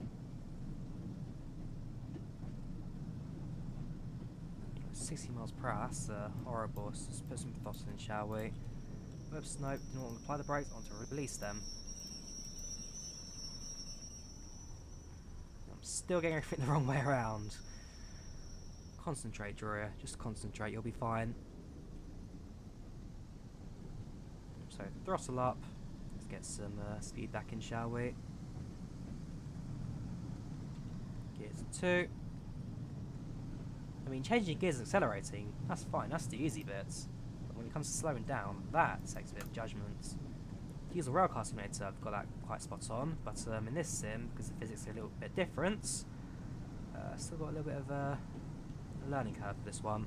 [SPEAKER 1] 60 miles per hour, that's horrible. Let's just put some throttle in, shall we? Whoops, nope, do not want to apply the brakes, I want to release them. I'm still getting everything the wrong way around. Concentrate, Drawyah, just concentrate, you'll be fine. So, throttle up. Let's get some speed back in, shall we? Gears 2. I mean, changing gears and accelerating, that's fine, that's the easy bits. But when it comes to slowing down, that takes a bit of judgment. To use a railcar simulator, I've got that quite spot on, but in this sim, because the physics are a little bit different, still got a little bit of a learning curve for this one.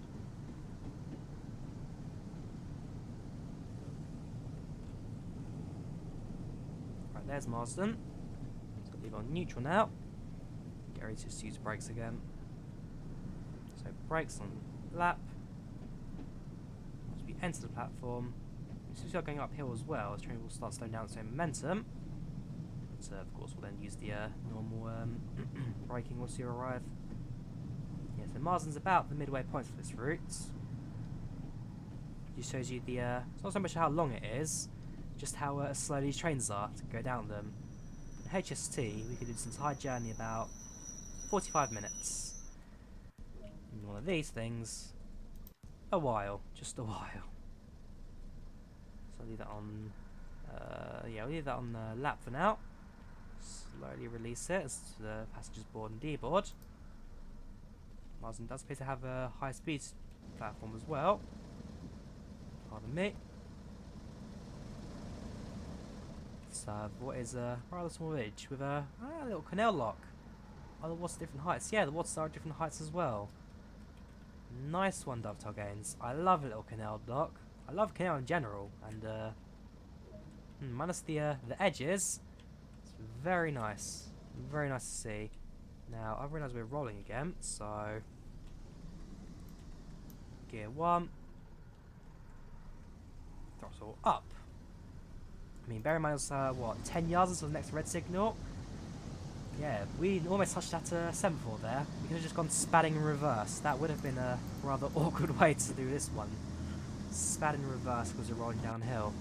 [SPEAKER 1] Right, there's Marsden. So leave on neutral now. Get ready to just use brakes again. So brakes on lap. As we enter the platform, we start going uphill as well, as train will start slowing down its own momentum. So of course we'll then use the normal braking once you arrive. Yeah, so Marsden's about the midway point for this route. Just shows you the, it's not so much how long it is, just how slow these trains are to go down them. In HST, we could do this entire journey about 45 minutes. In one of these things, a while, just a while. So I'll leave that on, yeah, we'll leave that on the lap for now. Slowly release it as the passengers board and deboard. Marsden does appear to have a high speed platform as well. Pardon me. So what is a rather small ridge with a little canal lock. Oh, the water's at different heights. Yeah, the waters are at different heights as well. Nice one, Dovetail Games. I love a little canal block. I love canal in general, and minus the edges, it's very nice. Very nice to see. Now, I realise we're rolling again, so gear 1, throttle up. I mean, bear in mind it's, what, 10 yards until the next red signal? Yeah, we almost touched that semaphore there. We could have just gone spatting in reverse. That would have been a rather awkward way to do this one. Spat in reverse because we're rolling downhill.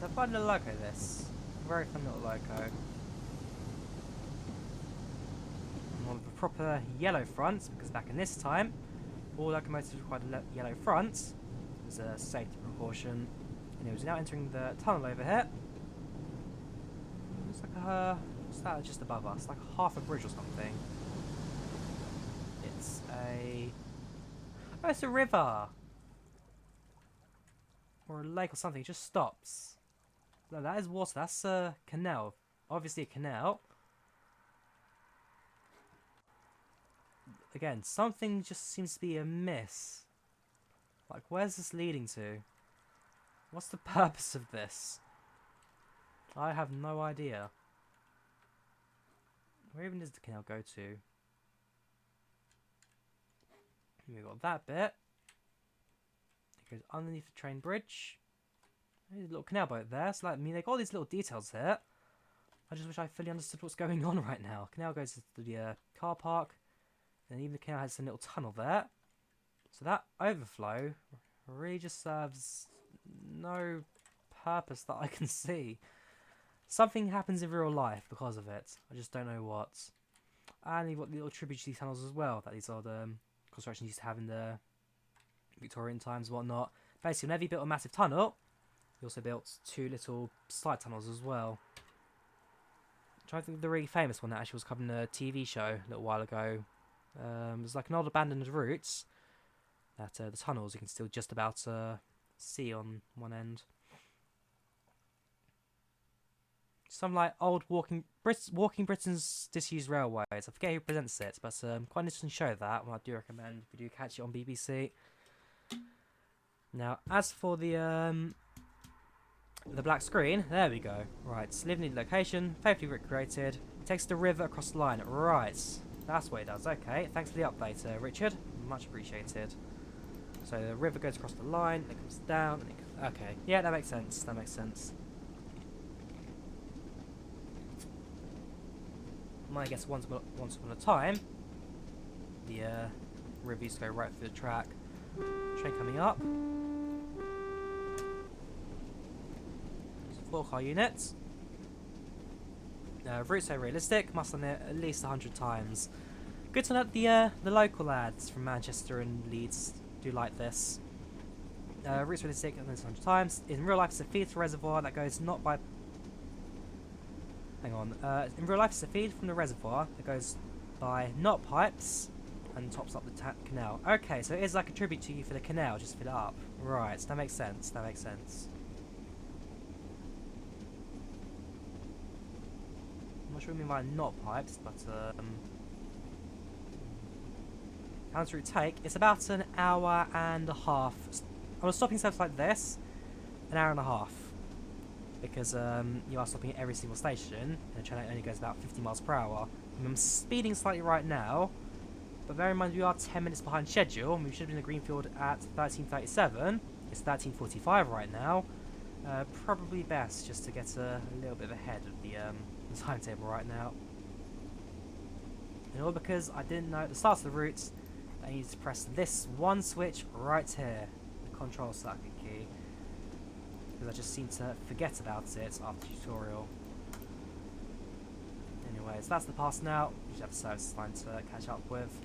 [SPEAKER 1] It's a fun little loco, this. Very fun little loco. On the proper yellow front, because back in this time, all locomotives required a yellow front as a safety precaution. And it was now entering the tunnel over here. It's like a... what's that just above us? Like half a bridge or something. It's a... oh, it's a river! Or a lake or something. It just stops. No, that is water. That's a canal. Obviously a canal. Again, something just seems to be amiss. Like, where's this leading to? What's the purpose of this? I have no idea. Where even does the canal go to? We've got that bit. It goes underneath the train bridge. There's a little canal boat there. So, like, I mean, they got all these little details here. I just wish I fully understood what's going on right now. Canal goes to the car park. And even the canal has a little tunnel there. So that overflow really just serves no purpose that I can see. Something happens in real life because of it. I just don't know what. And you've got the little tributary tunnels as well that these old constructions used to have in the Victorian times and whatnot. Basically, whenever you built a massive tunnel, you also built two little side tunnels as well. I'm trying to think of the really famous one that actually was covered in a TV show a little while ago. There's like an old abandoned route that the tunnels you can still just about see on one end. Some like old Walking Britain's Disused Railways. I forget who presents it, but quite an interesting show that. Well, I do recommend if you do catch it on BBC. Now, as for the black screen, there we go. Right, live in the location, faithfully recreated. Takes the river across the line. Right. That's what it does. Okay, thanks for the update, Richard. Much appreciated. So the river goes across the line, it comes down, and it goes... okay. Yeah, that makes sense. That makes sense. I guess once upon a time, the river used to go right through the track. Train coming up. 4-car units. Route so realistic, must on it at least 100 times. Good to know that the local lads from Manchester and Leeds do like this. Route realistic at least 100 times. In real life, it's a feed to reservoir that goes not by... hang on. In real life, it's a feed from the reservoir that goes by not pipes and tops up the canal. Okay, so it is like a tribute to you for the canal, just fill it up. Right, that makes sense. That makes sense. I'm not sure what I mean by not pipes, but how long does it take? It's about an hour and a half. On a stopping service like this, an hour and a half. Because you are stopping at every single station, and the train only goes about 50 miles per hour. I'm speeding slightly right now, but bear in mind we are 10 minutes behind schedule, and we should have been in Greenfield at 13:37. It's 13:45 right now. Probably best just to get a little bit ahead of the timetable right now. And all because I didn't know at the start of the route that I needed to press this one switch right here, the control circuit key. Because I just seem to forget about it after the tutorial. Anyways, that's the pass now. We should have a service line to catch up with.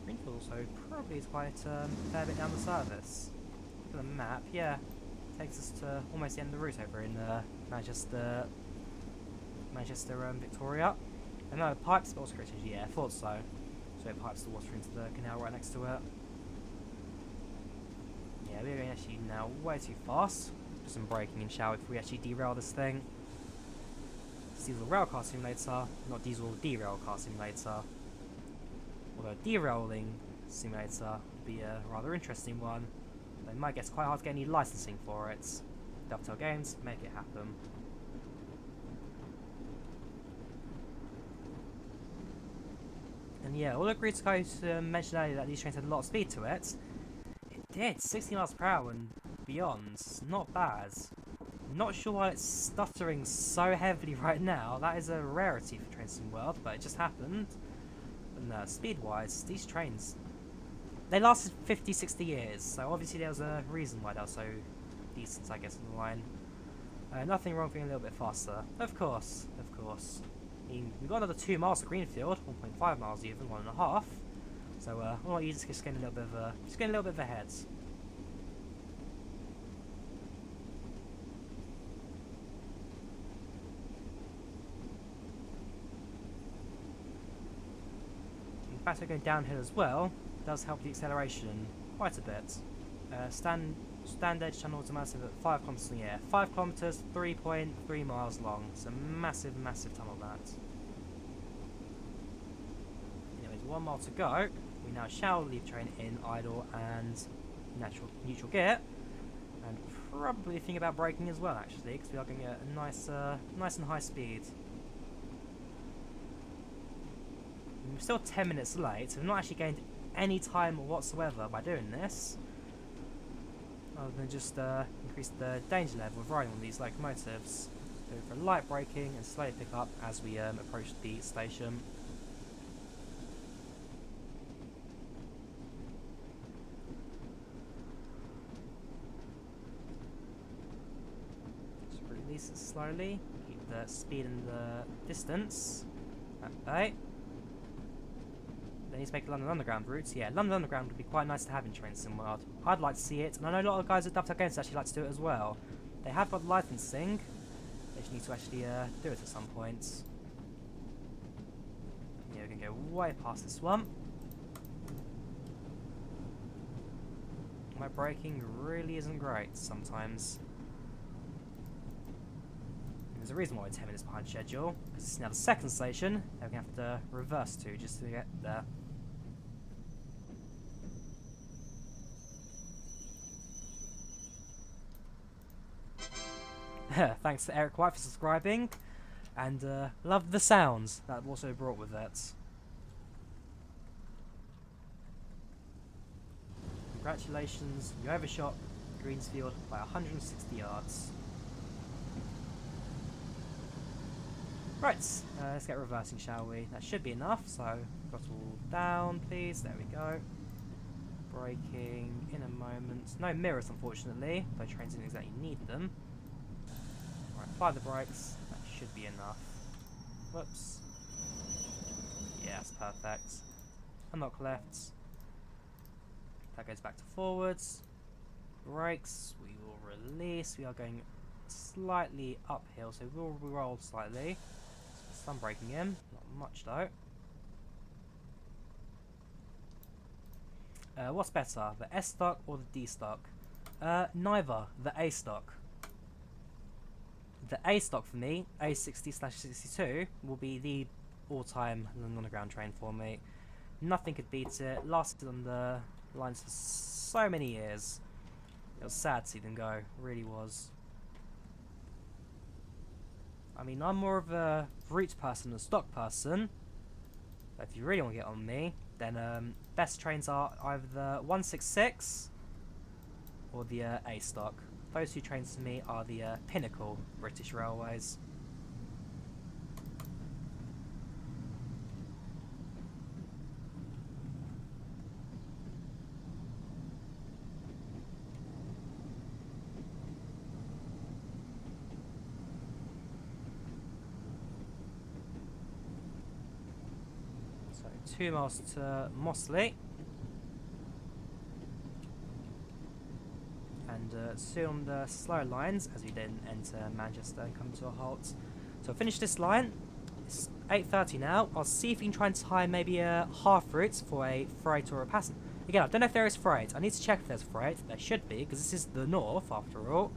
[SPEAKER 1] Greenfield also probably is quite a fair bit down the service. Look at the map, yeah. Takes us to almost the end of the route over in Manchester, Victoria. And no, pipes, but also created, yeah, I thought so. So it pipes the water into the canal right next to it. Yeah, we're going actually now way too fast. Do some braking and shall if we actually derail this thing. It's Diesel Railcar Simulator, not Diesel Derail Car Simulator. Although derailing simulator would be a rather interesting one. It might get quite hard to get any licensing for it. Dovetail Games, make it happen. And yeah, all agreed to go to mention earlier that these trains had a lot of speed to it. It did, 60 miles per hour and beyond. Not bad. Not sure why it's stuttering so heavily right now. That is a rarity for Train Sim World, but it just happened. And speed-wise, these trains, they lasted 50-60 years, so obviously there was a reason why they were so decent, I guess, in the line. Nothing wrong being a little bit faster. Of course, of course. I mean, we've got another 2 miles to Greenfield, 1.5 miles even, 1.5. So I want you just getting a little bit of ahead. In fact, we're going downhill as well. It does help the acceleration quite a bit. Standard channel is massive at 5 kilometers in the air. 5 kilometers, 3.3 miles long. It's a massive, massive tunnel that. Anyways, 1 mile to go. We now shall leave train in idle and neutral gear, and probably think about braking as well, actually, because we are going at a nice and high speed. We're still 10 minutes late, so we've not actually gained any time whatsoever by doing this, other than just increase the danger level of riding on these locomotives. Go for light braking and slowly pick up as we approach the station. Just release it slowly, keep the speed and the distance at bay. They need to make London Underground routes. Yeah, London Underground would be quite nice to have in Train Sim World. I'd like to see it, and I know a lot of guys at Dovetail Games actually like to do it as well. They have got licensing. They just need to actually do it at some point. Yeah, we're going to go way past this one. My braking really isn't great sometimes. And there's a reason why we're 10 minutes behind schedule, because it's now the second station that we're going to have to reverse to just to get there. Thanks to Eric White for subscribing, and love the sounds that also brought with it. Congratulations, you overshot Greensfield by 160 yards. Right, let's get reversing, shall we? That should be enough, so throttle down, please. There we go. Braking in a moment. No mirrors, unfortunately, though trains didn't exactly need them. Right, apply the brakes. That should be enough. Whoops. Yeah, that's perfect. Unlock left. That goes back to forwards. Brakes, we will release. We are going slightly uphill, so we'll roll slightly. Some braking in, not much though. What's better, the S stock or the D stock? Neither, the A stock. The A stock for me, A60/62, will be the all-time London Underground train for me. Nothing could beat it. Lasted on the lines for so many years. It was sad to see them go, really was. I mean, I'm more of a route person than a stock person. But if you really want to get on me, then best trains are either the 166 or the A stock. Those two trains to me are the pinnacle British Railways. So 2 miles to Mossley. And soon on the slow lines as we then enter Manchester and come to a halt. So I'll finish this line. It's 8:30 now. I'll see if we can try and time maybe a half route for a freight or a passenger. Again, I don't know if there is freight. I need to check if there's freight. There should be, because this is the north after all.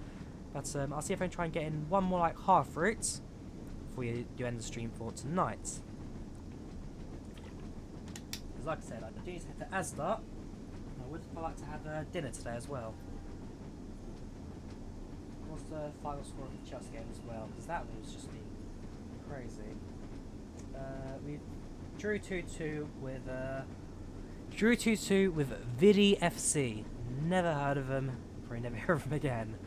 [SPEAKER 1] But I'll see if I can try and get in one more like half route before we do end the stream for tonight. Because like I said, I do need to head to Asda. I would like to have dinner today as well. What's the final score of the Chelsea game as well? Because that was just being crazy. We drew 2-2 with Vidi FC. Never heard of them. Probably never hear of them again.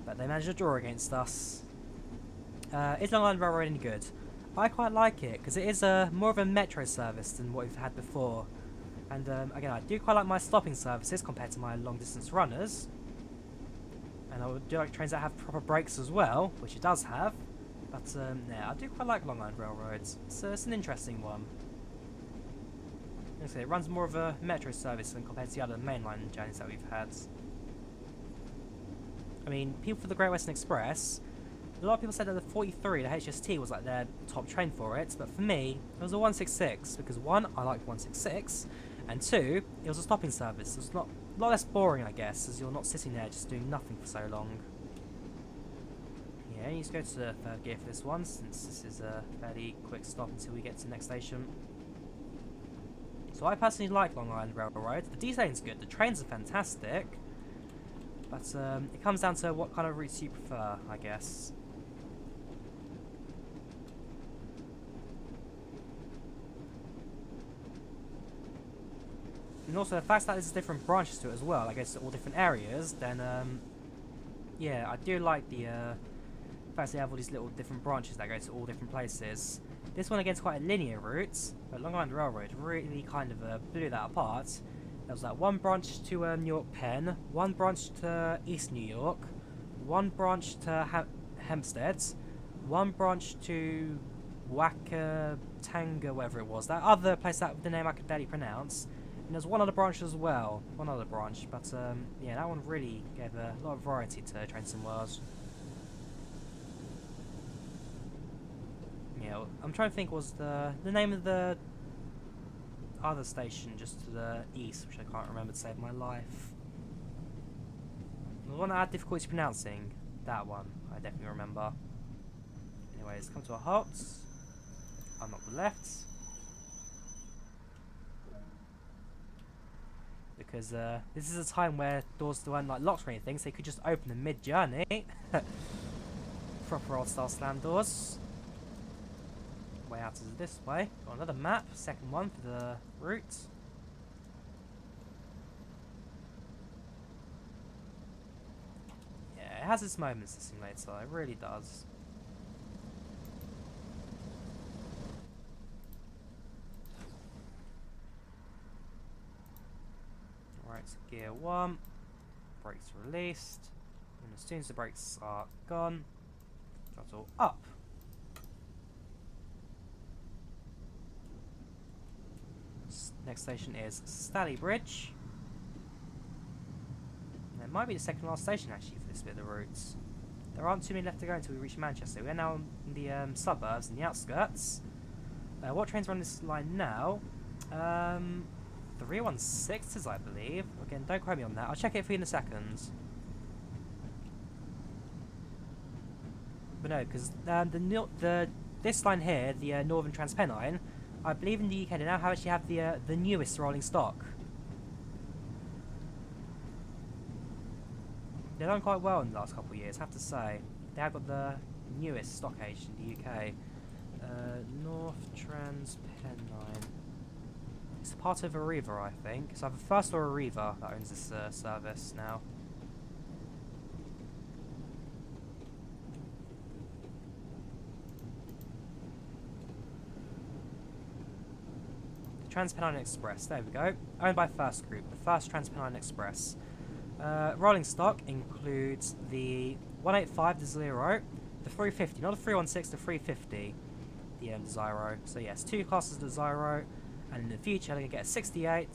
[SPEAKER 1] But they managed to draw against us. Is Long Island Railroad any good? I quite like it because it is more of a metro service than what we've had before. And again, I do quite like my stopping services compared to my long distance runners. And I would do like trains that have proper brakes as well, which it does have. But yeah, I do quite like Long Island railroads. It's an interesting one. It runs more of a metro service than compared to the other mainline journeys that we've had. I mean, people for the Great Western Express, a lot of people said that the 43, the HST, was like their top train for it, but for me, it was the 166, because one, I liked 166, and two, it was a stopping service. It was a lot less boring, I guess, as you're not sitting there just doing nothing for so long. Yeah, you need to go to the third gear for this one, since this is a fairly quick stop until we get to the next station. So I personally like Long Island Railroad. The detailing good, the trains are fantastic, but it comes down to what kind of routes you prefer, I guess. And also the fact that there's different branches to it as well, I guess all different areas, then yeah, I do like the fact they have all these little different branches that go to all different places. This one again is quite a linear route, but Long Island Railroad really kind of blew that apart. There was like one branch to New York Penn, one branch to East New York, one branch to Hempstead, one branch to Wakatanga, whatever it was, that other place that the name I could barely pronounce. And there's one other branch as well, but yeah, that one really gave a lot of variety to Transpennine World. Yeah, I'm trying to think, was the name of the other station just to the east, which I can't remember to save my life. The one I had difficulty pronouncing, that one, I definitely remember. Anyways, come to a halt. Unlock the left. Because this is a time where doors weren't like locked or anything, so they could just open them mid-journey. Proper old style slam doors. Way out is this way. Got another map, second one for the route. Yeah, it has its moments, the simulator, it really does. Right, so gear 1, brakes released, and as soon as the brakes are gone, throttle up. Next station is Stalybridge. And it might be the second last station actually for this bit of the route. There aren't too many left to go until we reach Manchester. We're now in the suburbs and the outskirts. What trains are on this line now? 316s, I believe. Again, don't quote me on that. I'll check it for you in a second. But no, because this line here, the Northern Trans-Pennine, I believe in the UK they now actually have the newest rolling stock. They've done quite well in the last couple of years, I have to say. They have got the newest stock age in the UK. North Trans-Pennine. It's part of Arriva, I think. It's either First or Arriva that owns this service now. Transpennine Express, there we go. Owned by First Group, the first Transpennine Express. Rolling stock includes the 185, the Zero, the 350, not the 316, the 350, the Zero. So yes, two classes of the Zero, and in the future they're going to get a 68,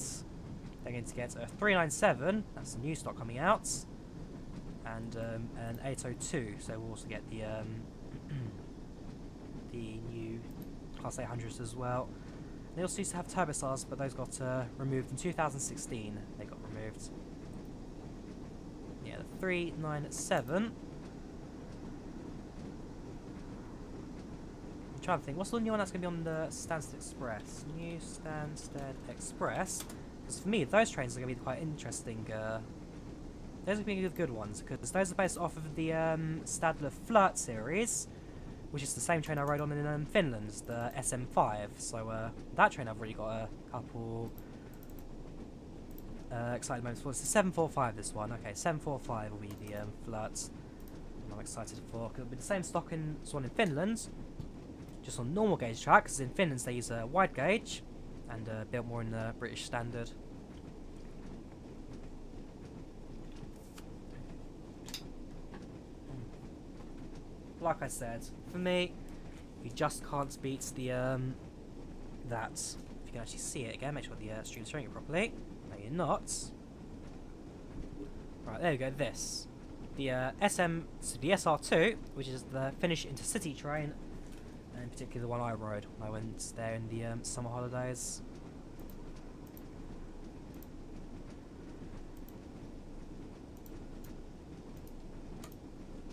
[SPEAKER 1] they're going to get a 397, that's the new stock coming out, and an 802, so we'll also get the the new Class 800s as well. They also used to have turbostars, but those got removed in 2016. They got removed. Yeah, the 397. I'm trying to think, what's the new one that's going to be on the Stansted Express? New Stansted Express. Because for me, those trains are going to be quite interesting. Those are going to be good ones, because those are based off of the Stadler Flirt series, which is the same train I rode on in Finland, the SM5. So that train I've really got a couple excited moments for. It's the 745, this one. Okay, 745 will be the Flirt. I'm excited for, because it'll be the same stock in this one in Finland, just on normal gauge track, because in Finland they use a wide gauge, and a bit more in the British standard. like I said, for me, you just can't beat the that. If you can actually see it again, make sure the stream's showing it properly. No, you're not. Right, there we go. This, the so the SR2, which is the Finnish Intercity train, and in particular the one I rode when I went there in the summer holidays.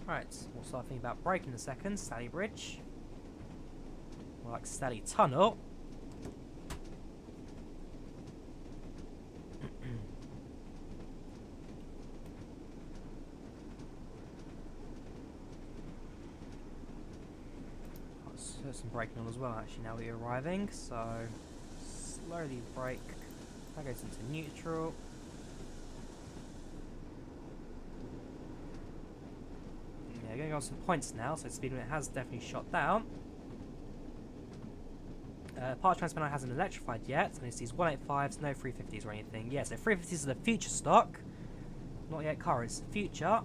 [SPEAKER 1] Right, we'll start thinking about braking in a second. Sally Bridge. More like Sally Tunnel. Let's some braking on as well actually now we're arriving, so slowly brake. That goes into neutral. Yeah, going on some points now, so speed limit has definitely shot down. Part of Transpennine hasn't electrified yet, and it's these 185s, no 350s or anything. Yeah, so 350s are the future stock, not yet current, it's future.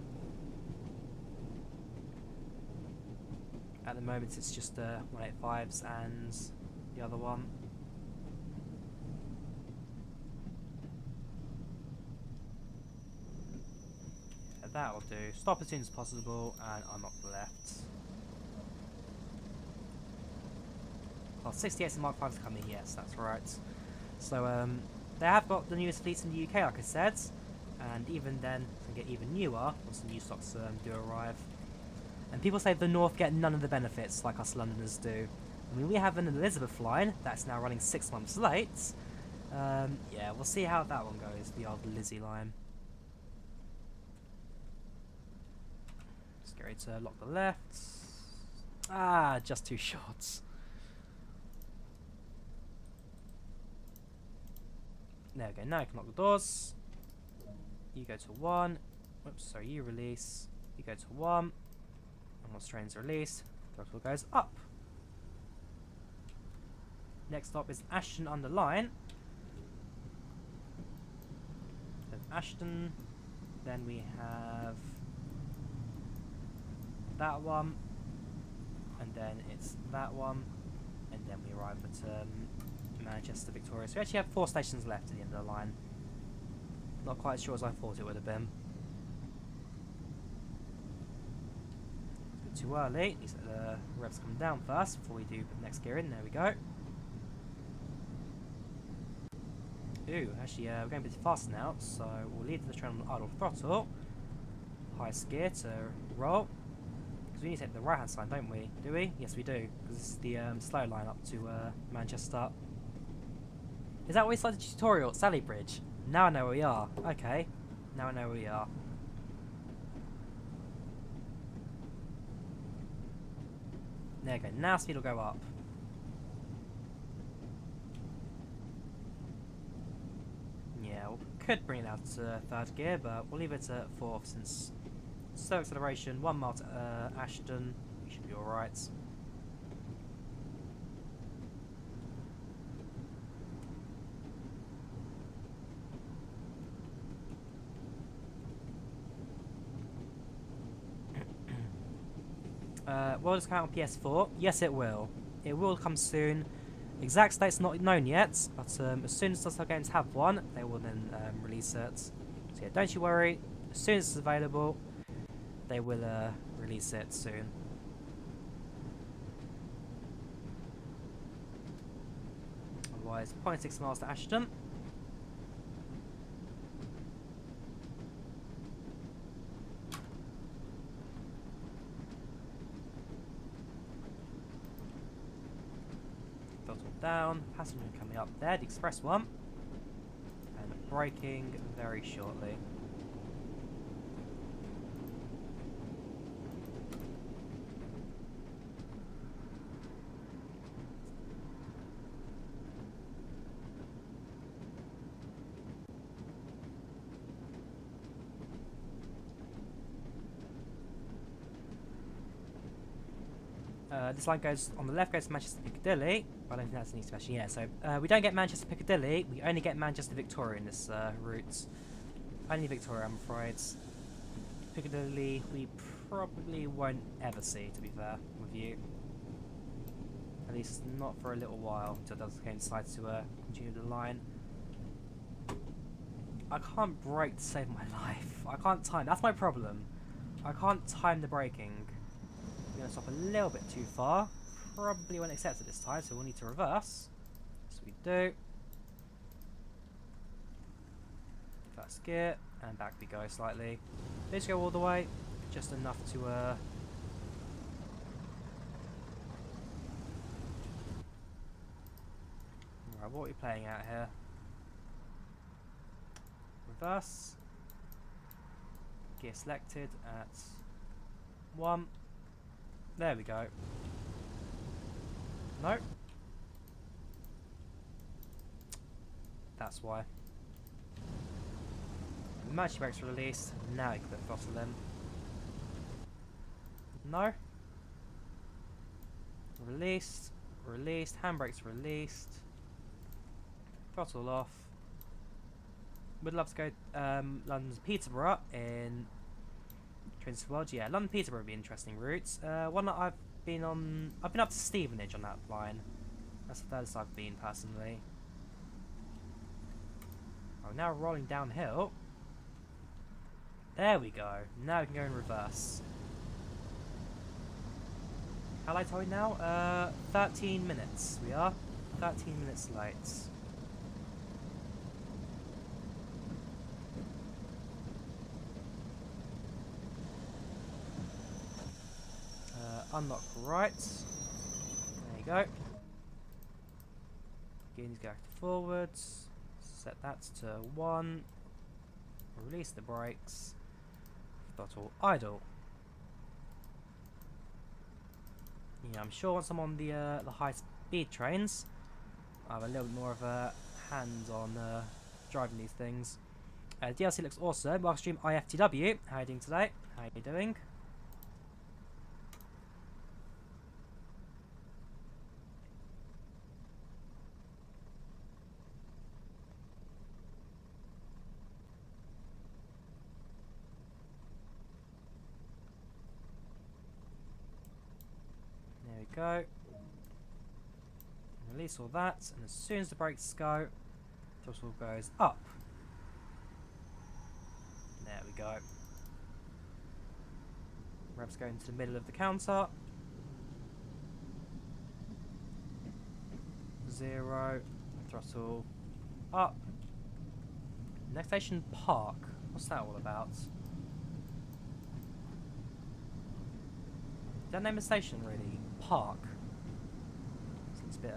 [SPEAKER 1] At the moment it's just 185s and the other one. Yeah, that'll do. Stop as soon as possible and I'm off the left. Class 68s and Mark 5s coming, yes, that's right. So they have got the newest fleets in the UK, like I said, and even then it's going to get even newer once the new stocks do arrive. And people say the North get none of the benefits like us Londoners do. I mean, we have an Elizabeth line that's now running 6 months late. Yeah, we'll see how that one goes, the old Lizzie line. Just get ready to lock the left. Ah, just too short. There we go, now you can lock the doors. You go to 1. Whoops, sorry, you release. You go to 1. And once trains are released, throttle goes up. Next stop is Ashton under line. Then Ashton. Then we have that one. And then it's that one. And then we arrive at Manchester, Victoria. So we actually have 4 stations left at the end of the line. Not quite as sure as I thought it would have been. Too early. At least the revs come down first before we do the next gear in. There we go. Ooh, actually, we're going a bit faster now, so we'll leave the train on idle throttle. Highest gear to roll. Because we need to take the right hand side, don't we? Do we? Yes, we do. Because this is the slow line up to Manchester. Is that where we started the tutorial? Sally Bridge. Now I know where we are. Okay. Now I know where we are. There you go, now speed will go up. Yeah, we could bring it out to 3rd gear, but we'll leave it at 4th since slow acceleration, 1 mile to Ashton, we should be alright. Will this come out on PS4? Yes, it will. It will come soon. Exact date's not known yet, but as soon as Telltale Games have one, they will then release it. So yeah, don't you worry. As soon as it's available, they will release it soon. Otherwise, 0.6 miles to Ashton. Down, passenger coming up there, the express one, and braking very shortly. This line goes on the left, goes to Manchester Piccadilly. I don't think that's an east special. Yeah, so we don't get Manchester Piccadilly. We only get Manchester Victoria in this route. Only Victoria, I'm afraid. Piccadilly, we probably won't ever see, to be fair with you. At least not for a little while, until it does again decide to continue the line. I can't brake to save my life. I can't time. That's my problem. I can't time the braking. I'm going to stop a little bit too far. Probably won't accept it this time, so we'll need to reverse. So we do. First gear, and back we go slightly. Let's go all the way. Just enough to Right, what are we playing at here? Reverse. Gear selected at 1. There we go. No. That's why. Emergency brakes released. Now you can put throttle in. No. Released. Released. Handbrakes released. Throttle off. Would love to go London's Peterborough in Transpennine World. Yeah, London Peterborough would be an interesting route. One that I've been on. I've been up to Stevenage on that line. That's the furthest I've been personally. Oh, now rolling downhill. There we go. Now we can go in reverse. How late are we now? 13 minutes. We are 13 minutes late. Unlock right. There you go. Again, go forwards. Set that to 1. Release the brakes. Throttle idle. Yeah, I'm sure once I'm on the high speed trains, I have a little bit more of a hand on driving these things. DLC looks awesome. Welcome stream IFTW. How are you doing today? How are you doing? There we go. Release all that, and as soon as the brakes go, throttle goes up. There we go. Revs go into the middle of the counter. 0. Throttle up. Next station, Park. What's that all about? Is that name of station really? Park. Seems a bit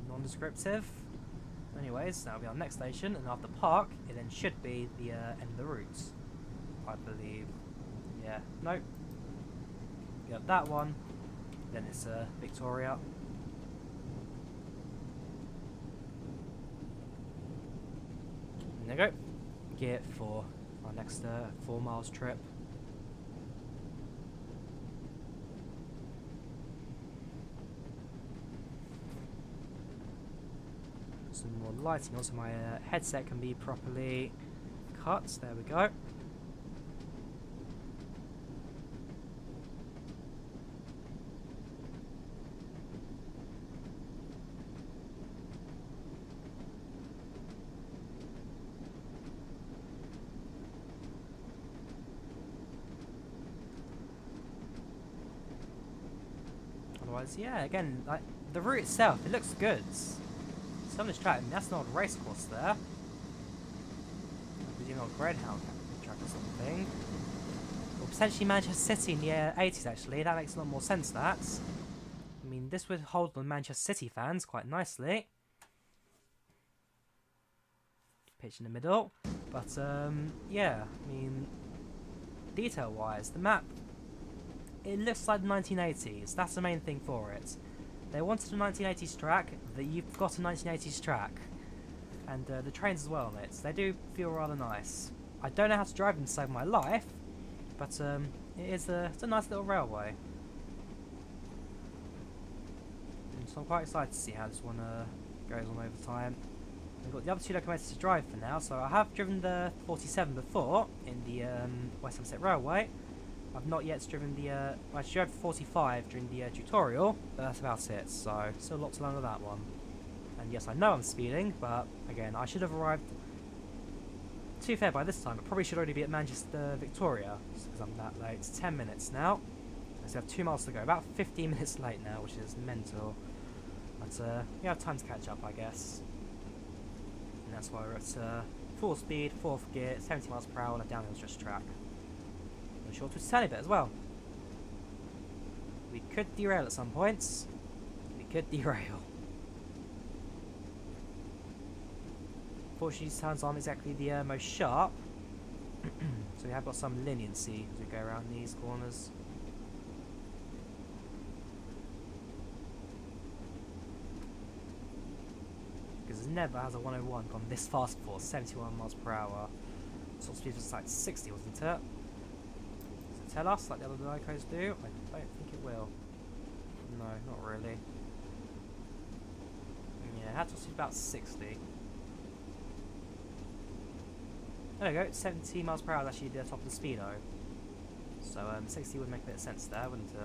[SPEAKER 1] non-descriptive. Anyways, that'll be our next station, and after Park, it then should be the end of the route, I believe. Yeah, nope. We got that one, then it's Victoria. There we go. Gear 4 for our next 4 miles trip. Some more lighting on so my headset can be properly cut. There we go. Otherwise, yeah, again, like the route itself, it looks good. Some of this track, that's not a race course there. Maybe not a Greyhound track or something. Or potentially Manchester City in the 80s actually, that makes a lot more sense that. I mean, this would hold on Manchester City fans quite nicely. Pitch in the middle. But, yeah, I mean, detail-wise, the map, it looks like the 1980s. That's the main thing for it. They wanted a 1980s track, that you've got a 1980s track. And the trains as well on it. They do feel rather nice. I don't know how to drive them to save my life, but it's a nice little railway. And so I'm quite excited to see how this one goes on over time. We've got the other 2 locomotives to drive for now, so I have driven the 47 before in the West Somerset Railway. I've not yet driven the, I drove the 45 during the tutorial, but that's about it, so still a lot to learn on that one. And yes, I know I'm speeding, but again, I should have arrived, to be fair, by this time, I probably should already be at Manchester Victoria, because I'm that late. It's 10 minutes now, I still have 2 miles to go, about 15 minutes late now, which is mental. But we have time to catch up, I guess. And that's why we're at full speed, 4th gear, 70 miles per hour on a downhill stretch track. And a short twist tiny bit as well. We could derail at some points. We could derail. Fortunately, these turns aren't exactly the most sharp. So we have got some leniency as we go around these corners. Because never has a 101 gone this fast before, 71 miles per hour. Top speed was like 60, wasn't it? Does it tell us like the other locos do? I don't think it will. No, not really. Yeah, it had to speed about 60. There we go, 70 miles per hour is actually the top of the speedo. So 60 would make a bit of sense there, wouldn't it?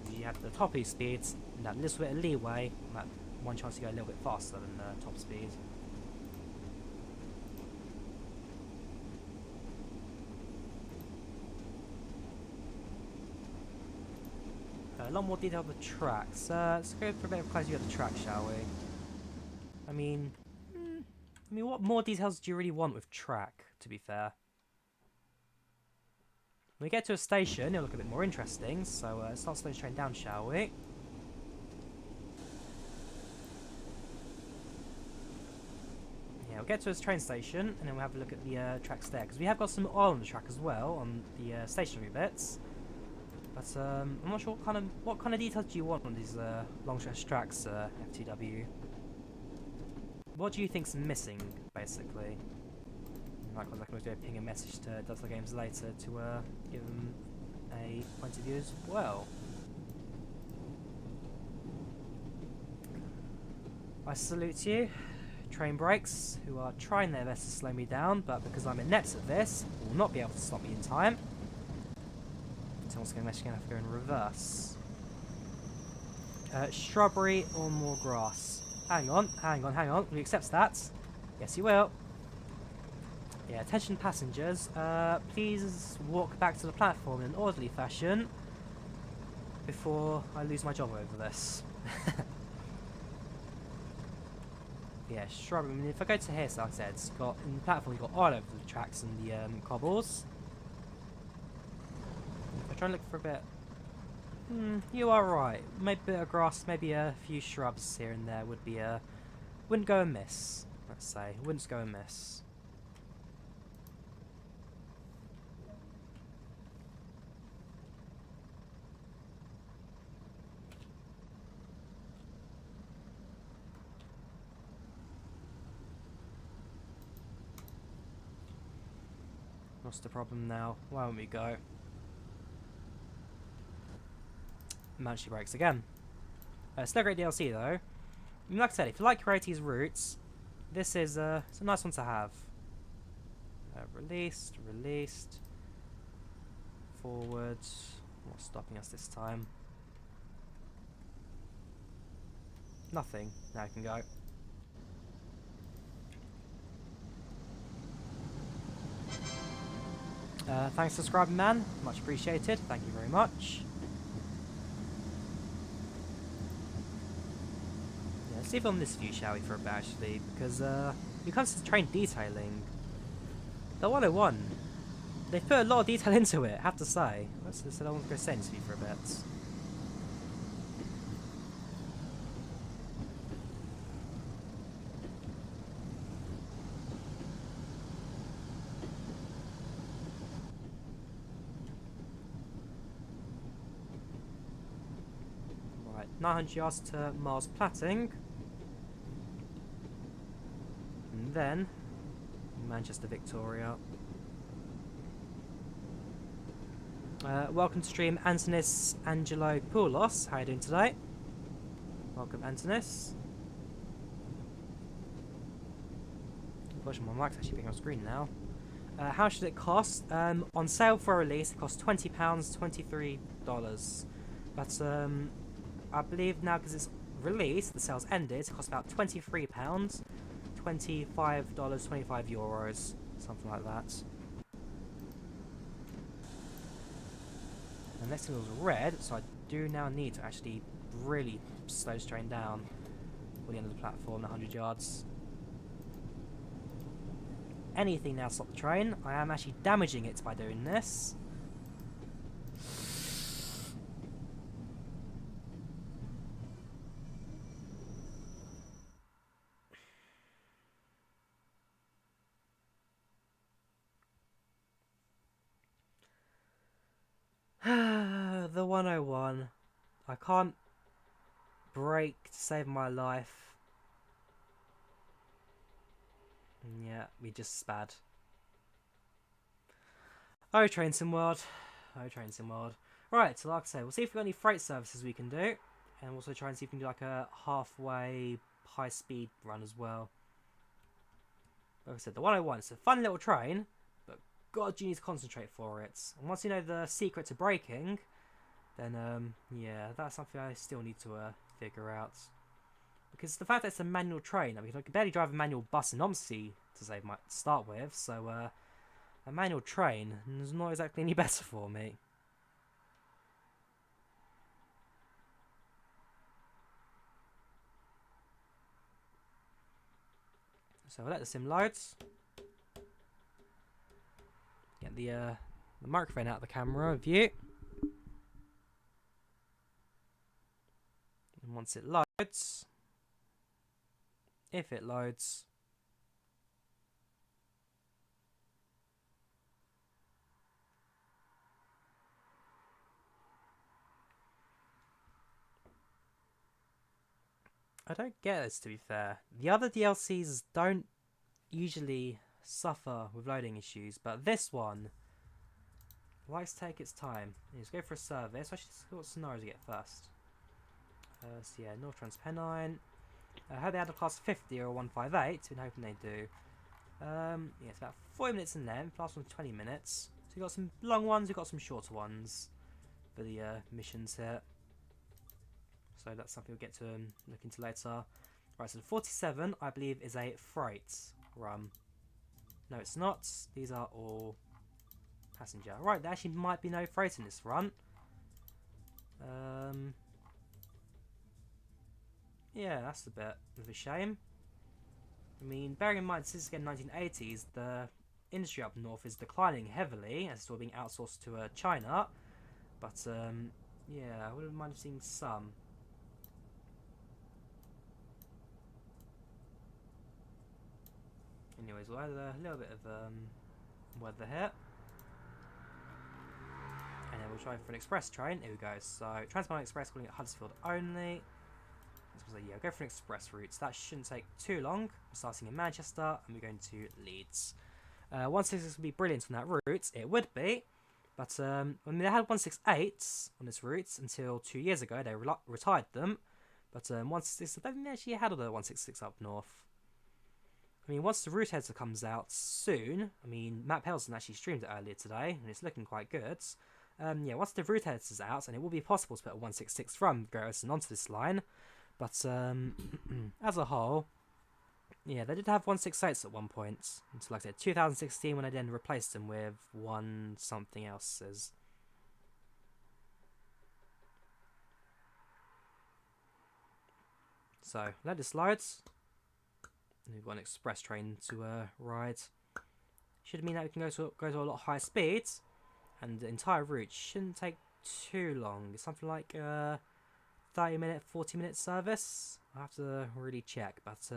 [SPEAKER 1] Because you have the top of speeds, and that little bit of leeway, and that one chance to go a little bit faster than top speed. A lot more detail of the tracks. Let's go for a bit of a close view of the track, shall we? I mean, what more details do you really want with track, to be fair? When we get to a station, it'll look a bit more interesting, so let's not slow the train down, shall we? Yeah, we'll get to a train station, and then we'll have a look at the tracks there, because we have got some oil on the track as well, on the stationary bits. But I'm not sure what kind of details do you want on these long stretch tracks, FTW? What do you think's missing, basically? Likewise, I can always ping a message to Delta Games later to give them a point of view as well. I salute you, train brakes, who are trying their best to slow me down, but because I'm inept at this, will not be able to stop me in time. So I'm also going to have to go in reverse. Shrubbery or more grass? Hang on. Will you accept that? Yes, you will. Yeah, attention passengers. Please walk back to the platform in an orderly fashion before I lose my job over this. Yeah, shrubbery. I mean, if I go to here, so like I said, it's got in the platform, you've got oil over the tracks and the cobbles. If I try and look for a bit. You are right. Maybe a bit of grass, maybe a few shrubs here and there would be wouldn't go amiss. Let's say wouldn't go amiss. What's the problem now? Why won't we go? Managed brakes again. Still great DLC though. I mean, like I said, if you like your 80s routes, this is it's a nice one to have. Released, forward. What's stopping us this time? Nothing. Now I can go. Thanks for subscribing, man. Much appreciated. Thank you very much. Let's leave on this view, shall we, for a bit, actually, because when it comes to train detailing, the 101, they've put a lot of detail into it, I have to say. So I want to go stay in this view for a bit. Right, 900 yards to Mars Platting. And then Manchester Victoria. Welcome to stream, Antonis Angelo Poulos. How are you doing today? Welcome, Antonis. Push my mic's actually being on screen now. How should it cost? On sale for release, it costs £20, $23. But I believe now because it's released, the sale's ended, it costs about £23, $25, €25, something like that. The next signal's red, so I do now need to actually really slow this train down for the end of the platform, 100 yards. Anything now to stop the train. I am actually damaging it by doing this. The 101. I can't brake to save my life. Yeah, we just spad. Oh, Train Sim World. Oh, Train Sim World. Right, so like I say, we'll see if we've got any freight services we can do. And also try and see if we can do like a halfway high-speed run as well. Like I said, the 101 is a fun little train, but God, you need to concentrate for it. And once you know the secret to braking, then yeah, that's something I still need to figure out. Because the fact that it's a manual train, I mean, I can barely drive a manual bus in Omsi to start with, so a manual train is not exactly any better for me. So we'll let the sim load. Get the microphone out of the camera view. And once it loads, if it loads, I don't get this, to be fair. The other DLCs don't usually suffer with loading issues, but this one likes to take its time. Let's go for a service. I should see what scenarios we get first. So yeah, Northern Trans-Pennine. I hope they had a class 50 or 158. Been hoping they do. Yeah, it's about 40 minutes in there. Last one's 20 minutes. So we've got some long ones, we've got some shorter ones for the missions here. So that's something we'll get to look into later. Right, so the 47, I believe, is a freight run. No, it's not. These are all passenger. Right, there actually might be no freight in this run. Yeah, that's a bit of a shame. I mean, bearing in mind, since again 1980s, the industry up north is declining heavily as it's all being outsourced to China. But yeah, I wouldn't mind seeing some. Anyways, we'll add a little bit of weather here. And then we'll try for an express train. Here we go. So, Transpennine Express, calling it Huddersfield only. So, yeah, go for an express route. So that shouldn't take too long. We're starting in Manchester and we're going to Leeds. 166 would be brilliant on that route. It would be. But, I mean, they had 168s on this route until 2 years ago. They retired them. But 166, I don't think they actually had all the 166 up north. I mean, once the route editor comes out soon, I mean, Matt Pelson actually streamed it earlier today, and it's looking quite good. Yeah, once the route editor's out, and it will be possible to put a 166 from Garrison onto this line, but as a whole, yeah, they did have 168s at one point, until, like I said, 2016, when I then replaced them with one something else's. So, let this load. We've got an express train to ride. Should mean that we can go to a lot higher speeds, and the entire route shouldn't take too long. It's something like 30-minute, 40-minute service. I'll have to really check, but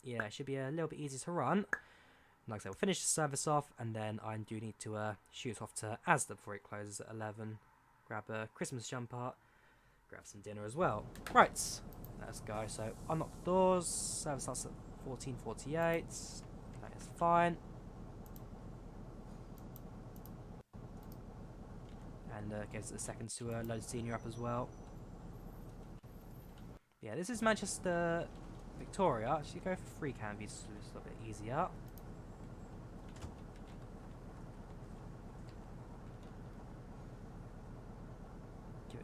[SPEAKER 1] yeah, it should be a little bit easier to run. Like I said, we'll finish the service off, and then I do need to shoot off to Asda before it closes at 11. Grab a Christmas jumper, grab some dinner as well. Right, let's go. So unlock the doors. Service starts at 14:48. That is fine. And gives it a second to load senior up as well. Yeah, this is Manchester Victoria. Actually, go for free canvas, so it's a little bit easier.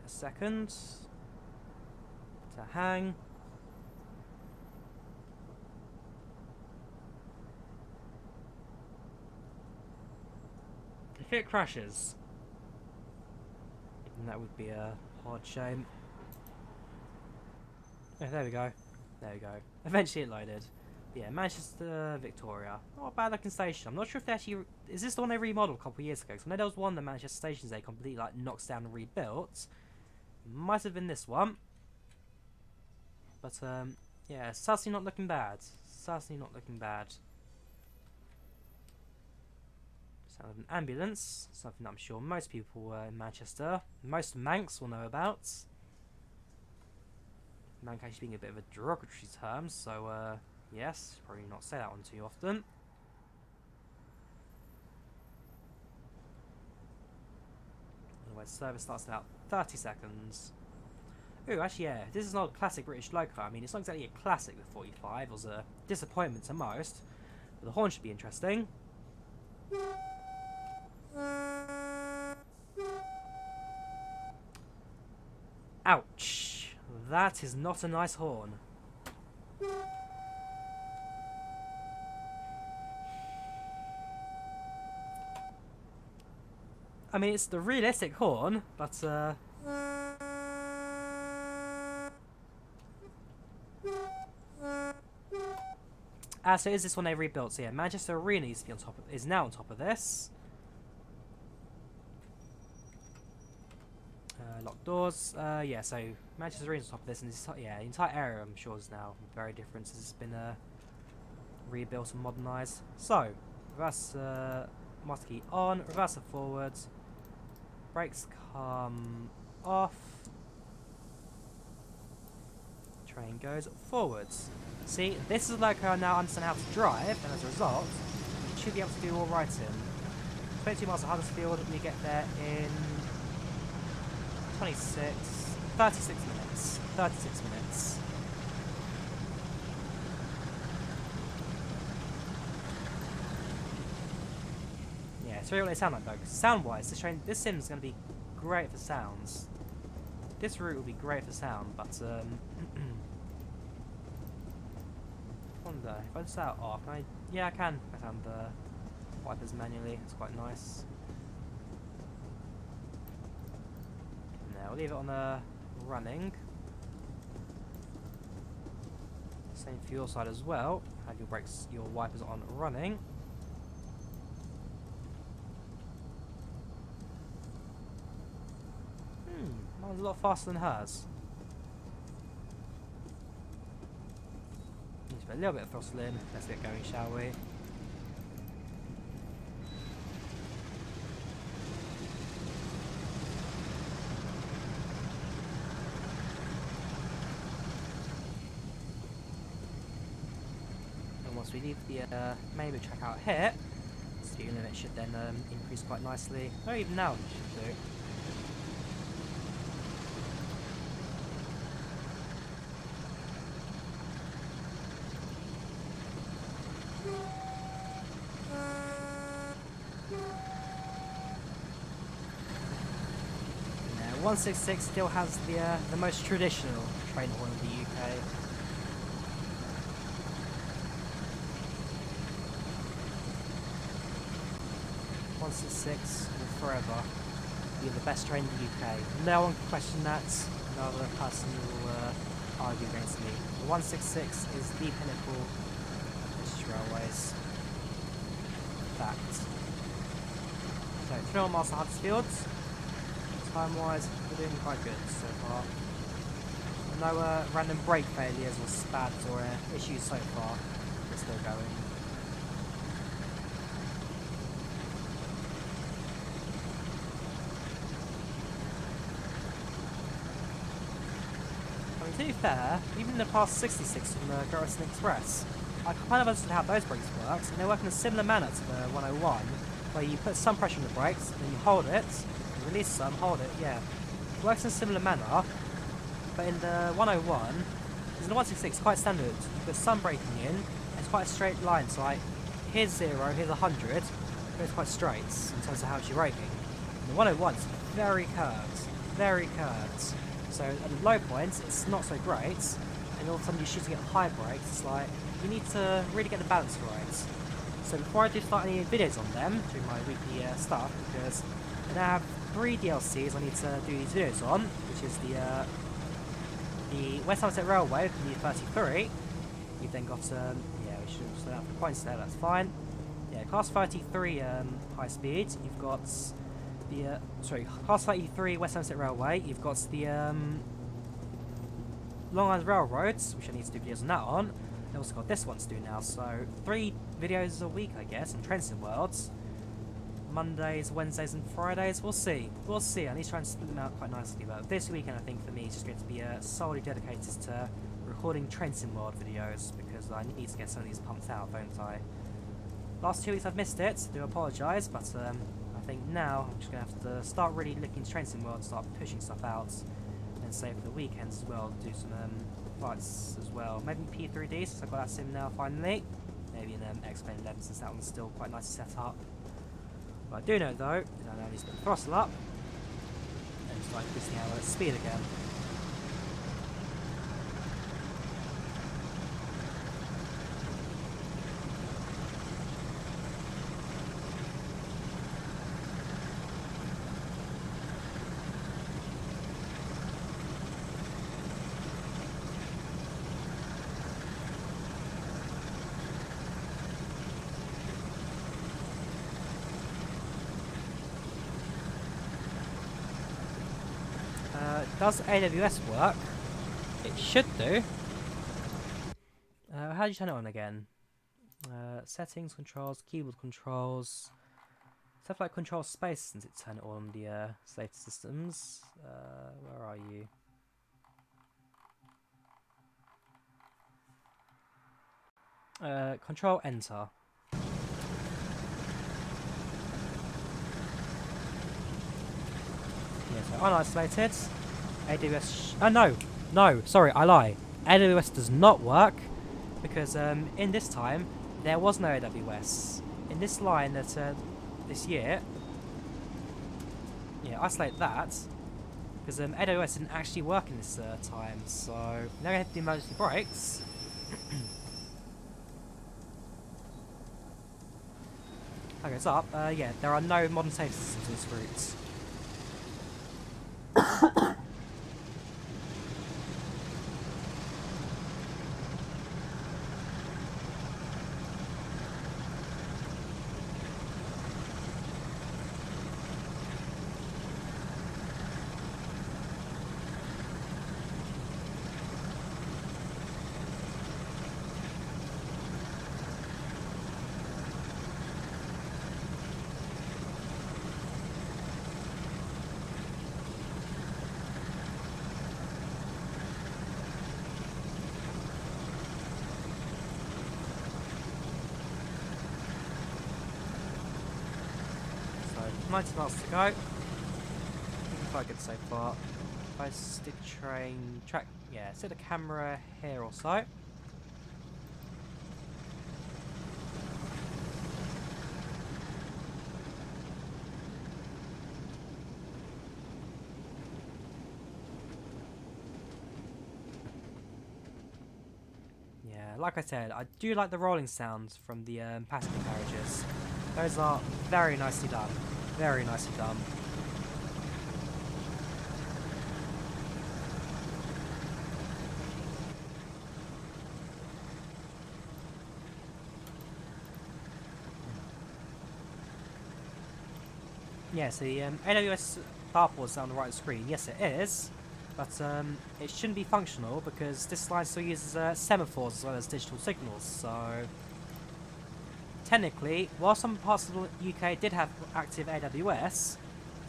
[SPEAKER 1] a second to hang. If it crashes, then that would be a hard shame. Oh, there we go. There we go. Eventually it loaded. Yeah, Manchester, Victoria. Not a bad looking station. I'm not sure if they actually... Is this the one they remodeled a couple of years ago? Because I know there was one, the Manchester stations they completely like knocks down and rebuilt. Might have been this one. But, yeah, certainly not looking bad. Certainly not looking bad. Sound of an ambulance. Something that I'm sure most people in Manchester, most Mancs will know about. Manc actually being a bit of a derogatory term, so, yes, probably not say that one too often. Anyway, service starts in about 30 seconds. Ooh, actually, yeah, this is not a classic British loco. I mean, it's not exactly a classic, the 45. It was a disappointment to most. But the horn should be interesting. Ouch. That is not a nice horn. I mean, it's the realistic horn, but, so is this one they rebuilt? So yeah, Manchester Arena used to be on top of, is now on top of this. Locked doors. Yeah, so Manchester Arena's on top of this, and this, yeah, the entire area I'm sure is now very different. It's been rebuilt and modernised. So reverse master key on, reverser forwards, brakes come off. Train goes forwards. See, this is like I now understand how to drive, and as a result, you should be able to do all right in 22 miles to Huddersfield. We get there in 36 minutes. 36 minutes. Yeah, it's really what they sound like though. Sound-wise, this sim is going to be great for sounds. This route will be great for sound, but I wonder if I just set it off. Can I? Yeah, I can. I found the wipers manually. It's quite nice. We'll leave it on running. Same for your side as well. Have your brakes, your wipers on running. Mine's a lot faster than hers. Need to put a little bit of throttle in. Let's get going, shall we? Once we leave the main track out here, the speed limit should then increase quite nicely. Or even now it should do. Now, 166 still has the most traditional train horn in the UK. 166 will forever be the best train in the UK. No one can question that. No other person will argue against me. The 166 is the pinnacle of British Railways. Fact. So, 3 miles to Huddersfield. Time-wise, we're doing quite good so far. No random brake failures or spads or issues so far. We're still going. To be fair, even in the past 66 from the Transpennine Express, I kind of understood how those brakes work, and they work in a similar manner to the 101, where you put some pressure on the brakes, and then you hold it, you release some, hold it, yeah. It works in a similar manner, but in the 101, because in the 166 it's quite standard, you put some braking in, and it's quite a straight line, so like, here's 0, here's 100, but it's quite straight in terms of how it's braking. In the 101 it's very curved. very curved. So at the low points, it's not so great, and all of a sudden you're shooting at high brakes. It's like, you need to really get the balance right. So before I do start any videos on them, doing my weekly stuff, because I now have 3 DLCs I need to do these videos on, which is the West Somerset Railway from the 33. You've then got, yeah, we should slow down for the points there, that's fine. Yeah, Class 33 high speed, you've got the, sorry, Class 33 West Somerset Railway, you've got the Long Island Railroads, which I need to do videos on that on. I've also got this one to do now, so 3 videos a week, I guess, on Transpennine Worlds. Mondays, Wednesdays and Fridays, we'll see. We'll see, I need to try and split them out quite nicely, but this weekend I think for me is just going to be solely dedicated to recording Transpennine World videos, because I need to get some of these pumped out, don't I? Last 2 weeks I've missed it, I do apologise, but I think now I'm just going to have to start really looking to Transpennine World, start pushing stuff out, and save for the weekends as well, do some fights as well. Maybe P3D, since I've got that sim now finally. Maybe an X-Men 11, since that one's still quite nice to set up. But I do know though, that I now need to put the throttle up and start increasing our speed again. Does AWS work? It should do. How do you turn it on again? Settings, controls, keyboard controls. Stuff like control space since it turned it on the safety systems. Where are you? Control enter. Yeah, so unisolated. AWS. Oh no, sorry, I lie. AWS does not work because in this time there was no AWS in this line that this year. Yeah, isolate that because AWS didn't actually work in this time. So now we have the emergency brakes. Okay, it's up. Yeah, there are no modern safety systems on this route. So 90 miles to go. Looking quite good so far. If I stick track, yeah, set the camera here or so. Yeah, like I said, I do like the rolling sounds from the passenger carriages. Those are very nicely done. Very nicely done. Yeah, so the AWS barport is on the right screen. Yes, it is. But it shouldn't be functional because this line still uses semaphores as well as digital signals. So technically, while some parts of the UK did have active AWS,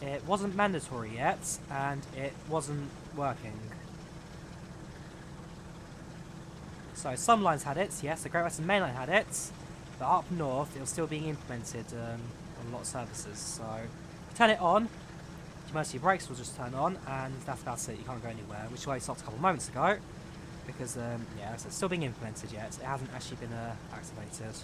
[SPEAKER 1] it wasn't mandatory yet and it wasn't working. So some lines had it, yes, the Great Western Main Line had it, but up north it was still being implemented on a lot of services. So turn it on, emergency brakes will just turn on, and that's about it. You can't go anywhere, which is why I stopped a couple of moments ago, because yeah, so it's still being implemented yet. It hasn't actually been activated.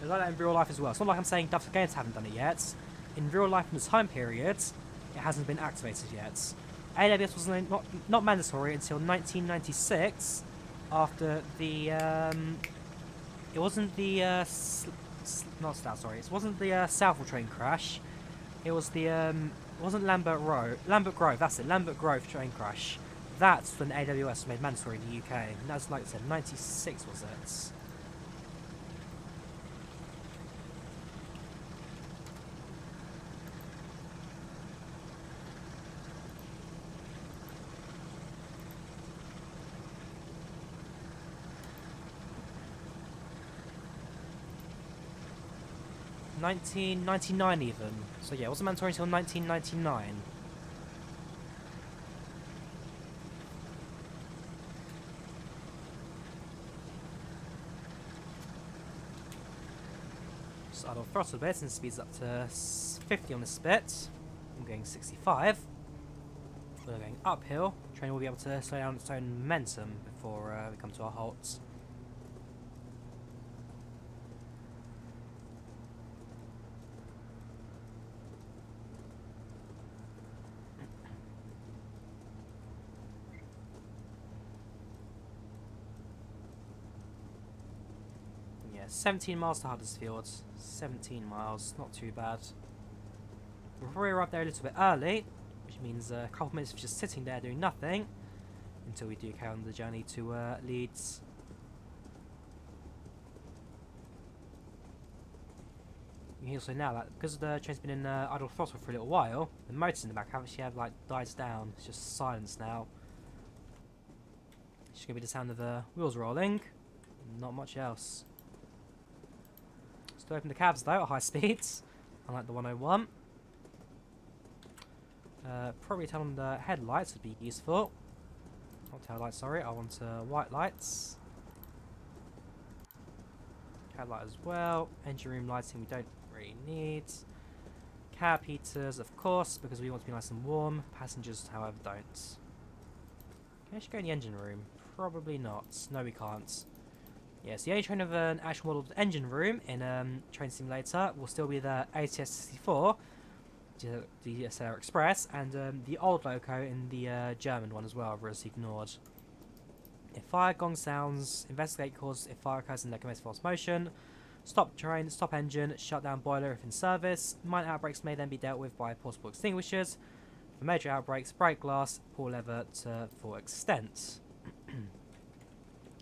[SPEAKER 1] It's like that in real life as well. It's not like I'm saying Delta Games haven't done it yet. in real life in the time period, it hasn't been activated yet. AWS was not mandatory until 1996, after the it wasn't the it wasn't the Southall train crash. It was the it wasn't Lambert Grove. That's it, Lambert Grove train crash. That's when AWS was made mandatory in the UK. And that's, like I said, 96 was it? $1999 even. So yeah, it wasn't mandatory until 1999. Just idle throttle a bit and speeds up to 50 on this bit. I'm going 65. We're going uphill. Train will be able to slow down its own momentum before we come to a halt. Yeah, 17 miles to Huddersfield. 17 miles, not too bad. We'll probably arrive there a little bit early, which means a couple minutes of just sitting there doing nothing until we do carry on the journey to Leeds. You can also now that because the train's been in idle throttle for a little while, the motors in the back actually have like died down. It's just silence now. It's just gonna be the sound of the wheels rolling, not much else. Still open the cabs though at high speeds, unlike the 101. Probably turn on the headlights would be useful. Not tail lights, sorry. I want white lights. Headlight as well. Engine room lighting we don't really need. Cab heaters, of course, because we want to be nice and warm. Passengers, however, don't. Can I just go in the engine room? Probably not. No, we can't. Yes, the only train with an actual modelled engine room in Train Simulator will still be the ATS-64, the Express, and the old loco in the German one as well, I've just ignored. If fire gong sounds, investigate cause if fire occurs in locomotive force motion, stop train, stop engine, shut down boiler if in service. Minor outbreaks may then be dealt with by portable extinguishers. For major outbreaks, break glass, pull lever to full extent.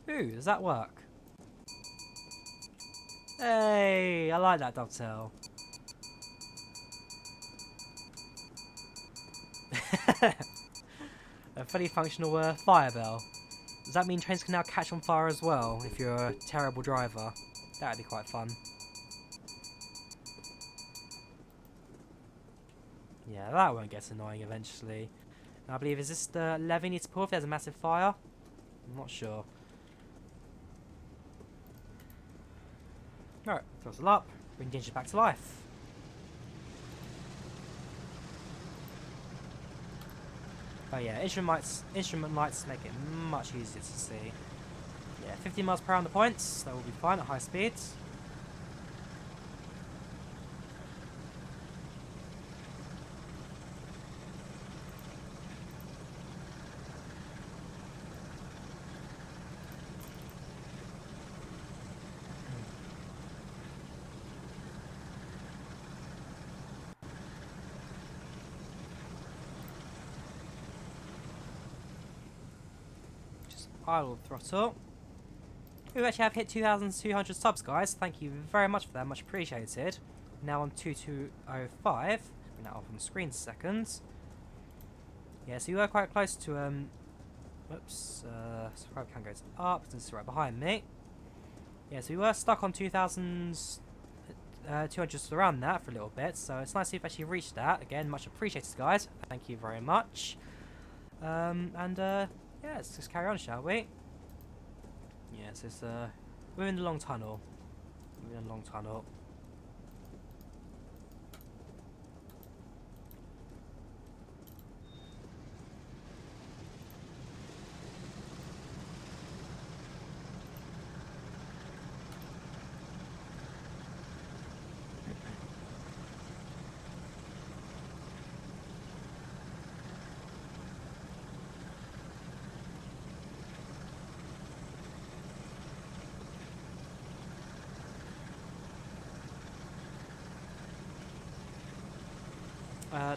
[SPEAKER 1] Ooh, does that work? Hey, I like that dovetail. A fully functional fire bell. Does that mean trains can now catch on fire as well if you're a terrible driver? That'd be quite fun. Yeah, that won't get annoying eventually. And I believe, is this the lever you need to pull if there's a massive fire? I'm not sure. Alright, throttle up, bring the engine back to life. Oh yeah, instrument lights make it much easier to see. Yeah, 50 miles per hour on the points, that will be fine at high speeds. Idle throttle. We actually have hit 2,200 subs, guys. Thank you very much for that. Much appreciated. Now on 2205. Bring that off on the screen seconds. Yeah, so you were quite close to whoops. So probably can go up since it's right behind me. Yeah, so we were stuck on 2,200 around that for a little bit. So it's nice to see if actually reached that. Again, much appreciated, guys. Thank you very much. Yeah, let's just carry on, shall we? Yes, it's we're in the long tunnel. We're in a long tunnel.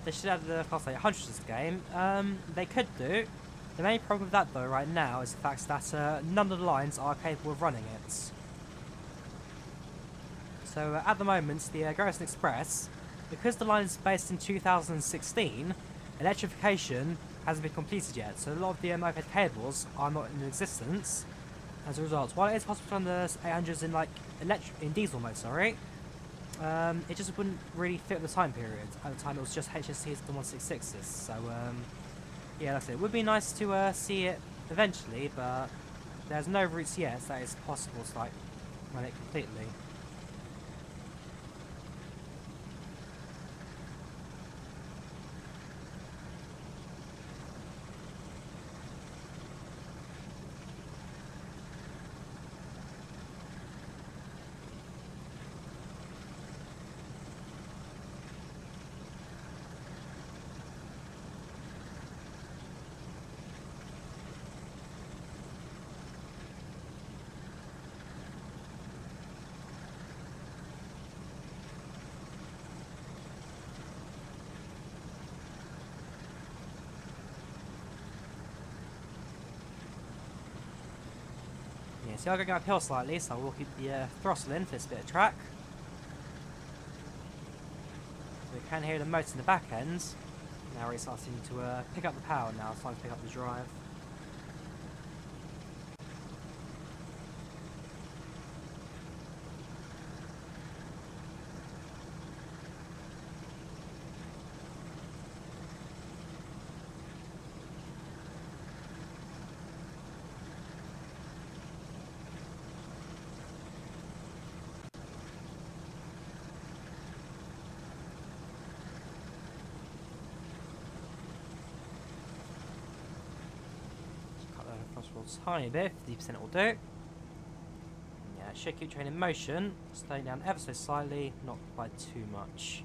[SPEAKER 1] They should add the Class 800 to this game. They could do. The main problem with that, though, right now is the fact that none of the lines are capable of running it. So at the moment, the Transpennine Express, because the line is based in 2016, electrification hasn't been completed yet. So a lot of the overhead cables are not in existence. As a result, while it is possible to run the 800s in in diesel mode, sorry, it just wouldn't really fit the time period. At the time, it was just HSTs and 166s. So yeah, that's it. It would be nice to see it eventually, but there's no routes yet that it's possible to run it completely. Yeah, so I'll go uphill slightly, so I will keep the throttle in for this bit of track. So we can hear the motor in the back end. Now it's starting to pick up the power now, starting to pick up the drive. Tiny bit, 50% will do. Yeah, it should keep train in motion, slowing down ever so slightly, not by too much.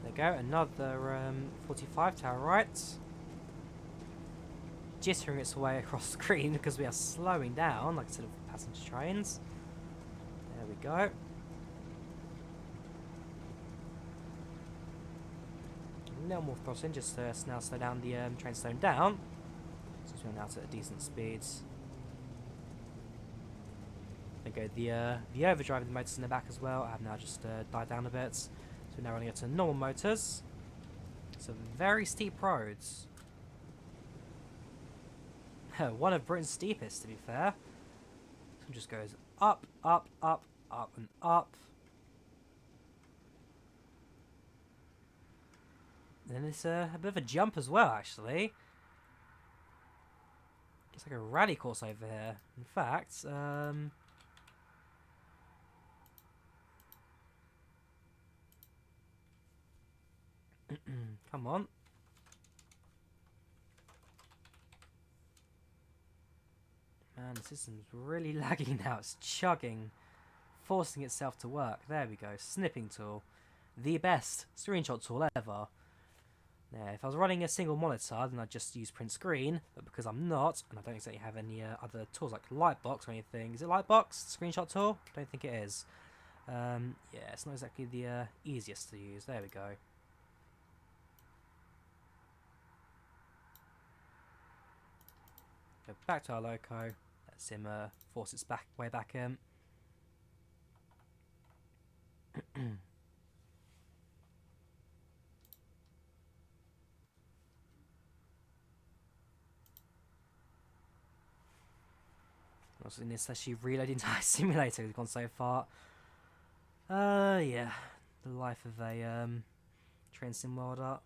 [SPEAKER 1] There we go, another 45 tower right. Jittering its way across the screen because we are slowing down like sort of passenger trains. There we go. A little more crossing just to now slow down the train slowing down. Since we're now at a decent speed. There we go, the overdrive of the motors in the back as well. I have now just died down a bit. So we're now running it to normal motors. So very steep roads. One of Britain's steepest, to be fair. So it just goes up, up, up, up, and up. And then it's a bit of a jump as well, actually. It's like a rally course over here. In fact, come on. Man, the system's really lagging now. It's chugging, forcing itself to work. There we go. Snipping tool. The best screenshot tool ever. Yeah, if I was running a single monitor, then I'd just use print screen. But because I'm not, and I don't exactly have any other tools like Lightbox or anything. Is it Lightbox? Screenshot tool? I don't think it is. Yeah, it's not exactly the easiest to use. There we go. Go back to our loco. Let's him force its way back in. Also, in this actually reloading entire simulator has gone so far. Yeah, the life of a train sim welder.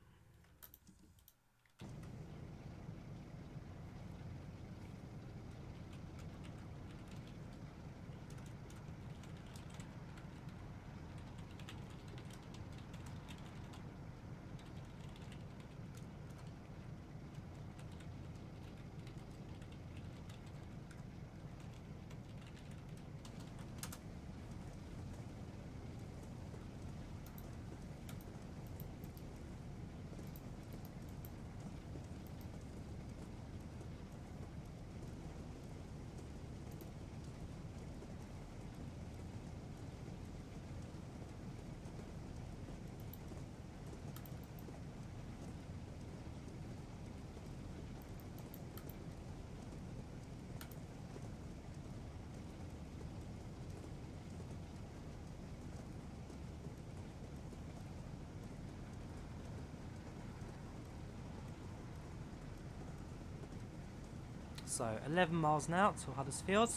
[SPEAKER 1] So 11 miles now to Huddersfield.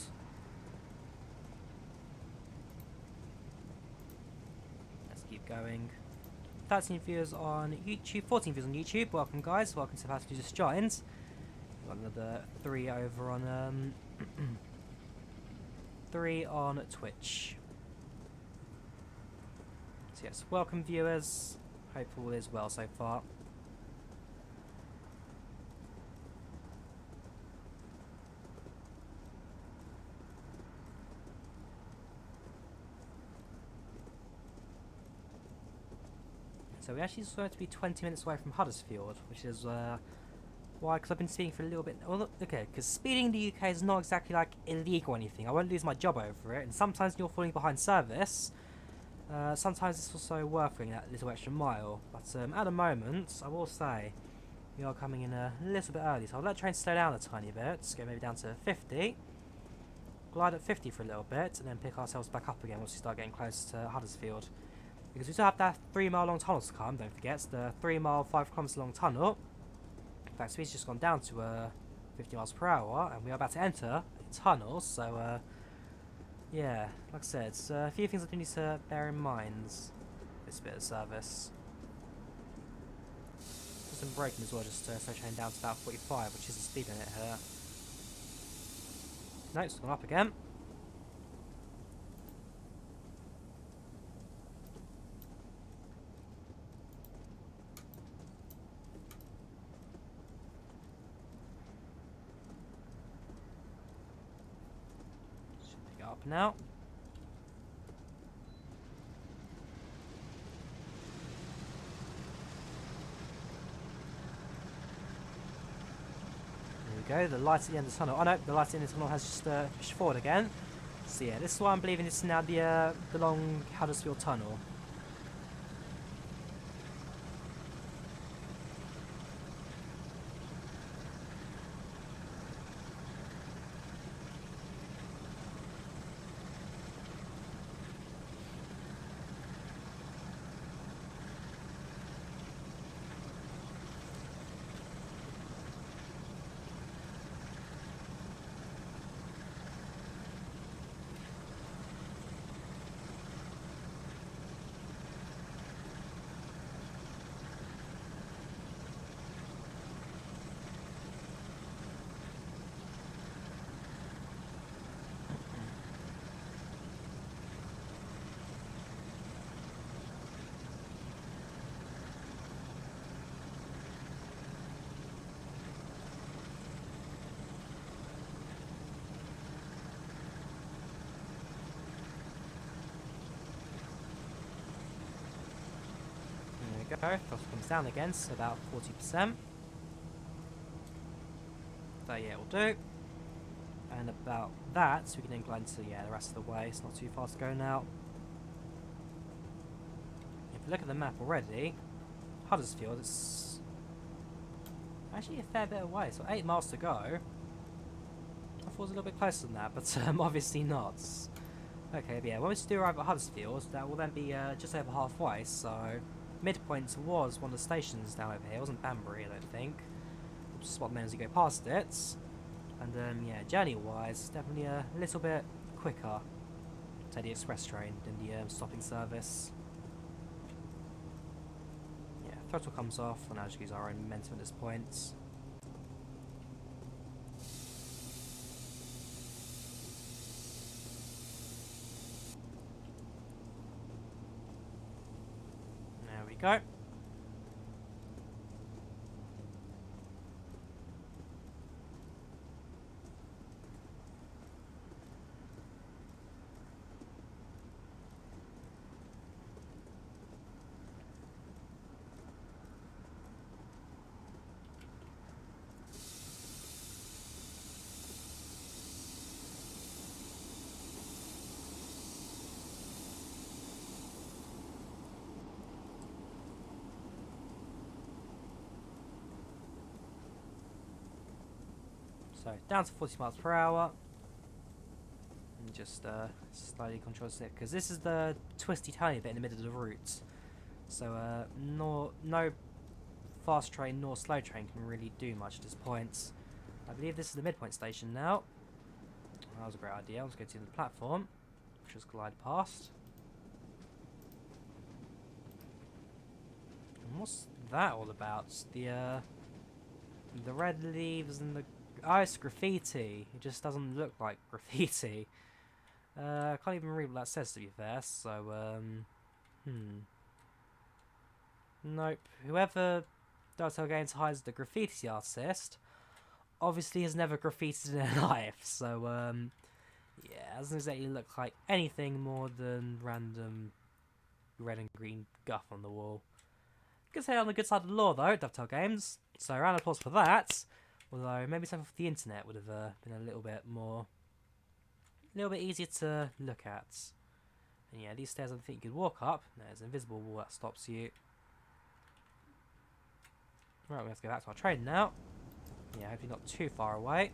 [SPEAKER 1] Let's keep going. 13 viewers on YouTube, 14 viewers on YouTube. Welcome, guys. Welcome to the person who just joined. Got another 3 over on 3 on Twitch. So yes, welcome viewers. Hope all is well so far. So we actually supposed to be 20 minutes away from Huddersfield, which is why, because I've been speeding for a little bit. Well, okay, because speeding in the UK is not exactly like illegal or anything. I won't lose my job over it, and sometimes you're falling behind service. Sometimes it's also worth doing that little extra mile. But at the moment, I will say we are coming in a little bit early, so I'll let the train slow down a tiny bit. Just go maybe down to 50. Glide at 50 for a little bit, and then pick ourselves back up again once we start getting close to Huddersfield. Because we still have that 3 mile long tunnel to come, don't forget. It's the 3 mile, 5 kilometres long tunnel. In fact, speed's just gone down to 50 miles per hour, and we are about to enter a tunnel, so yeah, like I said, it's a few things I do need to bear in mind this bit of service. Just some braking as well, just so train down to about 45, which is the speed limit here. No, it's gone up again. Up now. There we go, the light at the end of the tunnel. Oh no, the light at the end of the tunnel has just pushed forward again. So yeah, this is why I'm believing this is now the long Huddersfield tunnel. Go, cost comes down again, so about 40%. So yeah, will do. And about that, so we can then glide into the rest of the way. It's not too far to go now. If you look at the map already, Huddersfield, it's actually a fair bit away. So 8 miles to go. I thought it was a little bit closer than that, but obviously not. Okay, but yeah, when we do arrive at Huddersfield, that will then be just over halfway. So Midpoint was one of the stations down over here. It wasn't Banbury, I don't think. Just spot them as you go past it. And yeah, journey-wise, definitely a little bit quicker to the express train than the stopping service. Yeah, throttle comes off, and I'll just use our own momentum at this point. There we go. So down to 40 miles per hour. And just slightly control it, because this is the twisty tiny bit in the middle of the route. So no fast train nor slow train can really do much at this point. I believe this is the Midpoint Station now. That was a great idea. I was going to the platform, which was glide past. And what's that all about? The red leaves and the it's graffiti. It just doesn't look like graffiti. I can't even read what that says, to be fair. So nope. Whoever Telltale Games hires the graffiti artist obviously has never graffitied in their life. So yeah, it doesn't exactly look like anything more than random red and green guff on the wall. Good say on the good side of the law though, Dovetail Games. So round of applause for that. Although maybe something off the internet would have been a little bit easier to look at. And yeah, these stairs I think you could walk up. There's an invisible wall that stops you. Right, we have to go back to our train now. Yeah, hopefully not too far away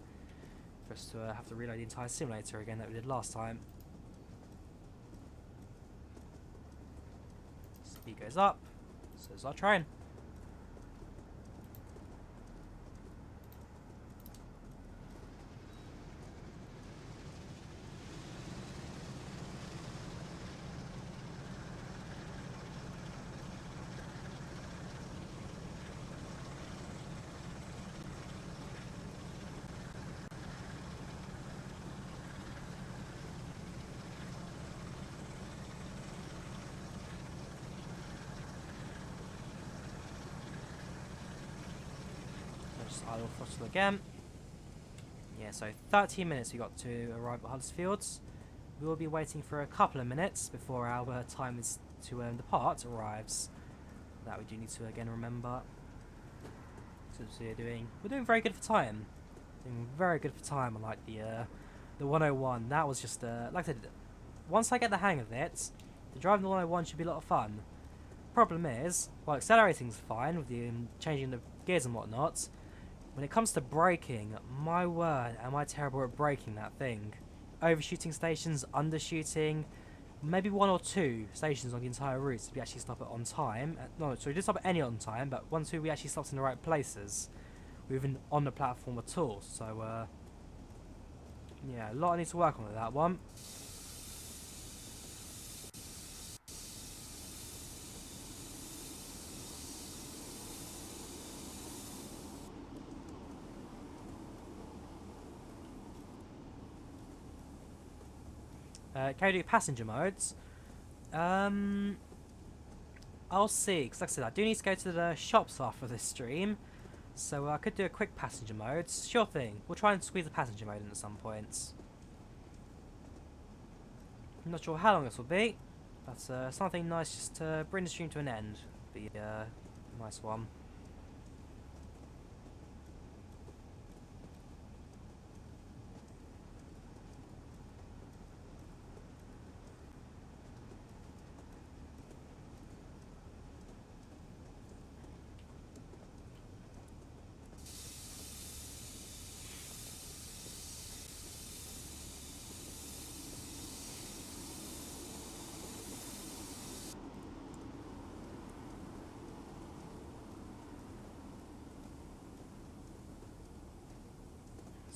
[SPEAKER 1] for us to have to reload the entire simulator again that we did last time. Speed goes up, so does our train. Idle throttle again. Yeah, so 13 minutes we got to arrive at Huddersfield. We will be waiting for a couple of minutes before our time is to depart arrives. That we do need to again remember. So we're doing very good for time. Doing very good for time. Unlike the 101, that was just like I said. Once I get the hang of it, the driving the 101 should be a lot of fun. Problem is, while accelerating's fine with the changing the gears and whatnot, when it comes to braking, my word, am I terrible at braking that thing. Overshooting stations, undershooting, maybe one or two stations on the entire route if we actually stop it on time. No, sorry, we didn't stop at any on time, but one or two we actually stopped in the right places. We were even on the platform at all, so yeah, a lot I need to work on with that one. Can we do passenger modes? I'll see, because like I said, I do need to go to the shops after this stream, so I could do a quick passenger mode. Sure thing, we'll try and squeeze a passenger mode in at some point. I'm not sure how long this will be, but something nice just to bring the stream to an end. Be a nice one.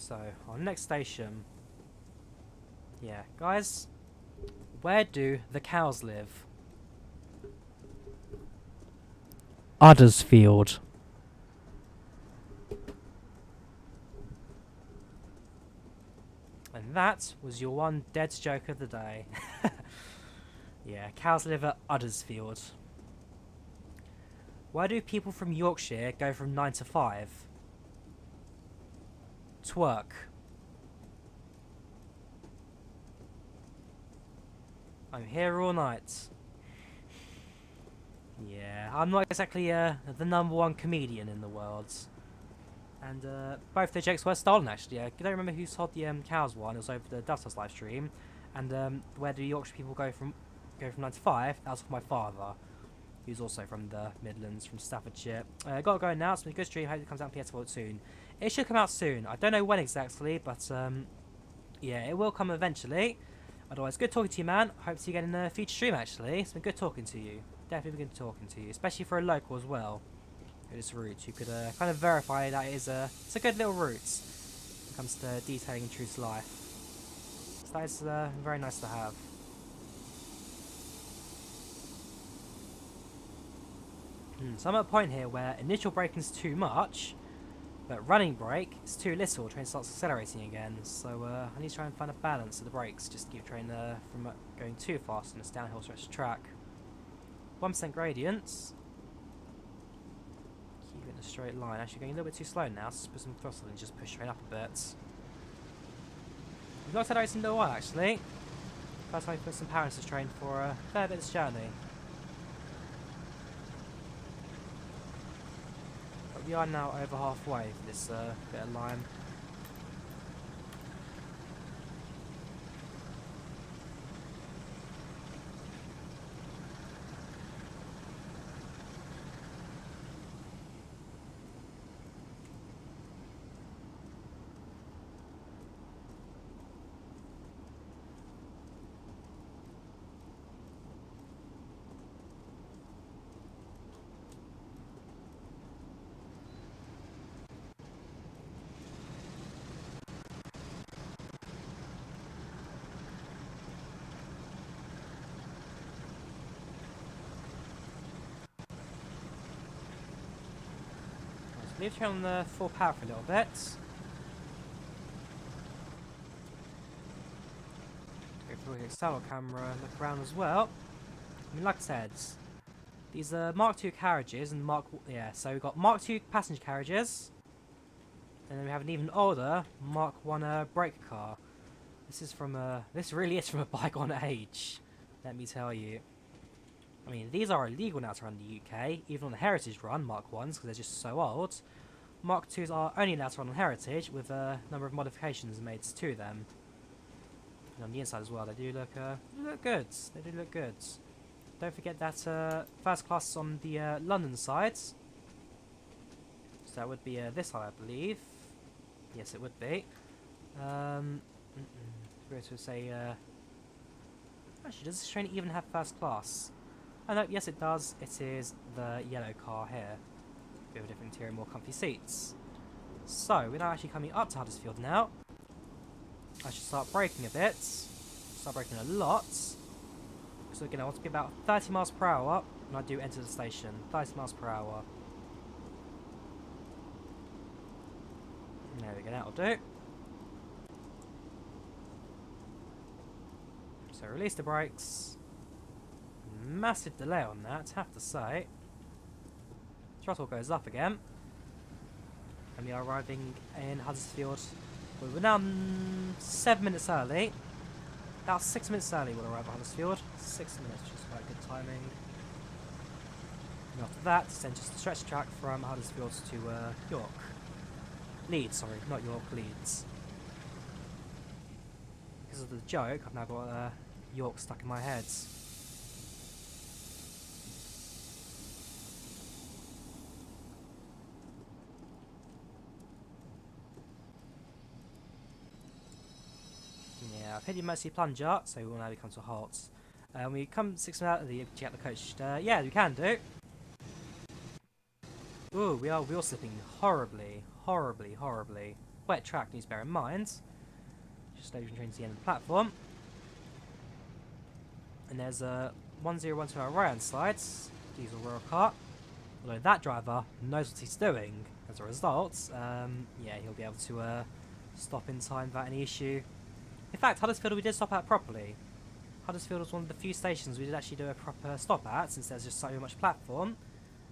[SPEAKER 1] So, our next station. Yeah, guys. Where do the cows live? Huddersfield. And that was your one dead joke of the day. Yeah, cows live at Huddersfield. Why do people from Yorkshire go from 9 to 5? Twerk. I'm here all night. Yeah, I'm not exactly the #1 comedian in the world. And both the jokes were stolen, actually. I don't remember who sold the cows one. It was over the Dovetails live stream. And where do Yorkshire people go from 9 to 5? That was for my father, who's also from the Midlands, from Staffordshire. Gotta go now. It's been a good stream. Hope it comes out on PS4 soon. It should come out soon. I don't know when exactly, but yeah, it will come eventually. Otherwise, good talking to you, man. Hope to see you again in a future stream, actually. It's been good talking to you. Definitely been good talking to you, especially for a local as well. This route, you could kind of verify that it's a good little route when it comes to detailing Truth's life. So that is very nice to have. So I'm at a point here where initial braking is too much, but running brake is too little. Train starts accelerating again, so I need to try and find a balance of the brakes just to keep the train from going too fast on this downhill stretch of track. 1% gradients. Keep it in a straight line. Actually going a little bit too slow now, so put some throttle and just push the train up a bit. We've not accelerated in a while, actually. First time we put some power into this train for a fair bit of this journey. But we are now over halfway for this bit of line. Leave the train on the full power for a little bit. Go through the external camera, look around as well. I mean, like I said, these are Mark II carriages and so we've got Mark II passenger carriages, and then we have an even older Mark I brake car. This really is from a bygone age, let me tell you. I mean, these are illegal now to run in the UK, even on the Heritage run, Mark 1s, because they're just so old. Mark 2s are only allowed to run on Heritage, with a number of modifications made to them. And on the inside as well, they do look good. They do look good. Don't forget that first class is on the London side. So that would be this side, I believe. Yes, it would be. We're to say... actually, does this train even have first class? Oh no, yes it does. It is the yellow car here. Bit of a different interior, more comfy seats. So, we're now actually coming up to Huddersfield now. I should start braking a bit. Start braking a lot. So again, I want to be about 30 miles per hour when I do enter the station. 30 miles per hour. There we go, that'll do. So release the brakes. Massive delay on that, have to say. Throttle goes up again. And we are arriving in Huddersfield. We're now 7 minutes early. About 6 minutes early we'll arrive at Huddersfield. 6 minutes, which is quite good timing. And after that, then just stretch the track from Huddersfield to York. Leeds, sorry, not York, Leeds. Because of the joke, I've now got York stuck in my head. Yeah, I've hit the emergency plunger, so we will now come to a halt. We come 6 minutes out of the check the coach. Yeah, we can do. Ooh, we are wheel slipping horribly, horribly, horribly. wet track, needs to bear in mind. Just station train to the end of the platform. And there's a 1012 our right hand side, diesel rail cart. Although that driver knows what he's doing, as a result, yeah, he'll be able to stop in time without any issue. In fact, Huddersfield we did stop at properly. Huddersfield was one of the few stations we did actually do a proper stop at, since there's just so much platform,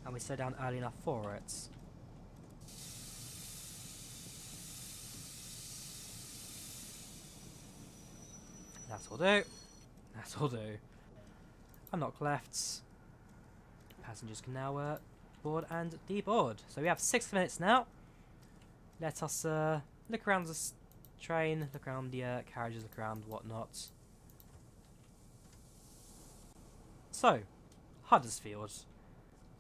[SPEAKER 1] and we slowed down early enough for it. That'll do. That'll do. Unlock left. Passengers can now board and deboard. So we have 6 minutes now. Let us look around the train, look around the carriages, look around whatnot. So, Huddersfield.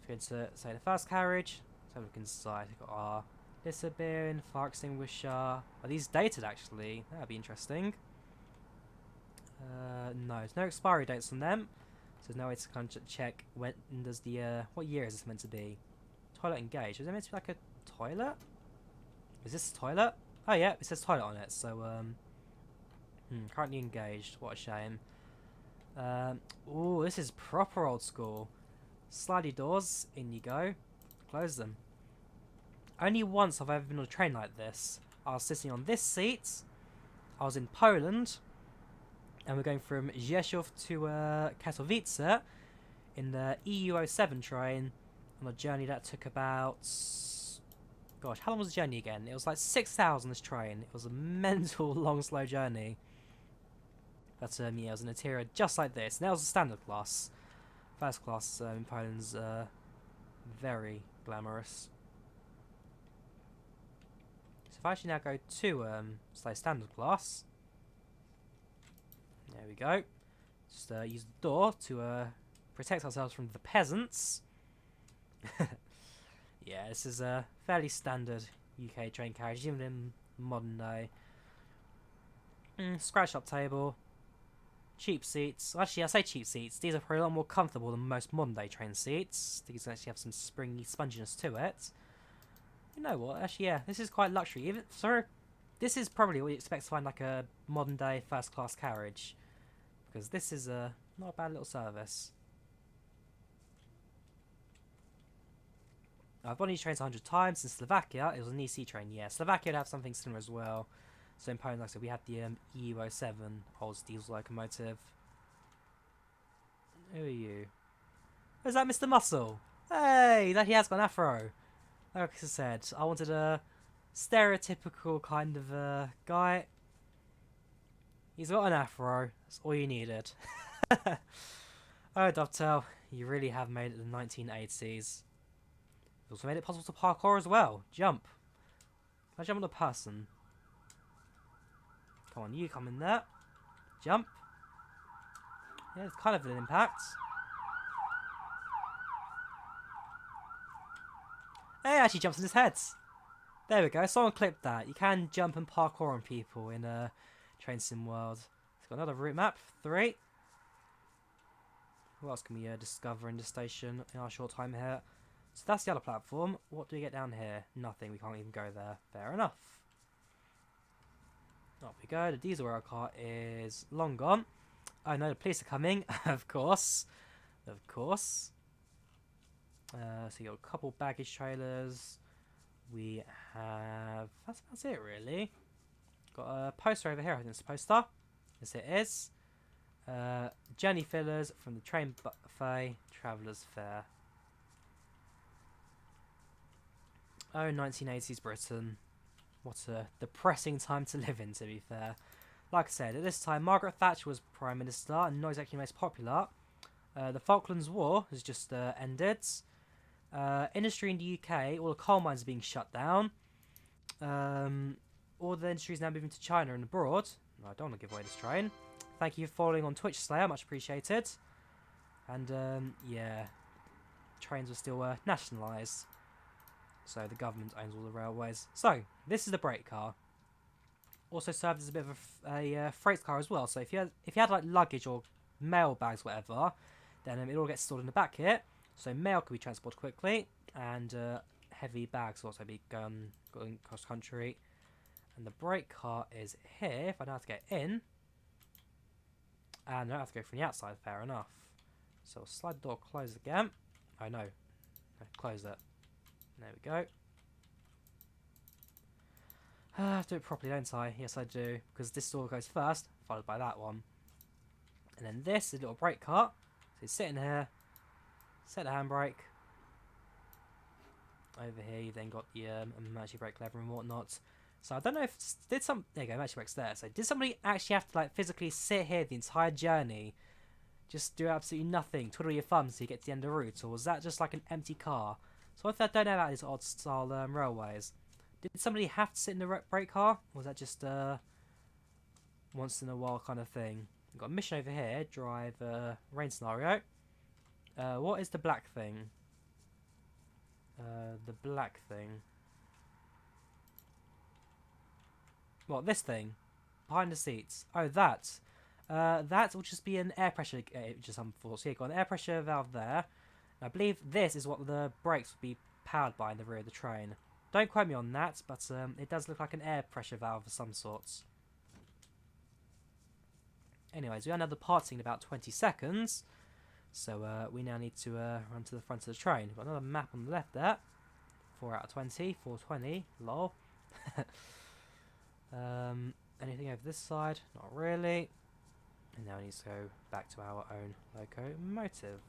[SPEAKER 1] We're going to say the first carriage. Let's have a look inside. We've got our Lissa bin, fire extinguisher. Are these dated actually? That'd be interesting. No, there's no expiry dates on them. So there's no way to kind of check when does the what year is this meant to be? Toilet engaged. Is it meant to be like a toilet? Is this a toilet? Oh yeah, it says toilet on it. So currently engaged. What a shame. Oh, this is proper old school. Slidey doors, in you go. Close them. Only once have I ever been on a train like this. I was sitting on this seat. I was in Poland. And we're going from Rzeszów to Katowice in the EU07 train on a journey that took about... Gosh, how long was the journey again? It was like 6 hours on this train. It was a mental, long, slow journey. But yeah, it was an interior just like this. And that was the standard class. First class in Poland's very glamorous. So if I actually now go to say standard class... There we go. Just use the door to protect ourselves from the peasants. Yeah, this is a fairly standard UK train carriage, even in modern day. Scratched up table. Cheap seats. Actually, I say cheap seats. These are probably a lot more comfortable than most modern day train seats. These actually have some springy sponginess to it. You know what? Actually, yeah, this is quite luxury. Even this is probably what you expect to find like a modern day first class carriage. Because this is not a bad little service. I've on these trains 100 times. In Slovakia, it was an EC train. Yeah, Slovakia would have something similar as well. So in Poland, like I said, we had the EU07 old diesel locomotive. Who are you? Is that Mr. Muscle? Hey, that he has got an afro. Like I said, I wanted a stereotypical kind of guy. He's got an afro. That's all you needed. Oh, Dovetail, you really have made it the 1980s. You also made it possible to parkour as well. Jump. Can I jump on a person? Come on, you come in there. Jump. Yeah, it's kind of an impact. Hey, it actually jumps on his head. There we go. Someone clipped that. You can jump and parkour on people in Train Sim World. It's got another route map. 3. What else can we discover in the station in our short time here? So that's the other platform. What do we get down here? Nothing. We can't even go there. Fair enough. Up we go. The diesel rail car is long gone. Oh no, the police are coming. Of course. Of course. So you got a couple baggage trailers. We have... That's it really. Got a poster over here. I think it's a poster. Yes it is. Journey fillers from the train buffet. Traveller's fare. Oh, 1980s Britain. What a depressing time to live in, to be fair. Like I said, at this time, Margaret Thatcher was Prime Minister and not exactly most popular. The Falklands War has just ended. Industry in the UK, all the coal mines are being shut down. All the industry is now moving to China and abroad. No, I don't want to give away this train. Thank you for following on Twitch, Slayer, much appreciated. And yeah, trains were still nationalised. So the government owns all the railways. So this is the brake car. Also served as a bit of a freight car as well. So if you had like luggage or mail bags, whatever, then it all gets stored in the back here. So mail can be transported quickly, and heavy bags will also be going cross country. And the brake car is here, if I know how to get in. And I don't have to go from the outside, fair enough. So we'll slide the door closed again. Oh no. No, close it. There we go. I have to do it properly, don't I? Yes, I do. Because this door goes first, followed by that one. And then this is a little brake cart. So it's sitting here. Set the handbrake. Over here, you then got the emergency brake lever and whatnot. So I don't know if there you go, emergency brake's there. So did somebody actually have to like physically sit here the entire journey, just do absolutely nothing, twiddle your thumbs till you get to the end of the route, or was that just like an empty car? So one thing I don't know about these odd style railways. Did somebody have to sit in the brake car, or was that just once in a while kind of thing? We've got a mission over here, drive rain scenario. What is the black thing? The black thing. What, this thing? Behind the seats. Oh, that. That will just be an air pressure gauge of some sort. So you've got an air pressure valve there. I believe this is what the brakes would be powered by in the rear of the train. Don't quote me on that, but it does look like an air pressure valve of some sorts. Anyways, we have another parting in about 20 seconds. So we now need to run to the front of the train. We've got another map on the left there. 4 out of 20, 420, lol. Anything over this side? Not really. And now we need to go back to our own locomotive.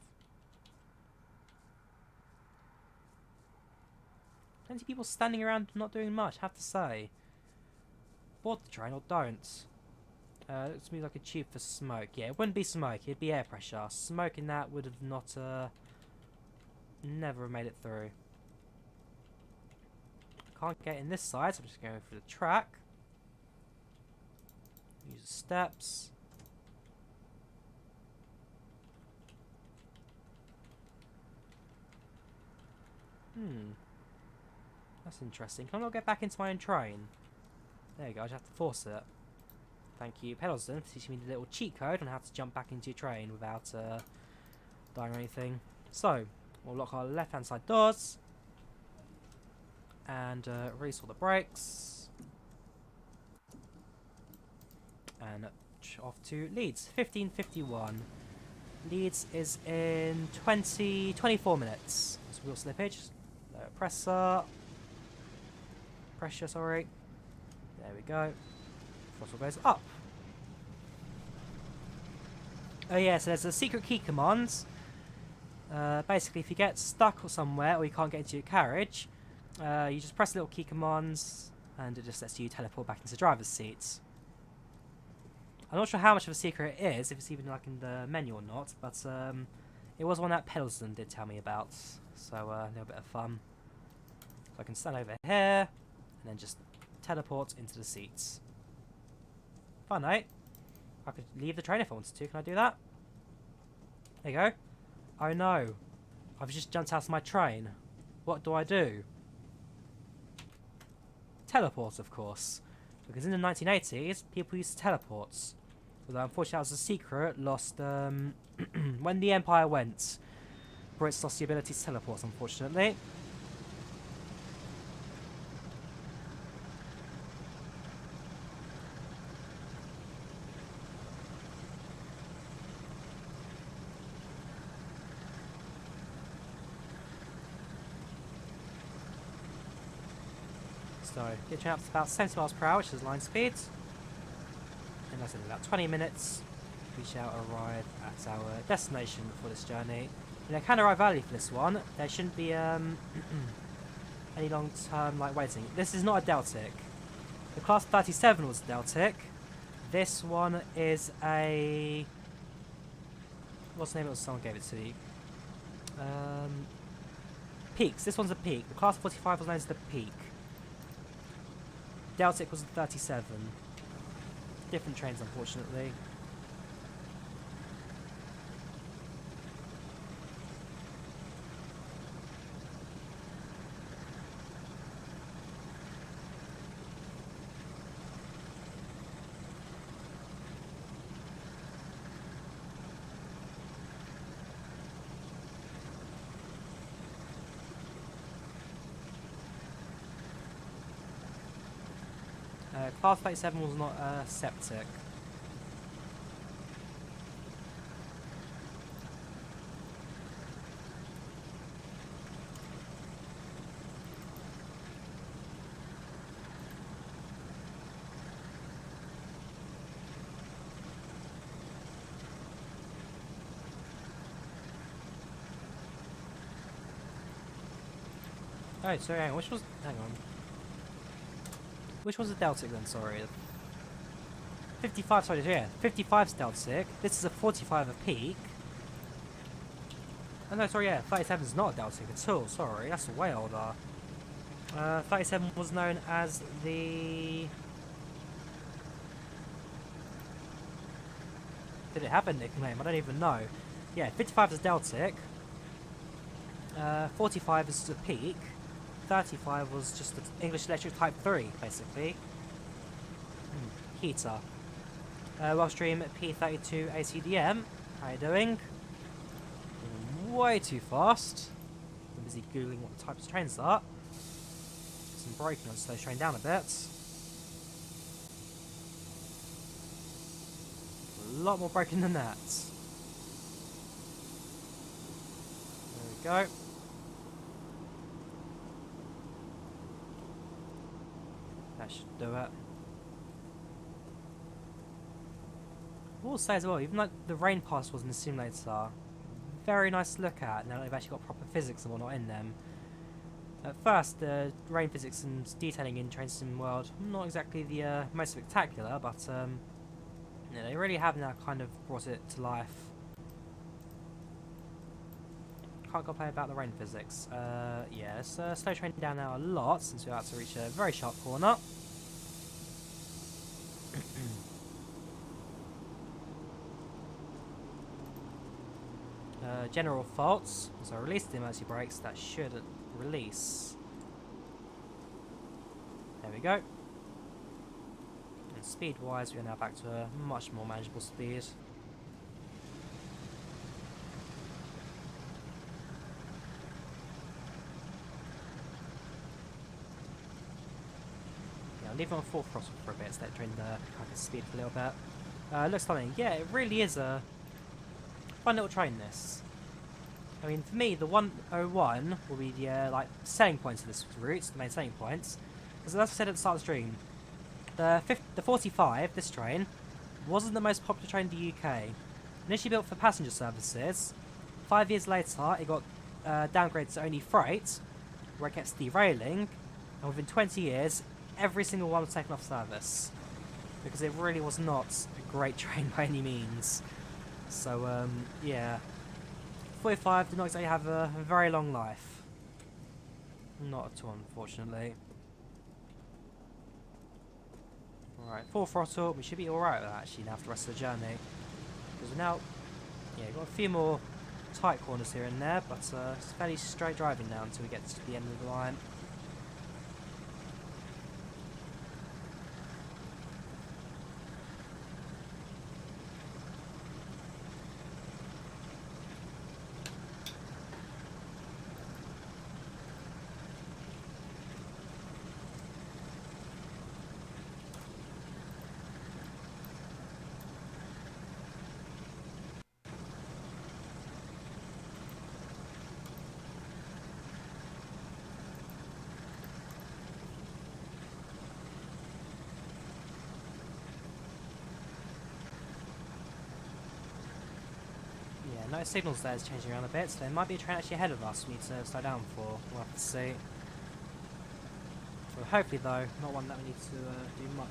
[SPEAKER 1] Plenty of people standing around not doing much, I have to say. Board the train or don't. Looks to me like a tube for smoke. Yeah, it wouldn't be smoke, it'd be air pressure. Smoke in that would have not, never have made it through. Can't get in this side, so I'm just going for the track. Use the steps. That's interesting. Can I not get back into my own train? There you go, I just have to force it. Thank you, Pedalston, for teaching me the little cheat code on how to jump back into your train without dying or anything. So, we'll lock our left-hand side doors. And release all the brakes. And off to Leeds, 15:51. Leeds is in 24 minutes. So wheel slippage, lower pressure, sorry. There we go. Throttle goes up. Oh yeah, so there's a secret key command. Basically, if you get stuck or somewhere or you can't get into your carriage, you just press the little key commands and it just lets you teleport back into the driver's seat. I'm not sure how much of a secret it is, if it's even like in the menu or not, but it was one that Pedalston did tell me about, so a little bit of fun. So I can stand over here and then just teleport into the seats. Fun, eh? I could leave the train if I wanted to. Can I do that? There you go. Oh no. I've just jumped out of my train. What do I do? Teleport, of course. Because in the 1980s, people used to teleport. Although unfortunately that was a secret lost when the Empire went. Brits lost the ability to teleport, unfortunately. So, getting up to about 70 miles per hour, which is line speed. And that's in about 20 minutes. We shall arrive at our destination for this journey. In a can arrive early for this one. There shouldn't be any long-term like waiting. This is not a Deltic. The class 37 was a Deltic. This one is a... What's the name of it? Someone gave it to me. Peaks. This one's a Peak. The class 45 was known as the Peak. Deltic was a 37. Different trains, unfortunately. Class 37 was not septic. Oh, sorry, hang on. Hang on. Which was the Deltic then, sorry? 55, sorry, yeah. 55's Deltic. This is a 45 a peak. Oh no, sorry, yeah. 37's not a Deltic at all, sorry. That's way older. 37 was known as the... Did it have a nickname? I don't even know. Yeah, 55 is Deltic. 45 is a peak. 35 was just the English Electric Type 3, basically. Heater. Wellstream P32 ACDM. How you doing? Way too fast. I'm busy googling what the types of trains are. Some braking on slow train down a bit. A lot more braking than that. There we go. That should do it. I will say as well, even like the rain pass was in the simulator, very nice to look at now that they've actually got proper physics and whatnot in them. At first, the rain physics and detailing in Train Sim World, not exactly the most spectacular, but yeah, they really have now kind of brought it to life. Can't complain about the rain physics. Yeah, let's slow train down now a lot since we're about to reach a very sharp corner. General faults. So I released the emergency brakes. That should release. There we go. And speed-wise, we're now back to a much more manageable speed. I'll leave it on full throttle for a bit, so that train kind of speed a little bit. Looks stunning. Yeah, it really is a fun little train, this. I mean, for me, the 101 will be the like selling points of this route, the main selling points. Because as I said at the start of the stream, the 45, this train, wasn't the most popular train in the UK. Initially built for passenger services, 5 years later it got downgraded to only freight, where it kept derailing, and within 20 years, every single one was taken off service. Because it really was not a great train by any means. So, yeah. 45 did not exactly have a very long life. Not at all, unfortunately. Alright, full throttle. We should be alright with that, actually, now for the rest of the journey. Because we're now... Yeah, we've got a few more tight corners here and there, but it's fairly straight driving now until we get to the end of the line. No signals there is changing around a bit, so there might be a train actually ahead of us we need to slow down for. We'll have to see. So hopefully though, not one that we need to do much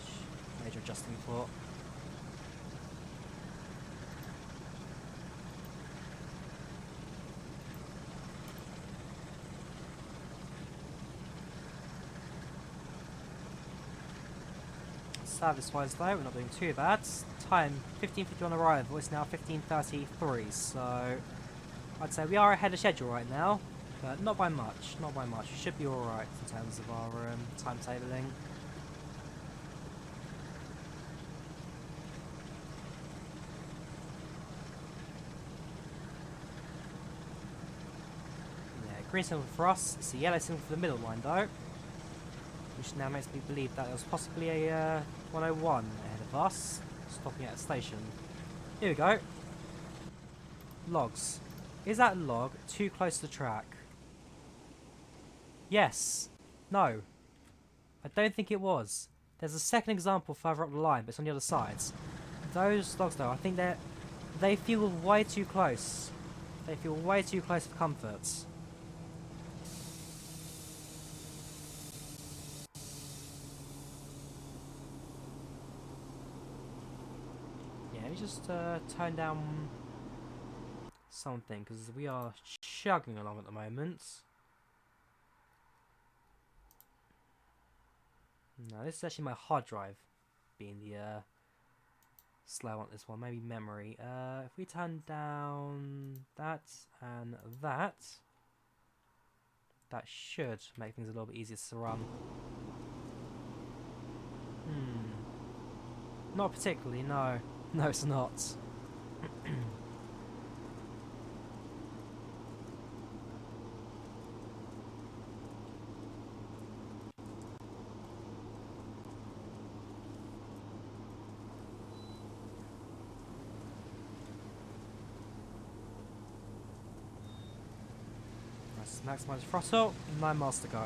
[SPEAKER 1] major adjusting for. Service-wise though, we're not doing too bad. Time 15:50 on arrival, it's now 15:33, so I'd say we are ahead of schedule right now, but not by much, not by much. We should be alright in terms of our timetabling. Yeah, green signal for us, it's a yellow signal for the middle line though. which now makes me believe that there was possibly a 101 ahead of us, stopping at a station. Here we go. Logs. Is that log too close to the track? Yes. No. I don't think it was. There's a second example further up the line, but it's on the other sides. Those logs, though, I think they feel way too close. They feel way too close for comfort. Yeah, let me just turn down something, because we are chugging along at the moment. No, this is actually my hard drive being the slow on this one. Maybe memory. If we turn down that and that, that should make things a little bit easier to run. Not particularly, no. No, it's not. Let's maximize throttle. 9 miles to go.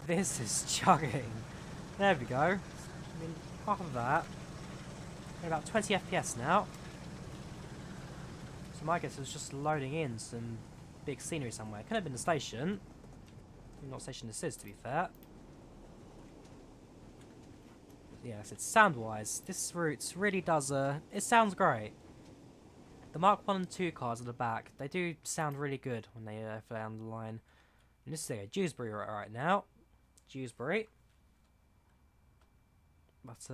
[SPEAKER 1] This is chugging. There we go. I mean, half of that. About 20 FPS now. So my guess was just loading in some big scenery somewhere. Could have been the station. Not what station this is, to be fair. But yeah, it's sound-wise, this route really does. It sounds great. The Mark 1 and 2 cars at the back, they do sound really good when they fly down the line. And this is a Dewsbury right now. Dewsbury. But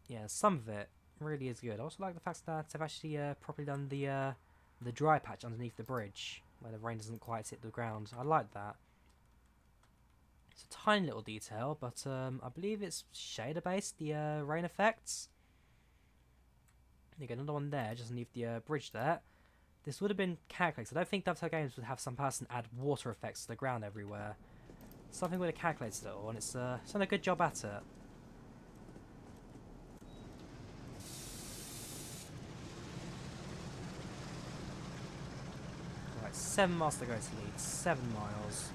[SPEAKER 1] yeah, some of it really is good. I also like the fact that they've actually properly done the dry patch underneath the bridge, where the rain doesn't quite hit the ground. I like that. It's a tiny little detail, but I believe it's shader based, the rain effects. You get another one there, just underneath the bridge there. This would have been calculated. I don't think Dovetail Games would have some person add water effects to the ground everywhere. Something would have calculated it all, and it's done a good job at it. Right, 7 miles to go to Leeds. 7 miles.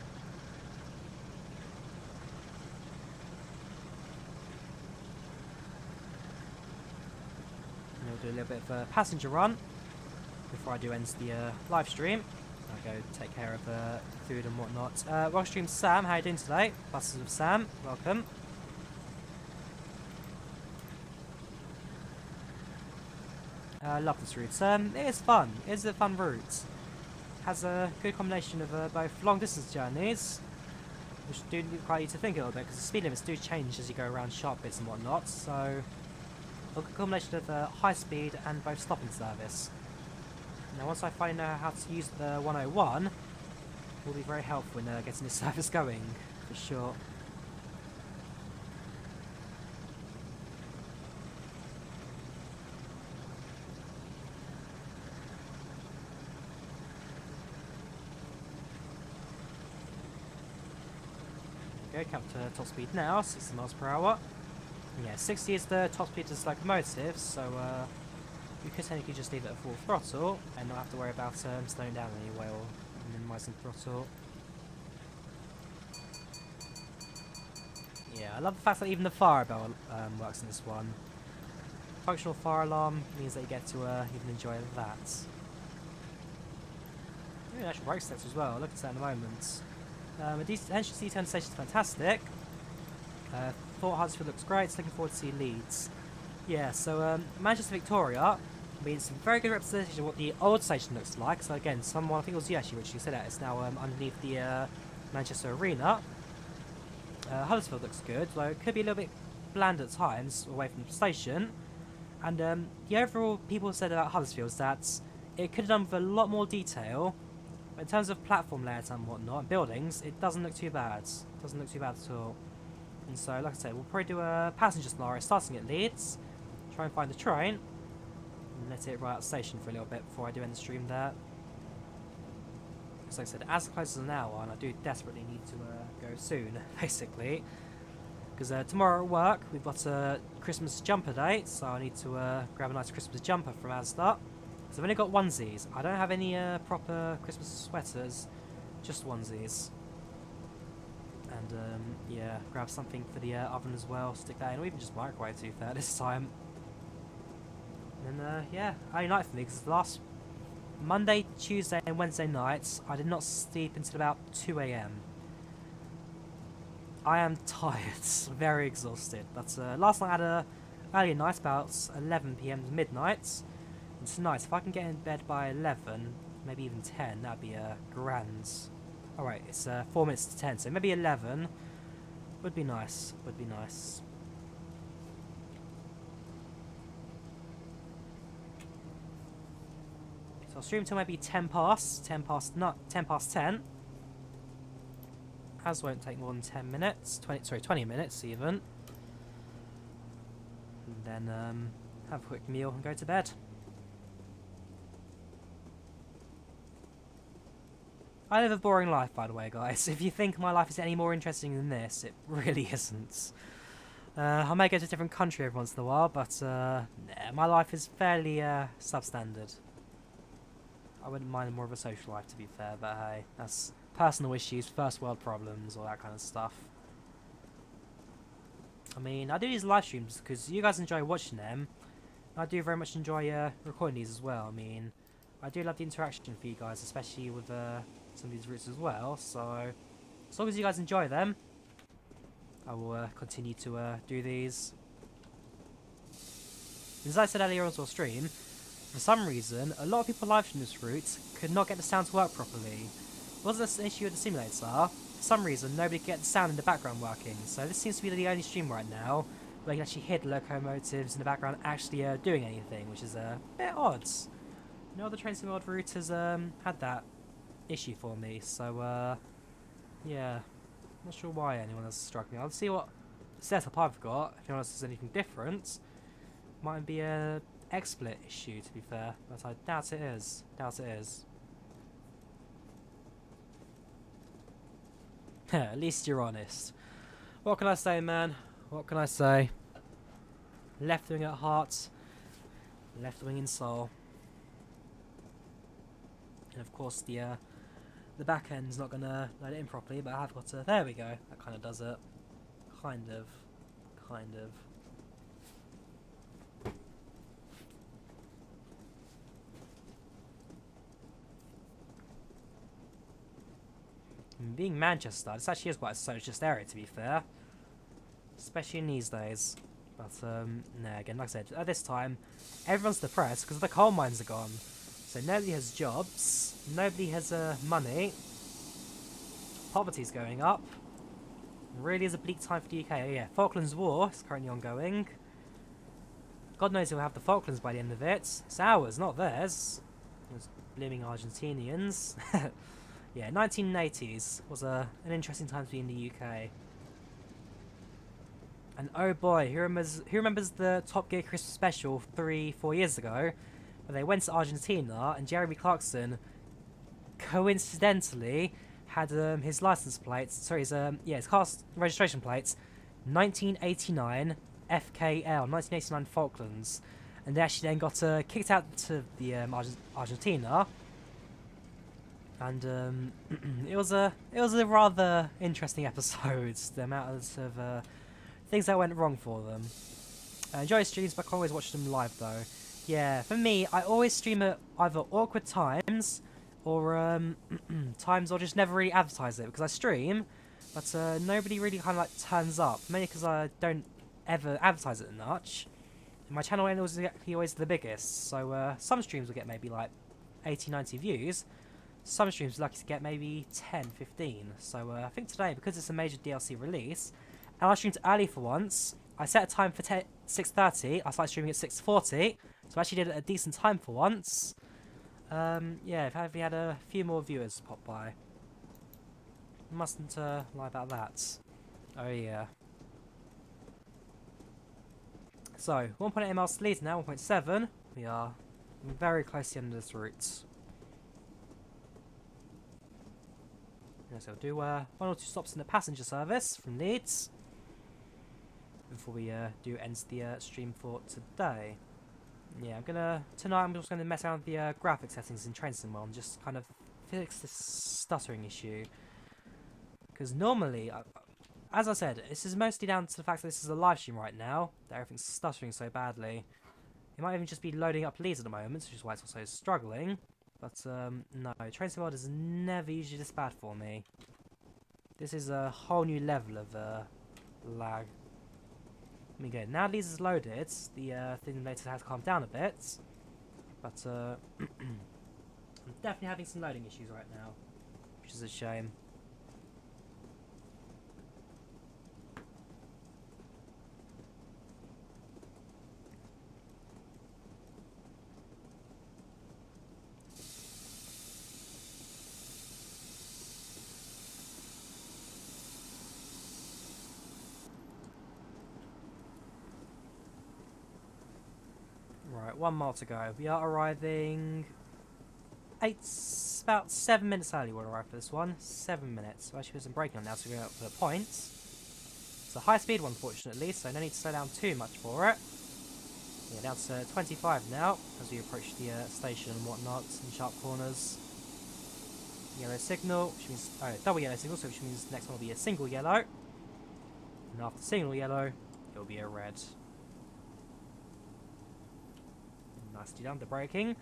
[SPEAKER 1] And we'll do a little bit of a passenger run before I do end the live stream. I'll go take care of food and whatnot. Welcome stream Sam, how are you doing today? Buses with Sam, welcome. I love this route. It is fun. It is a fun route. Has a good combination of both long distance journeys, which do require you to think a little bit because the speed limits do change as you go around sharp bits and whatnot. So a good combination of high speed and both stopping service. Now once I finally know how to use the 101, it will be very helpful in getting this service going, for sure. we go, count to top speed now, 60 miles per hour. Yeah, 60 is the top speed of this locomotive, so you could technically just leave it at full throttle and not have to worry about slowing down anyway or minimising throttle. Yeah, I love the fact that even the fire bell works in this one. Functional fire alarm means that you get to even enjoy that. Yeah, actual brake sets as well, look at that in a moment. Attention to C10 station is fantastic. Thought Huddersfield looks great, so looking forward to see Leeds. Yeah, so Manchester Victoria means some very good representation of what the old station looks like. So again, someone, I think it was you actually, which you said that, it's now underneath the Manchester Arena. Huddersfield looks good, though it could be a little bit bland at times away from the station. And the overall people said about Huddersfield is that it could have done with a lot more detail. But in terms of platform layout and whatnot, and buildings, it doesn't look too bad. It doesn't look too bad at all. And so, like I said, we'll probably do a passenger scenario starting at Leeds, try and find a train, and let it ride out the station for a little bit before I do end the stream there. Because like I said, as close as an hour, and I do desperately need to go soon, basically. Because tomorrow at work, we've got a Christmas jumper day, so I need to grab a nice Christmas jumper from Asda. So I've only got onesies. I don't have any proper Christmas sweaters, just onesies. And yeah, grab something for the oven as well, stick that in, or even just microwave to that this time. And then yeah, early night for me, because last Monday, Tuesday and Wednesday nights, I did not sleep until about 2 AM. I am tired, very exhausted. But last night I had a early night, about 11 PM to midnight. And tonight, if I can get in bed by 11, maybe even 10, that'd be grand. Alright, it's 4 minutes to 10, so maybe 11 would be nice, would be nice. So I'll stream till maybe 10 past 10. As won't take more than 10 minutes, 20 minutes even. And then have a quick meal and go to bed. I live a boring life, by the way, guys. If you think my life is any more interesting than this, it really isn't. I may go to a different country every once in a while, but nah, my life is fairly substandard. I wouldn't mind more of a social life, to be fair, but hey, that's personal issues, first world problems, all that kind of stuff. I mean, I do these live streams because you guys enjoy watching them. I do very much enjoy recording these as well. I mean, I do love the interaction for you guys, especially with some of these routes as well. So, as long as you guys enjoy them, I will continue to do these. As I said earlier on the stream, for some reason, a lot of people live stream this route could not get the sound to work properly. It wasn't an issue with the simulator. For some reason, nobody could get the sound in the background working. So this seems to be the only stream right now where you can actually hear the locomotives in the background actually doing anything, which is a bit odd. No other Train Sim World route has had that issue for me, so yeah, not sure why anyone else is struggling. I'll see what setup I've got. If anyone else has anything different, might be a XSplit issue, to be fair, but I doubt it is. Doubt it is. At least you're honest. What can I say, man? What can I say? Left wing at heart, left wing in soul. And of course the back end's not gonna load it in properly, but I have got to. There we go. That kind of does it. Kind of. Being Manchester, this actually is quite a socialist area, to be fair, especially in these days. But nah, again, like I said, at this time, everyone's depressed because the coal mines are gone. So nobody has jobs, nobody has money, poverty's going up. Really is a bleak time for the UK. Oh, yeah, Falklands War is currently ongoing. God knows who'll have the Falklands by the end of it. It's ours, not theirs. Those blooming Argentinians. Yeah, 1980s was an interesting time to be in the UK. And oh boy, who remembers the Top Gear Christmas special 3-4 years ago, where they went to Argentina and Jeremy Clarkson coincidentally had his license plates, sorry, his car's registration plates, 1989 FKL, 1989 Falklands, and they actually then got kicked out to the Argentina, and it was a rather interesting episode. The amount of things that went wrong for them. I enjoy streams, but I can't always watch them live though. Yeah, for me, I always stream at either awkward times or times or just never really advertise it because I stream, but nobody really kind of like turns up. Mainly because I don't ever advertise it much. My channel ain't always the biggest, so some streams will get maybe like 80, 90 views. Some streams are lucky to get maybe 10, 15. So I think today, because it's a major DLC release, and I streamed early for once, I set a time for 6:30. I started streaming at 6:40, so I actually did it at a decent time for once. Yeah, I've had a few more viewers pop by. Mustn't lie about that. Oh yeah. So, 1.8 miles to Leeds now, 1.7. We are very close to the end of this route. So we'll do 1 or 2 stops in the passenger service from Leeds before we do end the stream for today. Yeah, tonight I'm just gonna mess around with the graphic settings in Transpennine and just kind of fix this stuttering issue. Because normally, as I said, this is mostly down to the fact that this is a live stream right now, that everything's stuttering so badly. It might even just be loading up Leeds at the moment, which is why it's also struggling. But no, Transpennine is never usually this bad for me. This is a whole new level of lag. Let me go. Now Leeds is loaded, the thing later has calmed down a bit. But I'm definitely having some loading issues right now, which is a shame. Right, 1 mile to go. We are arriving about 7 minutes early. We'll arrive for this one. 7 minutes. So actually, there's some braking on now, so we're going up for the points. It's a high speed one, fortunately, so no need to slow down too much for it. Yeah, down to 25 now as we approach the station and whatnot in sharp corners. Yellow signal, which means double yellow signal, so which means the next one will be a single yellow. And after single yellow, it will be a red. Nicely done, the braking.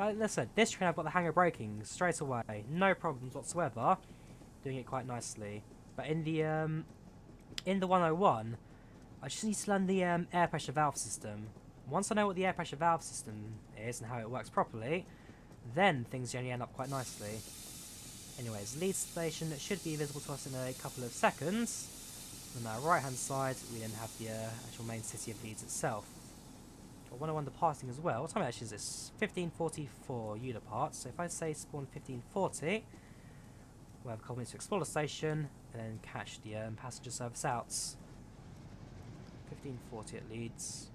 [SPEAKER 1] Listen, this train I've got the hang of braking straight away, no problems whatsoever. Doing it quite nicely. But in the 101, I just need to learn the air pressure valve system. Once I know what the air pressure valve system is and how it works properly, then things generally end up quite nicely. Anyways, Leeds station should be visible to us in a couple of seconds. On our right hand side, we then have the actual main city of Leeds itself. 101 departing as well. What time actually is this? 15:44 you depart. So if I say spawn 15:40, we'll have a couple minutes to explore the station and then catch the passenger service out. 15:40 at Leeds.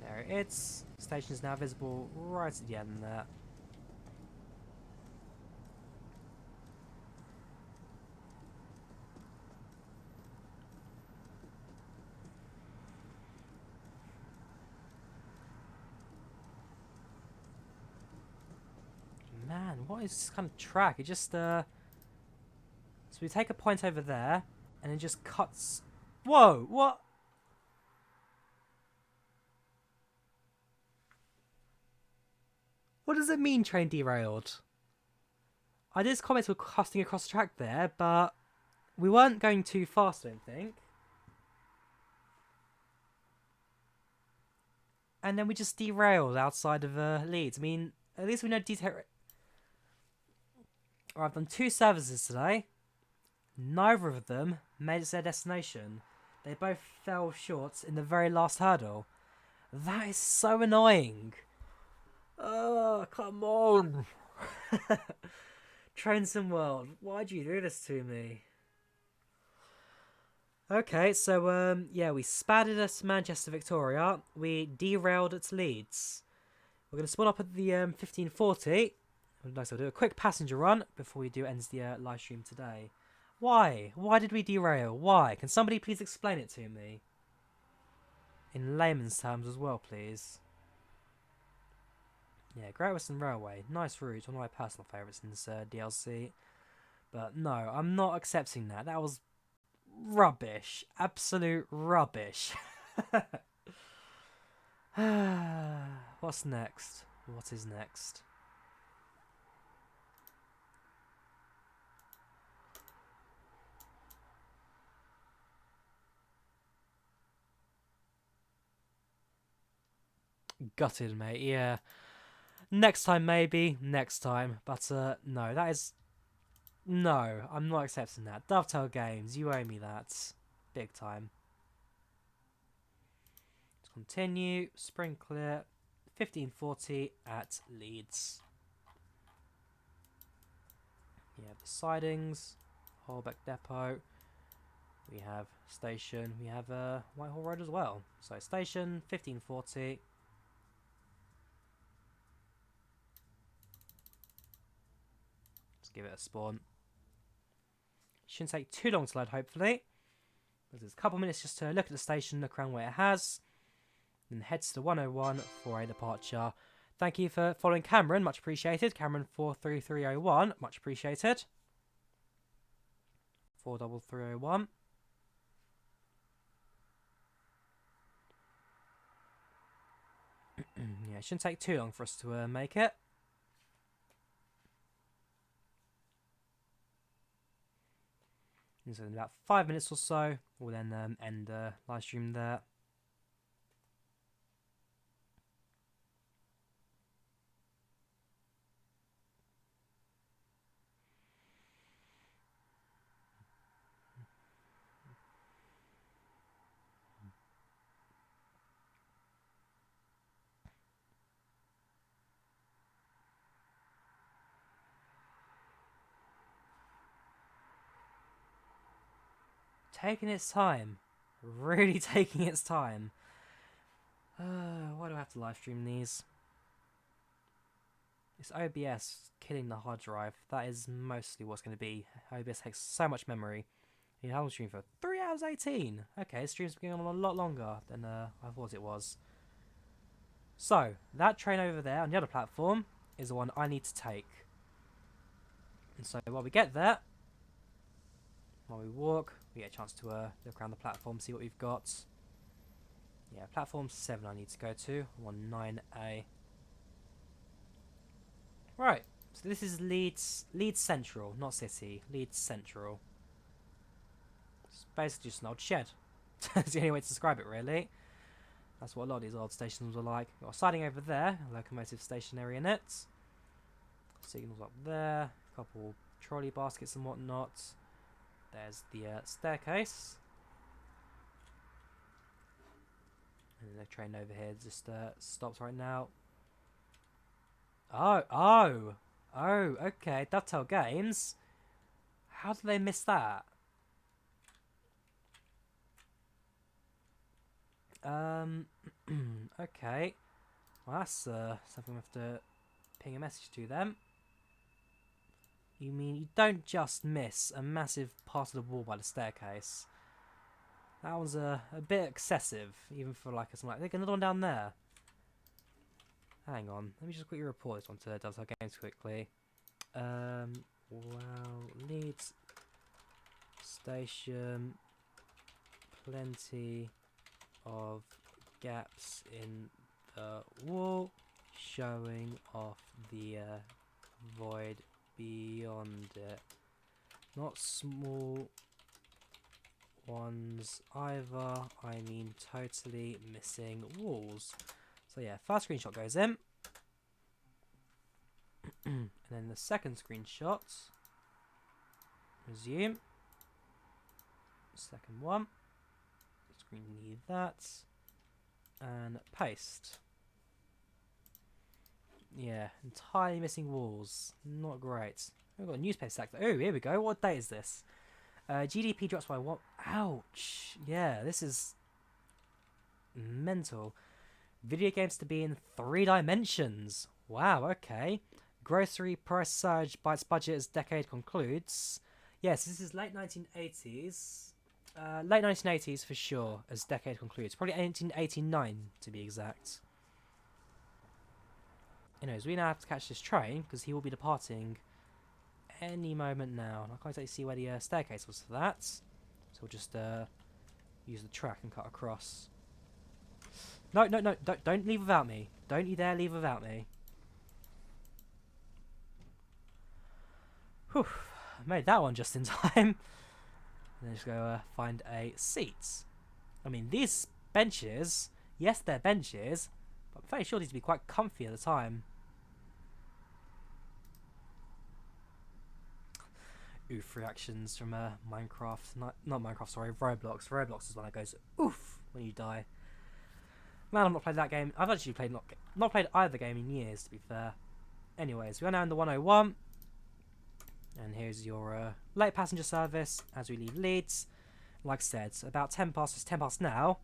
[SPEAKER 1] There it is. Station is now visible right at the end there. Man, what is this kind of track? It just so we take a point over there and it just cuts. Whoa, what? What does it mean train derailed? I did comment we're cutting across the track there, but we weren't going too fast, I don't think. And then we just derailed outside of Leeds. I mean, at least we know detail. I've done 2 services today. Neither of them made it to their destination. They both fell short in the very last hurdle. That is so annoying. Oh, come on. Transpennine World, why'd you do this to me? Okay, so yeah, we spadded at Manchester Victoria. We derailed at Leeds. We're gonna spawn up at the 1540. Nice. I'll do a quick passenger run before we do ends the live stream today. Why? Why did we derail? Why? Can somebody please explain it to me in layman's terms as well, please? Yeah, Great Western Railway, nice route, one of my personal favourites in this DLC. But no, I'm not accepting that. That was rubbish. Absolute rubbish. What's next? What is next? Gutted, mate. Yeah. Next time, maybe. Next time. But no, that is... No, I'm not accepting that. Dovetail Games, you owe me that. Big time. Let's continue. Spring clear. 1540 at Leeds. We have the sidings. Holbeck Depot. We have station. We have Whitehall Road as well. So station, 1540. Let's give it a spawn. Shouldn't take too long to load, hopefully. There's a couple minutes just to look at the station, look around where it has. Then heads to 101 for a departure. Thank you for following Cameron, much appreciated. Cameron43301, much appreciated. 43301. Yeah, it shouldn't take too long for us to make it. And so in about 5 minutes or so, we'll then end the live stream there. Taking its time. Really taking its time. Why do I have to live stream these? It's OBS killing the hard drive. That is mostly what's going to be. OBS takes so much memory. You have a stream for 3 hours 18. Okay, the stream's been going on a lot longer than I thought it was. So, that train over there on the other platform is the one I need to take. And so while we get there, while we walk, we get a chance to look around the platform, see what we've got. Yeah, platform 7 I need to go to, 19A. Right, so this is Leeds Central, not City, Leeds Central. It's basically just an old shed. That's the only way to describe it, really. That's what a lot of these old stations were like. Got a siding over there, a locomotive stationary in it. Signals up there, a couple trolley baskets and whatnot. There's the staircase. And the train over here just stops right now. Oh, okay. Dovetail Games. How did they miss that? Okay. Well, that's something we have to ping a message to them. You mean you don't just miss a massive part of the wall by the staircase? That was a bit excessive, even for like a something like. There's another one down there. Hang on, let me just quickly report this one to Dovetail Games quickly. Well, Leeds Station, plenty of gaps in the wall, showing off the void beyond it. Not small ones either, I mean totally missing walls. So yeah, first screenshot goes in. And then the second screenshot. Resume. Second one. Screen need that. And paste. Yeah, entirely missing walls. Not great. We've got a newspaper stack. Oh, here we go. What date is this? GDP drops by what? Ouch. Yeah, this is mental. Video games to be in 3 dimensions. Wow, okay. Grocery price surge bites budget as decade concludes. Yes, this is late 1980s. Late 1980s for sure as decade concludes. Probably 1989 to be exact. Anyways, we now have to catch this train because he will be departing any moment now. I can't exactly see where the staircase was for that. So we'll just use the track and cut across. No, no, no, don't leave without me. Don't you dare leave without me. Whew, I made that one just in time. And then just go find a seat. I mean, these benches, yes, they're benches, but I'm fairly sure these would be quite comfy at the time. Oof reactions from Minecraft. Not Minecraft, sorry, Roblox. Roblox is one that goes oof when you die. Man, I've not played that game. I've actually played not played either game in years, to be fair. Anyways, we are now in the 101. And here's your late passenger service as we leave Leeds. Like I said, about 10 past. It's 10 past now.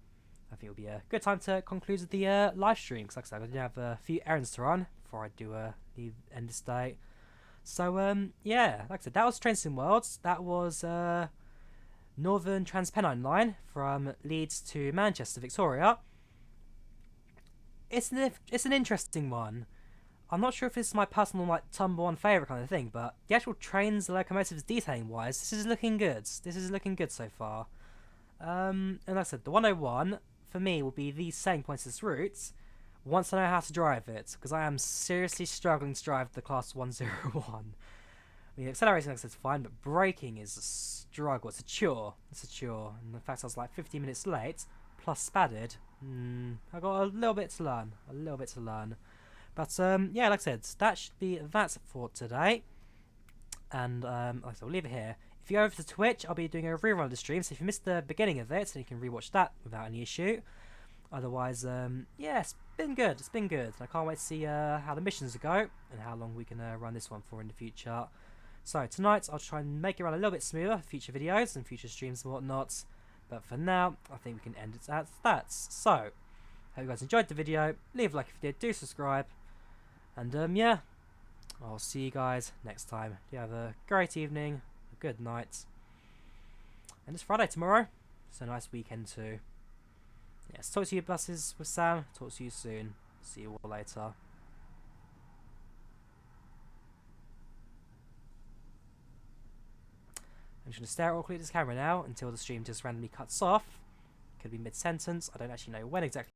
[SPEAKER 1] I think it'll be a good time to conclude the live stream. Because like I said, I do have a few errands to run before I do end this day. So, yeah, like I said, that was Transpennine Worlds. That was Northern Trans-Pennine line from Leeds to Manchester, Victoria. It's an interesting one. I'm not sure if it's my personal like number one favourite kind of thing, but the actual trains, the locomotives detailing wise, this is looking good. This is looking good so far. And like I said, the 101 for me will be the selling points of this route once I know how to drive it, because I am seriously struggling to drive the class 101. I mean, accelerating like I said is fine, but braking is a struggle. It's a chore. It's a chore. And the fact I was like 15 minutes late, plus spadded, I got a little bit to learn. A little bit to learn. But yeah, like I said, that should be that for today. And like I said, we'll leave it here. If you go over to Twitch, I'll be doing a rerun of the stream. So if you missed the beginning of it, then you can rewatch that without any issue. Otherwise, yeah, it's been good. It's been good. I can't wait to see how the missions go and how long we can run this one for in the future. So tonight, I'll try and make it run a little bit smoother for future videos and future streams and whatnot. But for now, I think we can end it at that. So, hope you guys enjoyed the video. Leave a like if you did. Do subscribe. And yeah, I'll see you guys next time. You have a great evening, a good night. And it's Friday tomorrow, so nice weekend too. Yes, talk to you buses with Sam. Talk to you soon. See you all later. I'm just going to stare awkwardly at this camera now until the stream just randomly cuts off. Could be mid-sentence. I don't actually know when exactly.